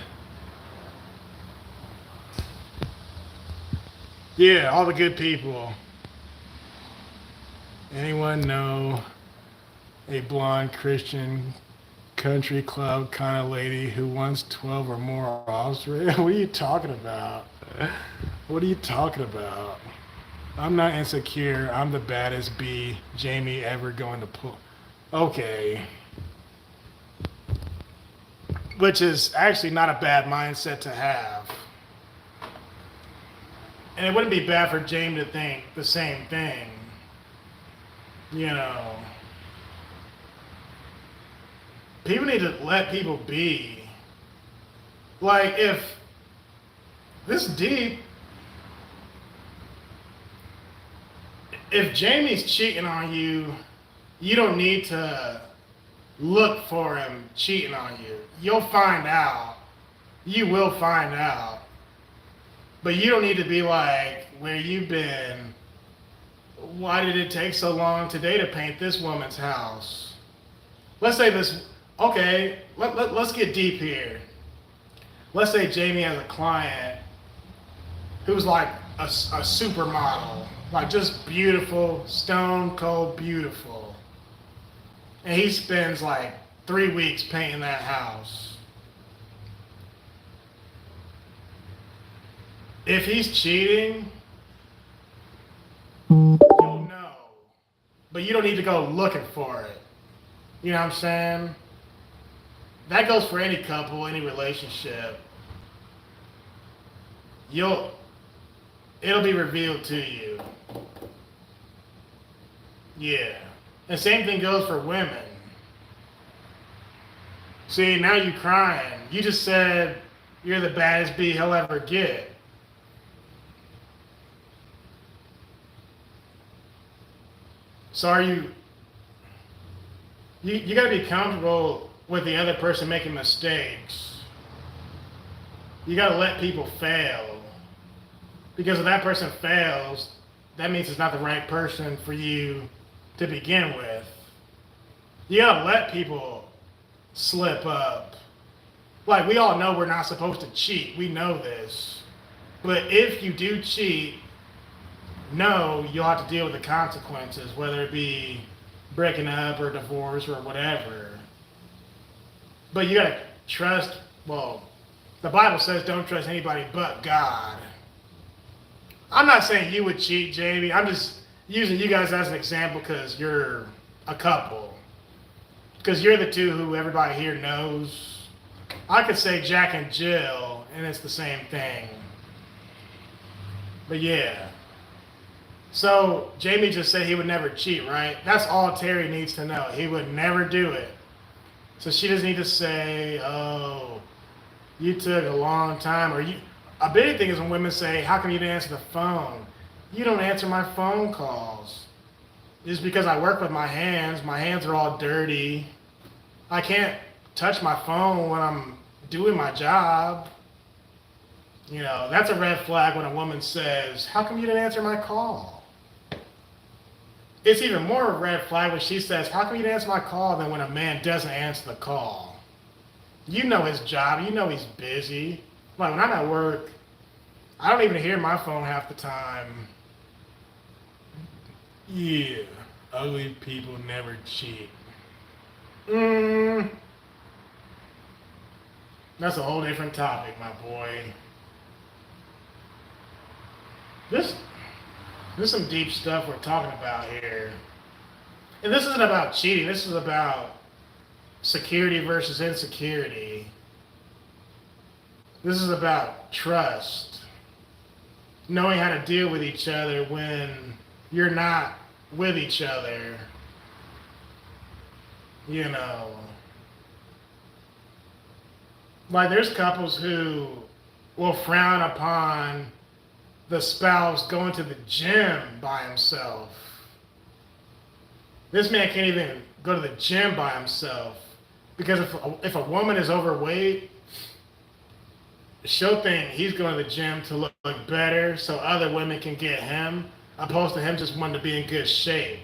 Yeah, all the good people. Anyone know a blonde Christian country club kind of lady who wants 12 or more offspring? What are you talking about? What are you talking about? I'm not insecure. I'm the baddest bee Jamie ever going to pull. Okay. Which is actually not a bad mindset to have. And it wouldn't be bad for Jamie to think the same thing. You know. People need to let people be. Like, if this deep, if Jamie's cheating on you, you don't need to look for him cheating on you. You'll find out. You will find out. But you don't need to be like, where you been? Why did it take so long today to paint this woman's house? Let's say this, okay, let's get deep here. Let's say Jamie has a client who's like a supermodel, like just beautiful, stone cold beautiful. And he spends like 3 weeks painting that house. If he's cheating, you'll know. But you don't need to go looking for it. You know what I'm saying? That goes for any couple, any relationship. It'll be revealed to you. Yeah. And same thing goes for women. See, now you crying. You just said you're the baddest bee he'll ever get. So are you gotta be comfortable with the other person making mistakes. You gotta let people fail. Because if that person fails, that means it's not the right person for you to begin with. You gotta let people slip up. Like, we all know we're not supposed to cheat. We know this. But if you do cheat, no, you'll have to deal with the consequences, whether it be breaking up or divorce or whatever. But you gotta trust, well, the Bible says don't trust anybody but God. I'm not saying you would cheat, Jamie. I'm just using you guys as an example because you're a couple. Because you're the two who everybody here knows. I could say Jack and Jill, and it's the same thing. But yeah. So Jamie just said he would never cheat, right? That's all Terry needs to know. He would never do it. So she doesn't need to say, oh, you took a long time. Or you. A big thing is when women say, how come you didn't answer the phone? You don't answer my phone calls. Just because I work with my hands are all dirty. I can't touch my phone when I'm doing my job. You know, that's a red flag when a woman says, how come you didn't answer my call? It's even more of a red flag when she says, how come you didn't answer my call, than when a man doesn't answer the call. You know his job. You know he's busy. Like, when I'm at work, I don't even hear my phone half the time. Yeah, ugly people never cheat. That's a whole different topic, my boy. This is some deep stuff we're talking about here. And this isn't about cheating. This is about security versus insecurity. This is about trust. Knowing how to deal with each other when you're not with each other. You know. Like, there's couples who will frown upon the spouse going to the gym by himself. This man can't even go to the gym by himself. Because if a woman is overweight, she'll think he's going to the gym to look better so other women can get him, opposed to him just wanting to be in good shape.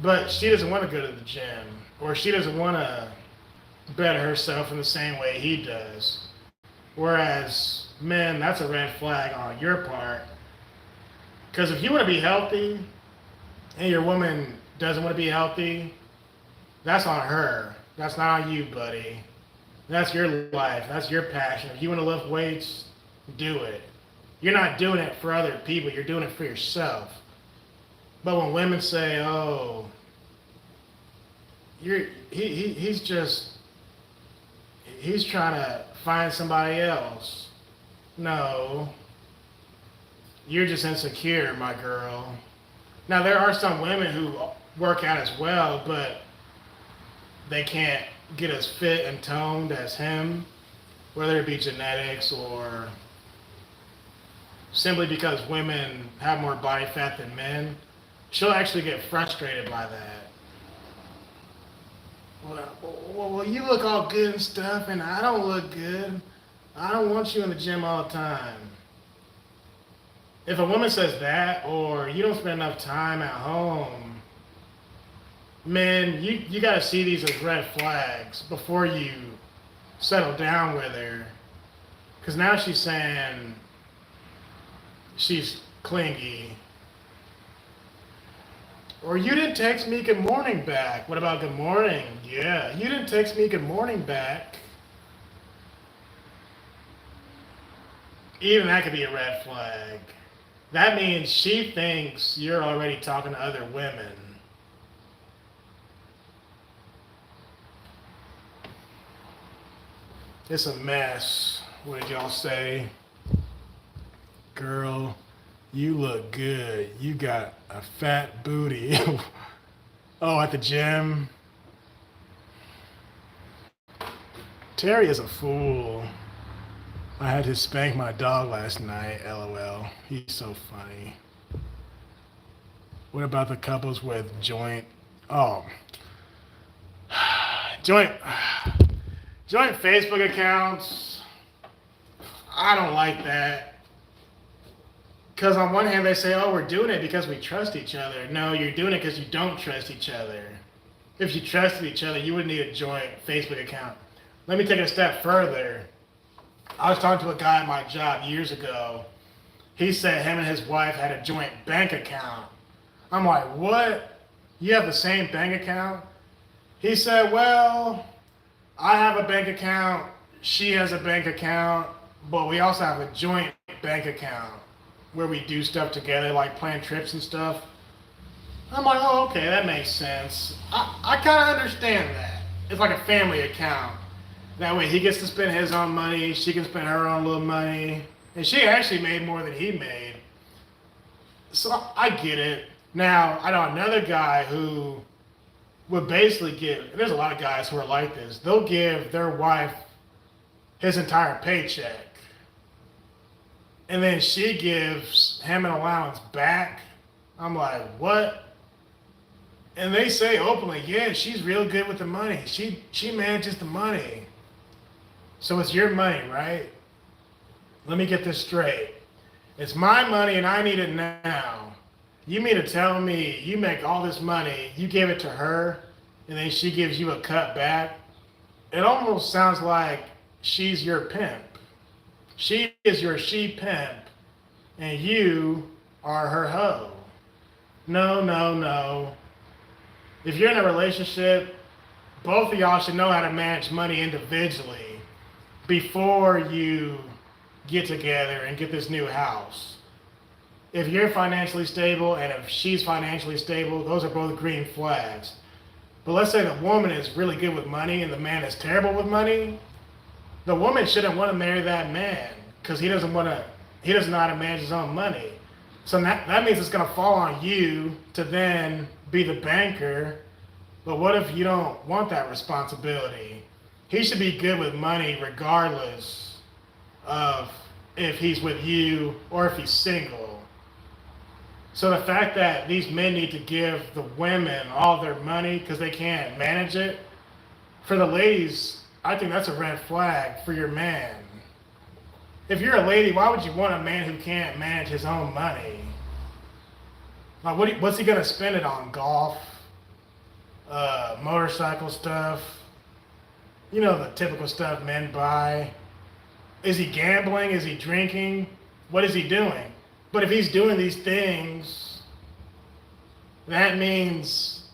But she doesn't want to go to the gym, or she doesn't want to better herself in the same way he does. Whereas men, that's a red flag on your part. Because if you want to be healthy and your woman doesn't want to be healthy, that's on her. That's not on you, buddy. That's your life. That's your passion. If you want to lift weights, do it. You're not doing it for other people. You're doing it for yourself. But when women say, "Oh, he's trying to find somebody else," no, you're just insecure, my girl. Now there are some women who work out as well, but they can't get as fit and toned as him, whether it be genetics or simply because women have more body fat than men. She'll actually get frustrated by that. Well, you look all good and stuff, and I don't look good. I don't want you in the gym all the time. If a woman says that, or you don't spend enough time at home, man, you got to see these as red flags before you settle down with her. Because now she's saying she's clingy. Or you didn't text me good morning back. What about good morning? Yeah, you didn't text me good morning back. Even that could be a red flag. That means she thinks you're already talking to other women. It's a mess. What did y'all say? Girl, you look good. You got a fat booty. Oh, at the gym? Terry is a fool. I had to spank my dog last night, LOL. He's so funny. What about the couples with joint joint Facebook accounts? I don't like that. Because on one hand they say, oh, we're doing it because we trust each other. No, you're doing it because you don't trust each other. If you trusted each other, you wouldn't need a joint Facebook account. Let me take it a step further. I was talking to a guy at my job years ago. He said him and his wife had a joint bank account. I'm like, what? You have the same bank account? He said, well, I have a bank account, she has a bank account, but we also have a joint bank account where we do stuff together, like plan trips and stuff. I'm like, oh, okay, that makes sense. I kind of understand that. It's like a family account. That way he gets to spend his own money, she can spend her own little money, and she actually made more than he made. So I get it. Now, I know another guy who would basically give, and there's a lot of guys who are like this, they'll give their wife his entire paycheck. And then she gives him an allowance back. I'm like, what? And they say openly, yeah, she's real good with the money. She manages the money. So it's your money, right? Let me get this straight. It's my money and I need it now. You mean to tell me you make all this money, you give it to her, and then she gives you a cut back? It almost sounds like she's your pimp. She is your she pimp, and you are her hoe. No, no, no. If you're in a relationship, both of y'all should know how to manage money individually before you get together and get this new house. If you're financially stable and if she's financially stable, those are both green flags. But let's say the woman is really good with money and the man is terrible with money. The woman shouldn't want to marry that man because he doesn't know how to manage his own money. So that means it's going to fall on you to then be the banker. But what if you don't want that responsibility? He should be good with money regardless of if he's with you or if he's single. So the fact that these men need to give the women all their money because they can't manage it, For the ladies, I think that's a red flag for your man. If you're a lady, why would you want a man who can't manage his own money? Like, what's he gonna spend it on? Golf, motorcycle stuff, you know, the typical stuff men buy. Is he gambling? Is he drinking? What is he doing? But if he's doing these things, that means,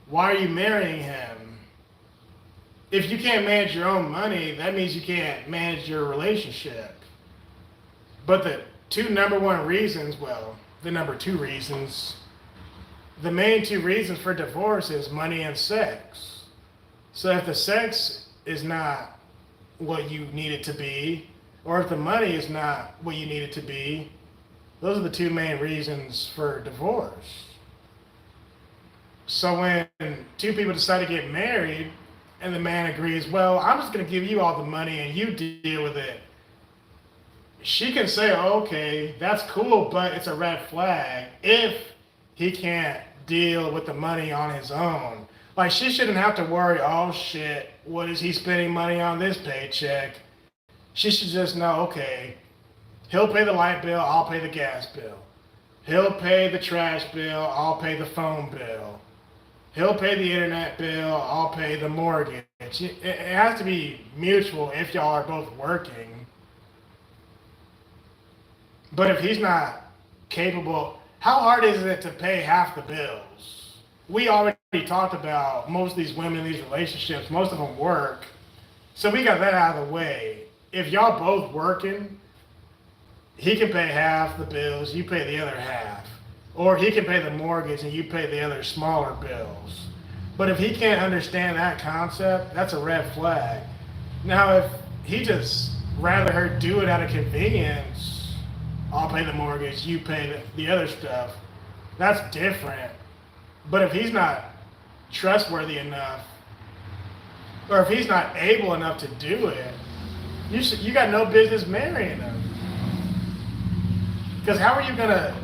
why are you marrying him? If you can't manage your own money, that means you can't manage your relationship. But the number two reasons, the main two reasons for divorce is money and sex. So if the sex is not what you need it to be, or if the money is not what you need it to be, those are the two main reasons for divorce. So when two people decide to get married, and the man agrees, well, I'm just going to give you all the money and you deal with it, she can say, oh, okay, that's cool, but it's a red flag if he can't deal with the money on his own. Like, she shouldn't have to worry, oh shit, what is he spending money on this paycheck? She should just know, okay, he'll pay the light bill, I'll pay the gas bill. He'll pay the trash bill, I'll pay the phone bill. He'll pay the internet bill, I'll pay the mortgage. It has to be mutual if y'all are both working. But if he's not capable, how hard is it to pay half the bills? We already talked about most of these women in these relationships, most of them work. So we got that out of the way. If y'all both working, he can pay half the bills, you pay the other half. Or he can pay the mortgage and you pay the other smaller bills. But if he can't understand that concept, that's a red flag. Now, if he just rather her do it out of convenience, I'll pay the mortgage, you pay the other stuff, that's different. But if he's not trustworthy enough, or if he's not able enough to do it, you got no business marrying him. Because how are you gonna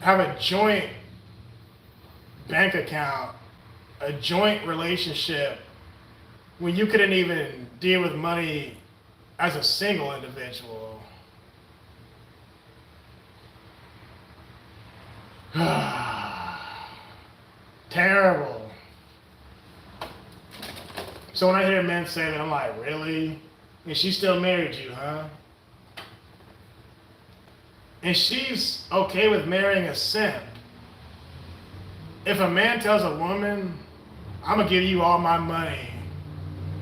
have a joint bank account, a joint relationship, when you couldn't even deal with money as a single individual? Terrible. So when I hear men say that, I'm like, really? And she still married you, huh? And she's okay with marrying a simp. If a man tells a woman, I'm gonna give you all my money,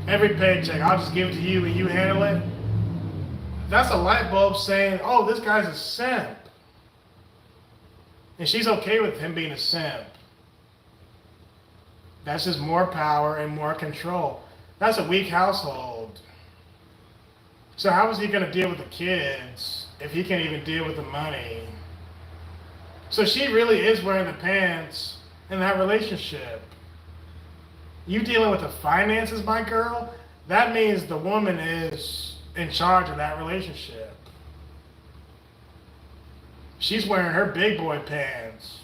every paycheck, I'll just give it to you and you handle it, that's a light bulb saying, oh, this guy's a simp. And she's okay with him being a simp. That's just more power and more control. That's a weak household. So how is he gonna deal with the kids if he can't even deal with the money? So she really is wearing the pants in that relationship. You dealing with the finances, my girl, that means the woman is in charge of that relationship. She's wearing her big boy pants.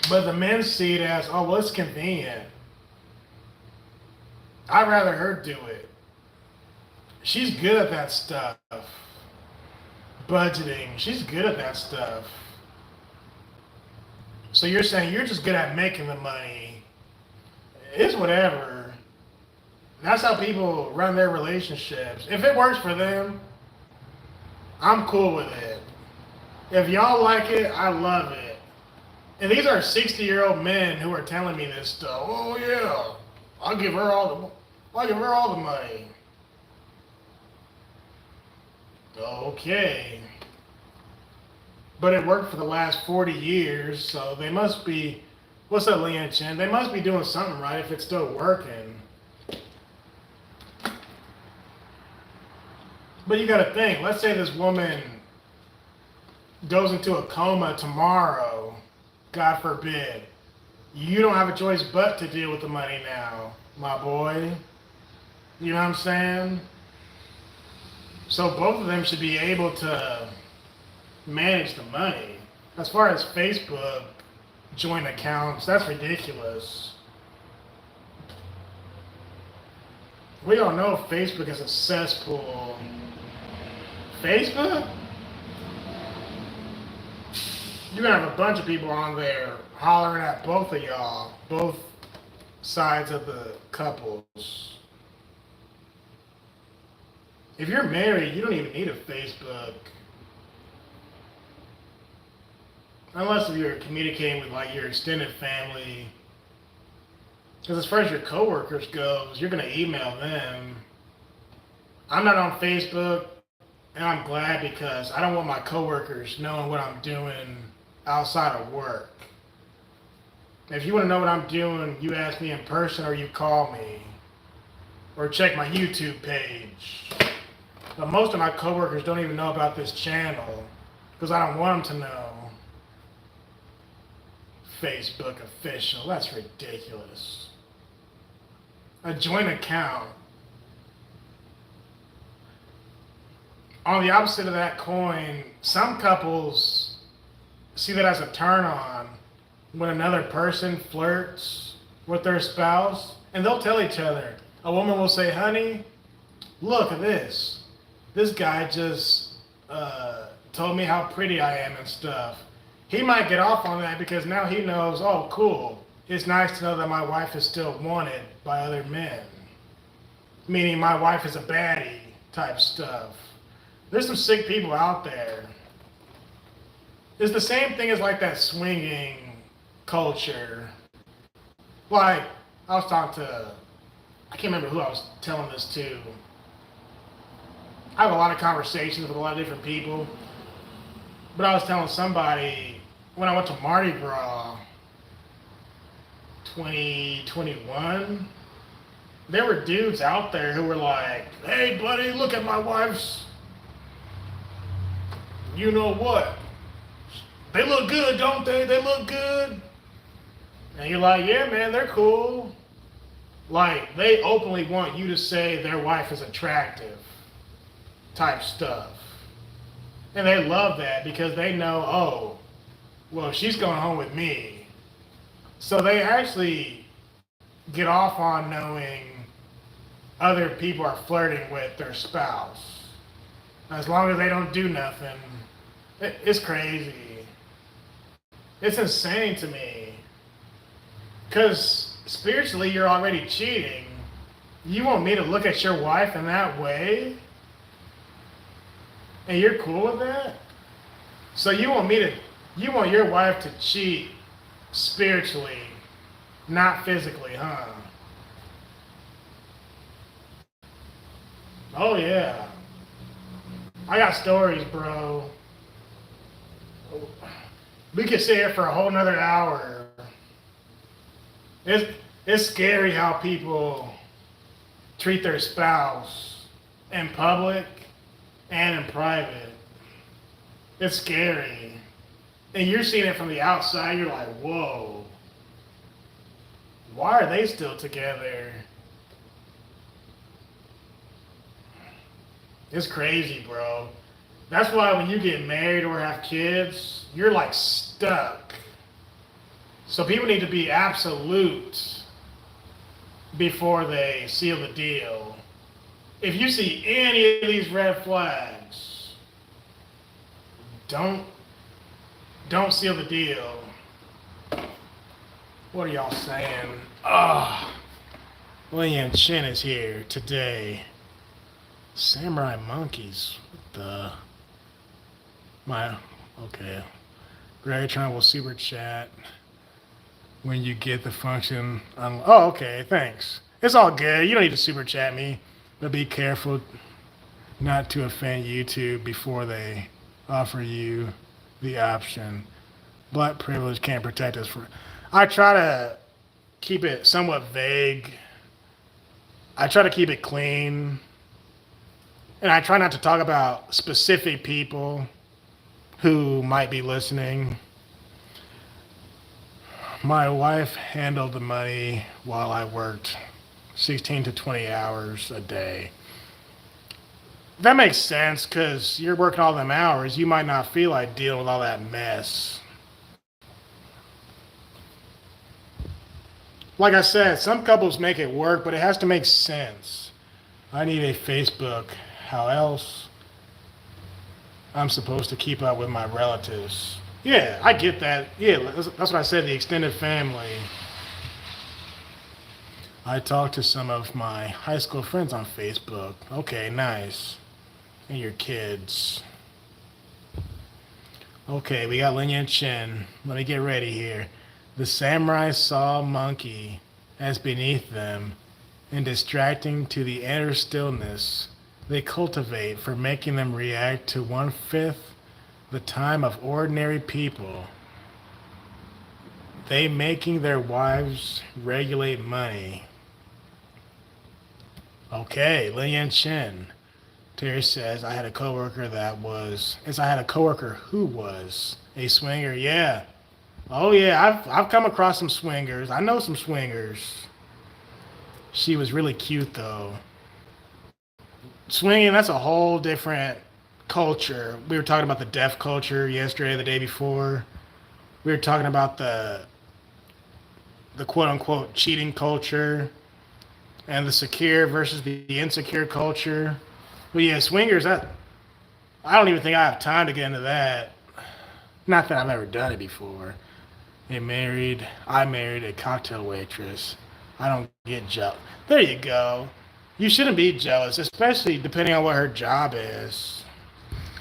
But the men see it as, oh, well, it's convenient. I'd rather her do it. She's good at that stuff. Budgeting, she's good at that stuff. So you're saying you're just good at making the money. It's whatever. That's how people run their relationships. If it works for them, I'm cool with it. If y'all like it, I love it. And these are 60-year-old men who are telling me this stuff. Oh yeah, I'll give her all the money. Okay. But it worked for the last 40 years, so they must be, what's up, Leon Chen? They must be doing something right if it's still working. But you gotta think, let's say this woman goes into a coma tomorrow, God forbid. You don't have a choice but to deal with the money now, my boy. You know what I'm saying? So both of them should be able to manage the money. As far as Facebook joint accounts, that's ridiculous. We all know Facebook is a cesspool. Facebook? You're gonna have a bunch of people on there hollering at both of y'all, both sides of the couples. If you're married, you don't even need a Facebook. Unless if you're communicating with like your extended family. Because as far as your coworkers goes, you're gonna email them. I'm not on Facebook, and I'm glad because I don't want my coworkers knowing what I'm doing outside of work. If you want to know what I'm doing, you ask me in person or you call me. Or check my YouTube page. But most of my coworkers don't even know about this channel because I don't want them to know. Facebook official, that's ridiculous. A joint account. On the opposite of that coin, some couples see that as a turn on when another person flirts with their spouse, and they'll tell each other. A woman will say, honey, look at this. This guy just told me how pretty I am and stuff. He might get off on that because now he knows, oh, cool. It's nice to know that my wife is still wanted by other men. Meaning my wife is a baddie type stuff. There's some sick people out there. It's the same thing as like that swinging culture. Like, I was talking to, I can't remember who I was telling this to. I have a lot of conversations with a lot of different people. But I was telling somebody, when I went to Mardi Gras 2021, there were dudes out there who were like, hey buddy, look at my wife's, you know what? They look good, don't they? They look good. And you're like, yeah man, they're cool. Like, they openly want you to say their wife is attractive type stuff. And they love that because they know, oh, well, she's going home with me. So they actually get off on knowing other people are flirting with their spouse. As long as they don't do nothing, it's crazy. It's insane to me. Because spiritually, you're already cheating. You want me to look at your wife in that way? And you're cool with that? So you want your wife to cheat spiritually, not physically, huh? Oh yeah. I got stories, bro. We could sit here for a whole nother hour. It's scary how people treat their spouse in public and in private. It's scary. And you're seeing it from the outside, you're like, whoa. Why are they still together? It's crazy, bro. That's why when you get married or have kids, you're like stuck. So people need to be absolute before they seal the deal. If you see any of these red flags, don't seal the deal. What are y'all saying? William Chin is here today. Samurai monkeys. What the? Okay. Greggatron will super chat when you get the function. Oh, okay. Thanks. It's all good. You don't need to super chat me. But be careful not to offend YouTube before they offer you the option. Black privilege can't protect us from. I try to keep it somewhat vague. I try to keep it clean. And I try not to talk about specific people who might be listening. My wife handled the money while I worked 16 to 20 hours a day. That makes sense because you're working all them hours. You might not feel like dealing with all that mess. like I said, some couples make it work, but it has to make sense. I need a Facebook. How else I'm supposed to keep up with my relatives? Yeah, I get that. Yeah, that's what I said, the extended family. I talked to some of my high school friends on Facebook. Okay, nice. And your kids. Okay, we got Lin Yan Chen. Let me get ready here. The samurai saw a monkey as beneath them and distracting to the inner stillness they cultivate for making them react to 1/5 the time of ordinary people. They making their wives regulate money. Okay, Lin Yan Chen. Terry says, I had a coworker who was a swinger. Yeah. Oh yeah, I've come across some swingers. I know some swingers. She was really cute though. Swinging, that's a whole different culture. We were talking about the deaf culture yesterday, the day before. We were talking about the quote unquote cheating culture and the secure versus the insecure culture. But yeah, swingers, I don't even think I have time to get into that. Not that I've ever done it before. I married a cocktail waitress. I don't get jealous. There you go. You shouldn't be jealous, especially depending on what her job is.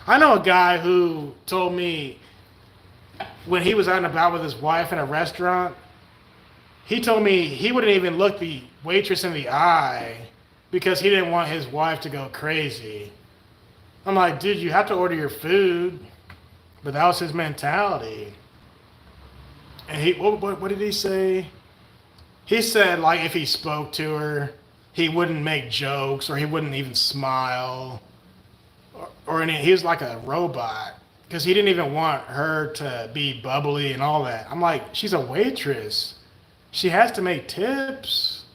I know a guy who told me when he was out and about with his wife in a restaurant, he told me he wouldn't even look the waitress in the eye because he didn't want his wife to go crazy. I'm like, dude, you have to order your food. But that was his mentality. And what did he say? He said, like, if he spoke to her, he wouldn't make jokes or he wouldn't even smile. He was like a robot because he didn't even want her to be bubbly and all that. I'm like, she's a waitress. She has to make tips.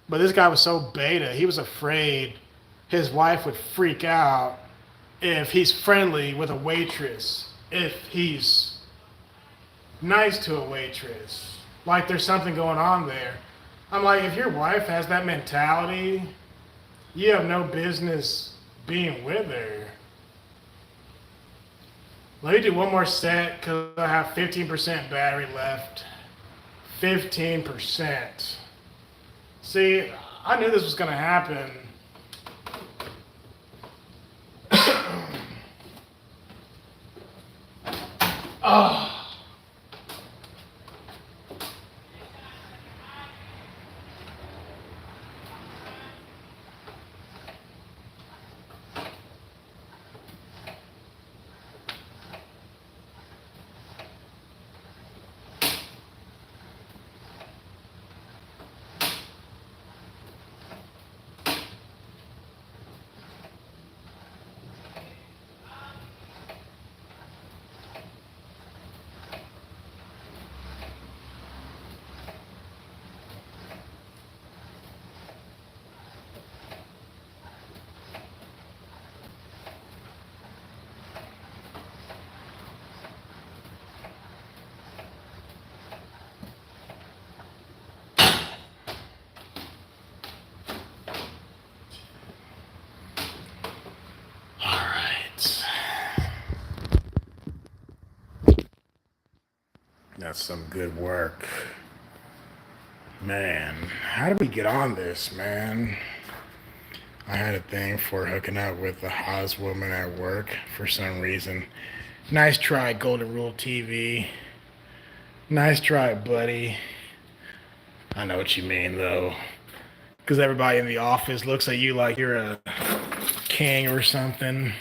But this guy was so beta, he was afraid his wife would freak out if he's friendly with a waitress, if he's nice to a waitress. Like there's something going on there. I'm like, if your wife has that mentality, you have no business being with her. Let me do one more set because I have 15% battery left. 15%. See, I knew this was going to happen. Oh. That's some good work. Man, how did we get on this, man? I had a thing for hooking up with the hottest woman at work for some reason. Nice try, Golden Rule TV. Nice try, buddy. I know what you mean, though. Because everybody in the office looks at you like you're a king or something.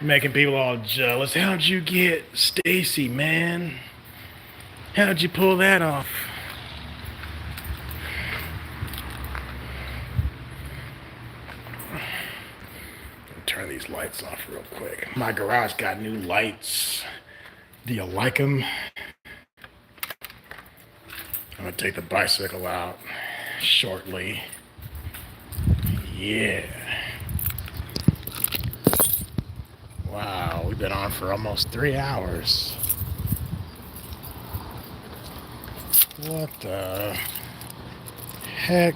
Making people all jealous. How'd you get Stacy, man? How'd you pull that off? Turn these lights off real quick. My garage got new lights. Do you like them? I'm gonna take the bicycle out shortly. Yeah. Wow, we've been on for almost 3 hours. What the heck?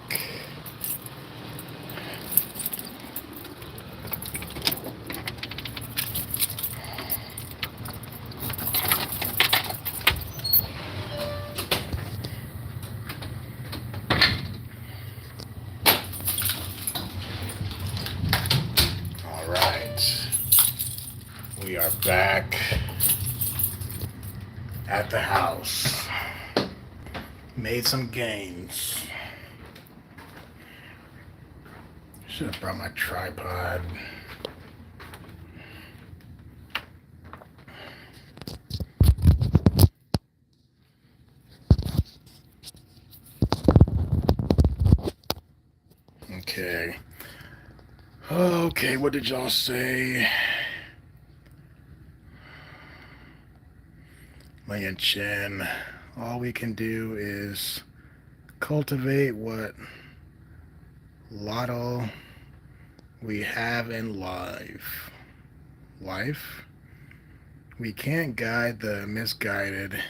All right. We are back at the house. Made some gains. Should have brought my tripod. Okay. Okay, what did y'all say? Lian Chen, all we can do is cultivate what little we have in life. Life? We can't guide the misguided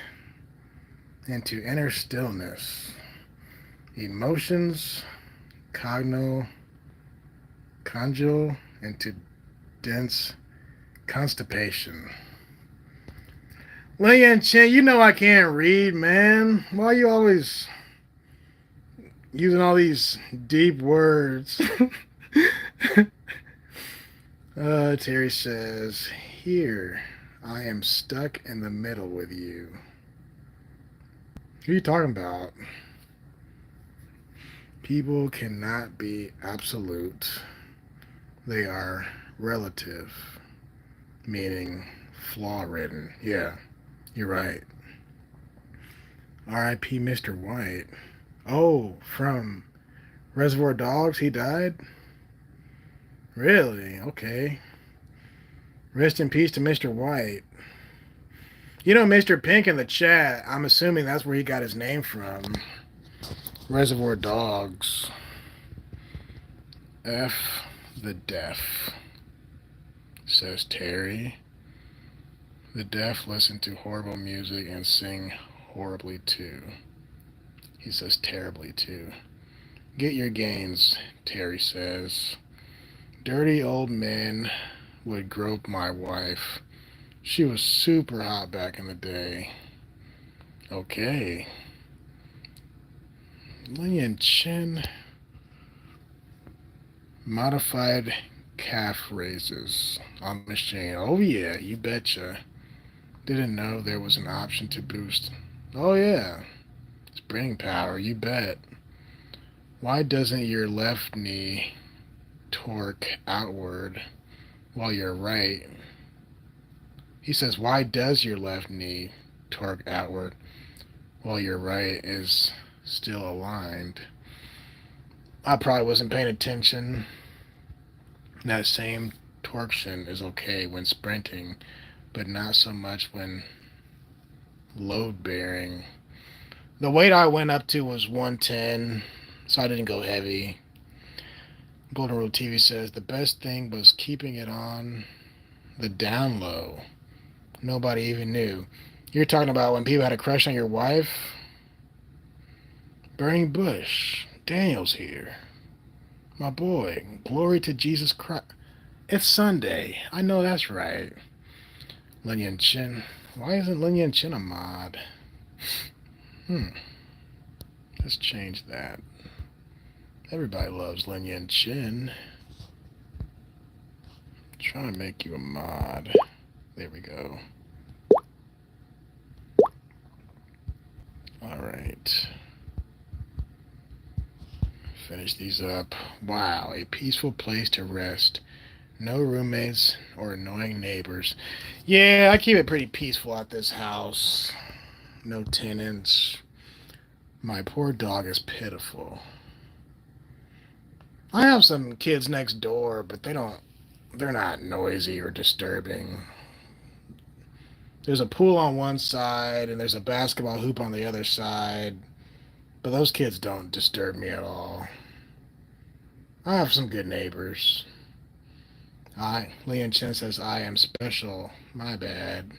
into inner stillness. Emotions, congeal into dense constipation. Lian Chen, you know I can't read, man. Why are you always using all these deep words? Terry says, here, I am stuck in the middle with you. Who are you talking about? People cannot be absolute. They are relative, meaning flaw-ridden. Yeah, you're right. R.I.P. Mr. White. Oh, from Reservoir Dogs, he died? Really? Okay. Rest in peace to Mr. White. You know, Mr. Pink in the chat, I'm assuming that's where he got his name from. Reservoir Dogs. F the deaf, says Terry. The deaf listen to horrible music and sing horribly too. He says terribly too. Get your gains, Terry says. Dirty old men would grope my wife. She was super hot back in the day. Okay. Lian Chen. Modified calf raises on machine. Oh yeah, you betcha. Didn't know there was an option to boost. Oh yeah. Spring power, you bet. Why doesn't your left knee torque outward while your right? He says, why does your left knee torque outward while your right is still aligned? I probably wasn't paying attention. That same torsion is okay when sprinting, but not so much when load bearing. The weight I went up to was 110, so I didn't go heavy. Golden Rule TV says the best thing was keeping it on the down low. Nobody even knew. You're talking about when people had a crush on your wife? Burning Bush. Daniel's here. My boy. Glory to Jesus Christ. It's Sunday. I know that's right. Lian Chen. Why isn't Lian Chen a mod? Let's change that. Everybody loves Lian Chen. Trying to make you a mod. There we go. Alright. Finish these up. Wow, a peaceful place to rest. No roommates or annoying neighbors. Yeah, I keep it pretty peaceful at this house. No tenants. My poor dog is pitiful. I have some kids next door, but they're not noisy or disturbing. There's a pool on one side and there's a basketball hoop on the other side, but those kids don't disturb me at all. I have some good neighbors. Lian Chen says I am special. My bad.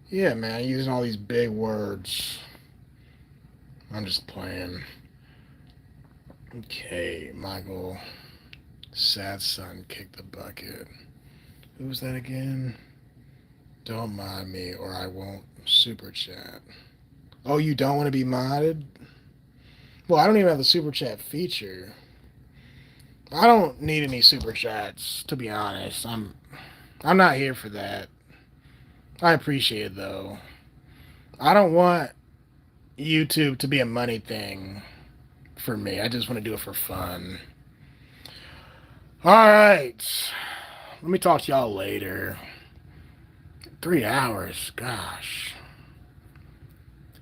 Yeah, man, using all these big words. I'm just playing. Okay, Michael. Sad son kicked the bucket. Who was that again? Don't mind me or I won't super chat. Oh, you don't want to be modded? Well, I don't even have the super chat feature. I don't need any super chats, to be honest. I'm not here for that. I appreciate it though. I don't want YouTube to be a money thing for me. I just want to do it for fun. All right. Let me talk to y'all later. 3 hours. Gosh.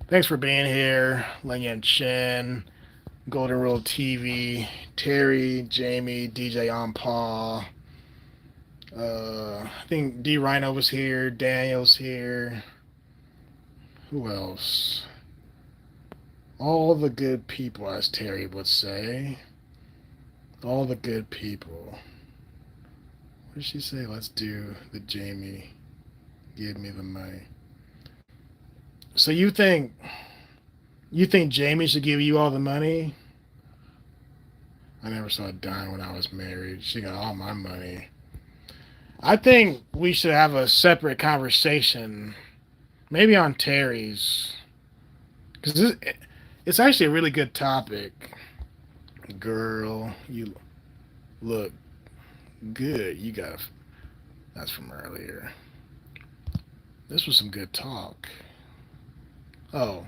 Thanks for being here. Ling Yan Chen, Golden Rule TV, Terry, Jamie, DJ on Paul. I think D Rhino was here. Daniel's here. Who else? All the good people, as Terry would say. All the good people. What did she say? Let's do the Jamie. Give me the money. So you think Jamie should give you all the money? I never saw a dime when I was married. She got all my money. I think we should have a separate conversation, maybe on Terry's, because it's actually a really good topic. Girl, you look good. That's from earlier. This was some good talk. Oh,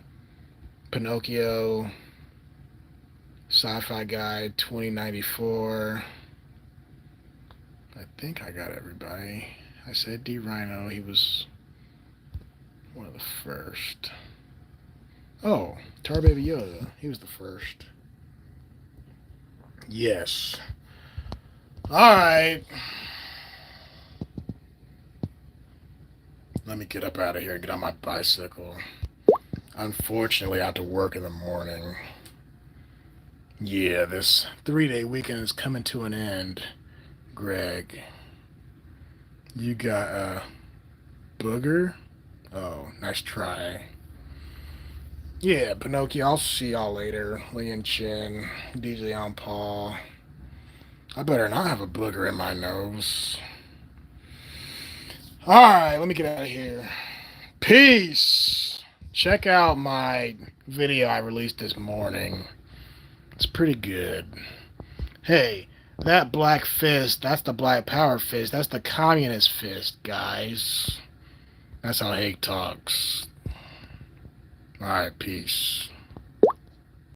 Pinocchio, Sci-Fi Guide 2094. I think I got everybody. I said D Rhino. He was one of the first. Oh, Tar Baby Yoda. He was the first. Yes. All right. Let me get up out of here and get on my bicycle. Unfortunately, I have to work in the morning. Yeah, this 3-day weekend is coming to an end. Greg, you got a booger? Oh, nice try. Yeah, Pinocchio, I'll see y'all later. Lee and Chin, DJ on Paul. I better not have a booger in my nose. Alright, let me get out of here. Peace! Check out my video I released this morning. It's pretty good. Hey, that black fist, that's the black power fist. That's the communist fist, guys. That's how Hake talks. Alright, peace.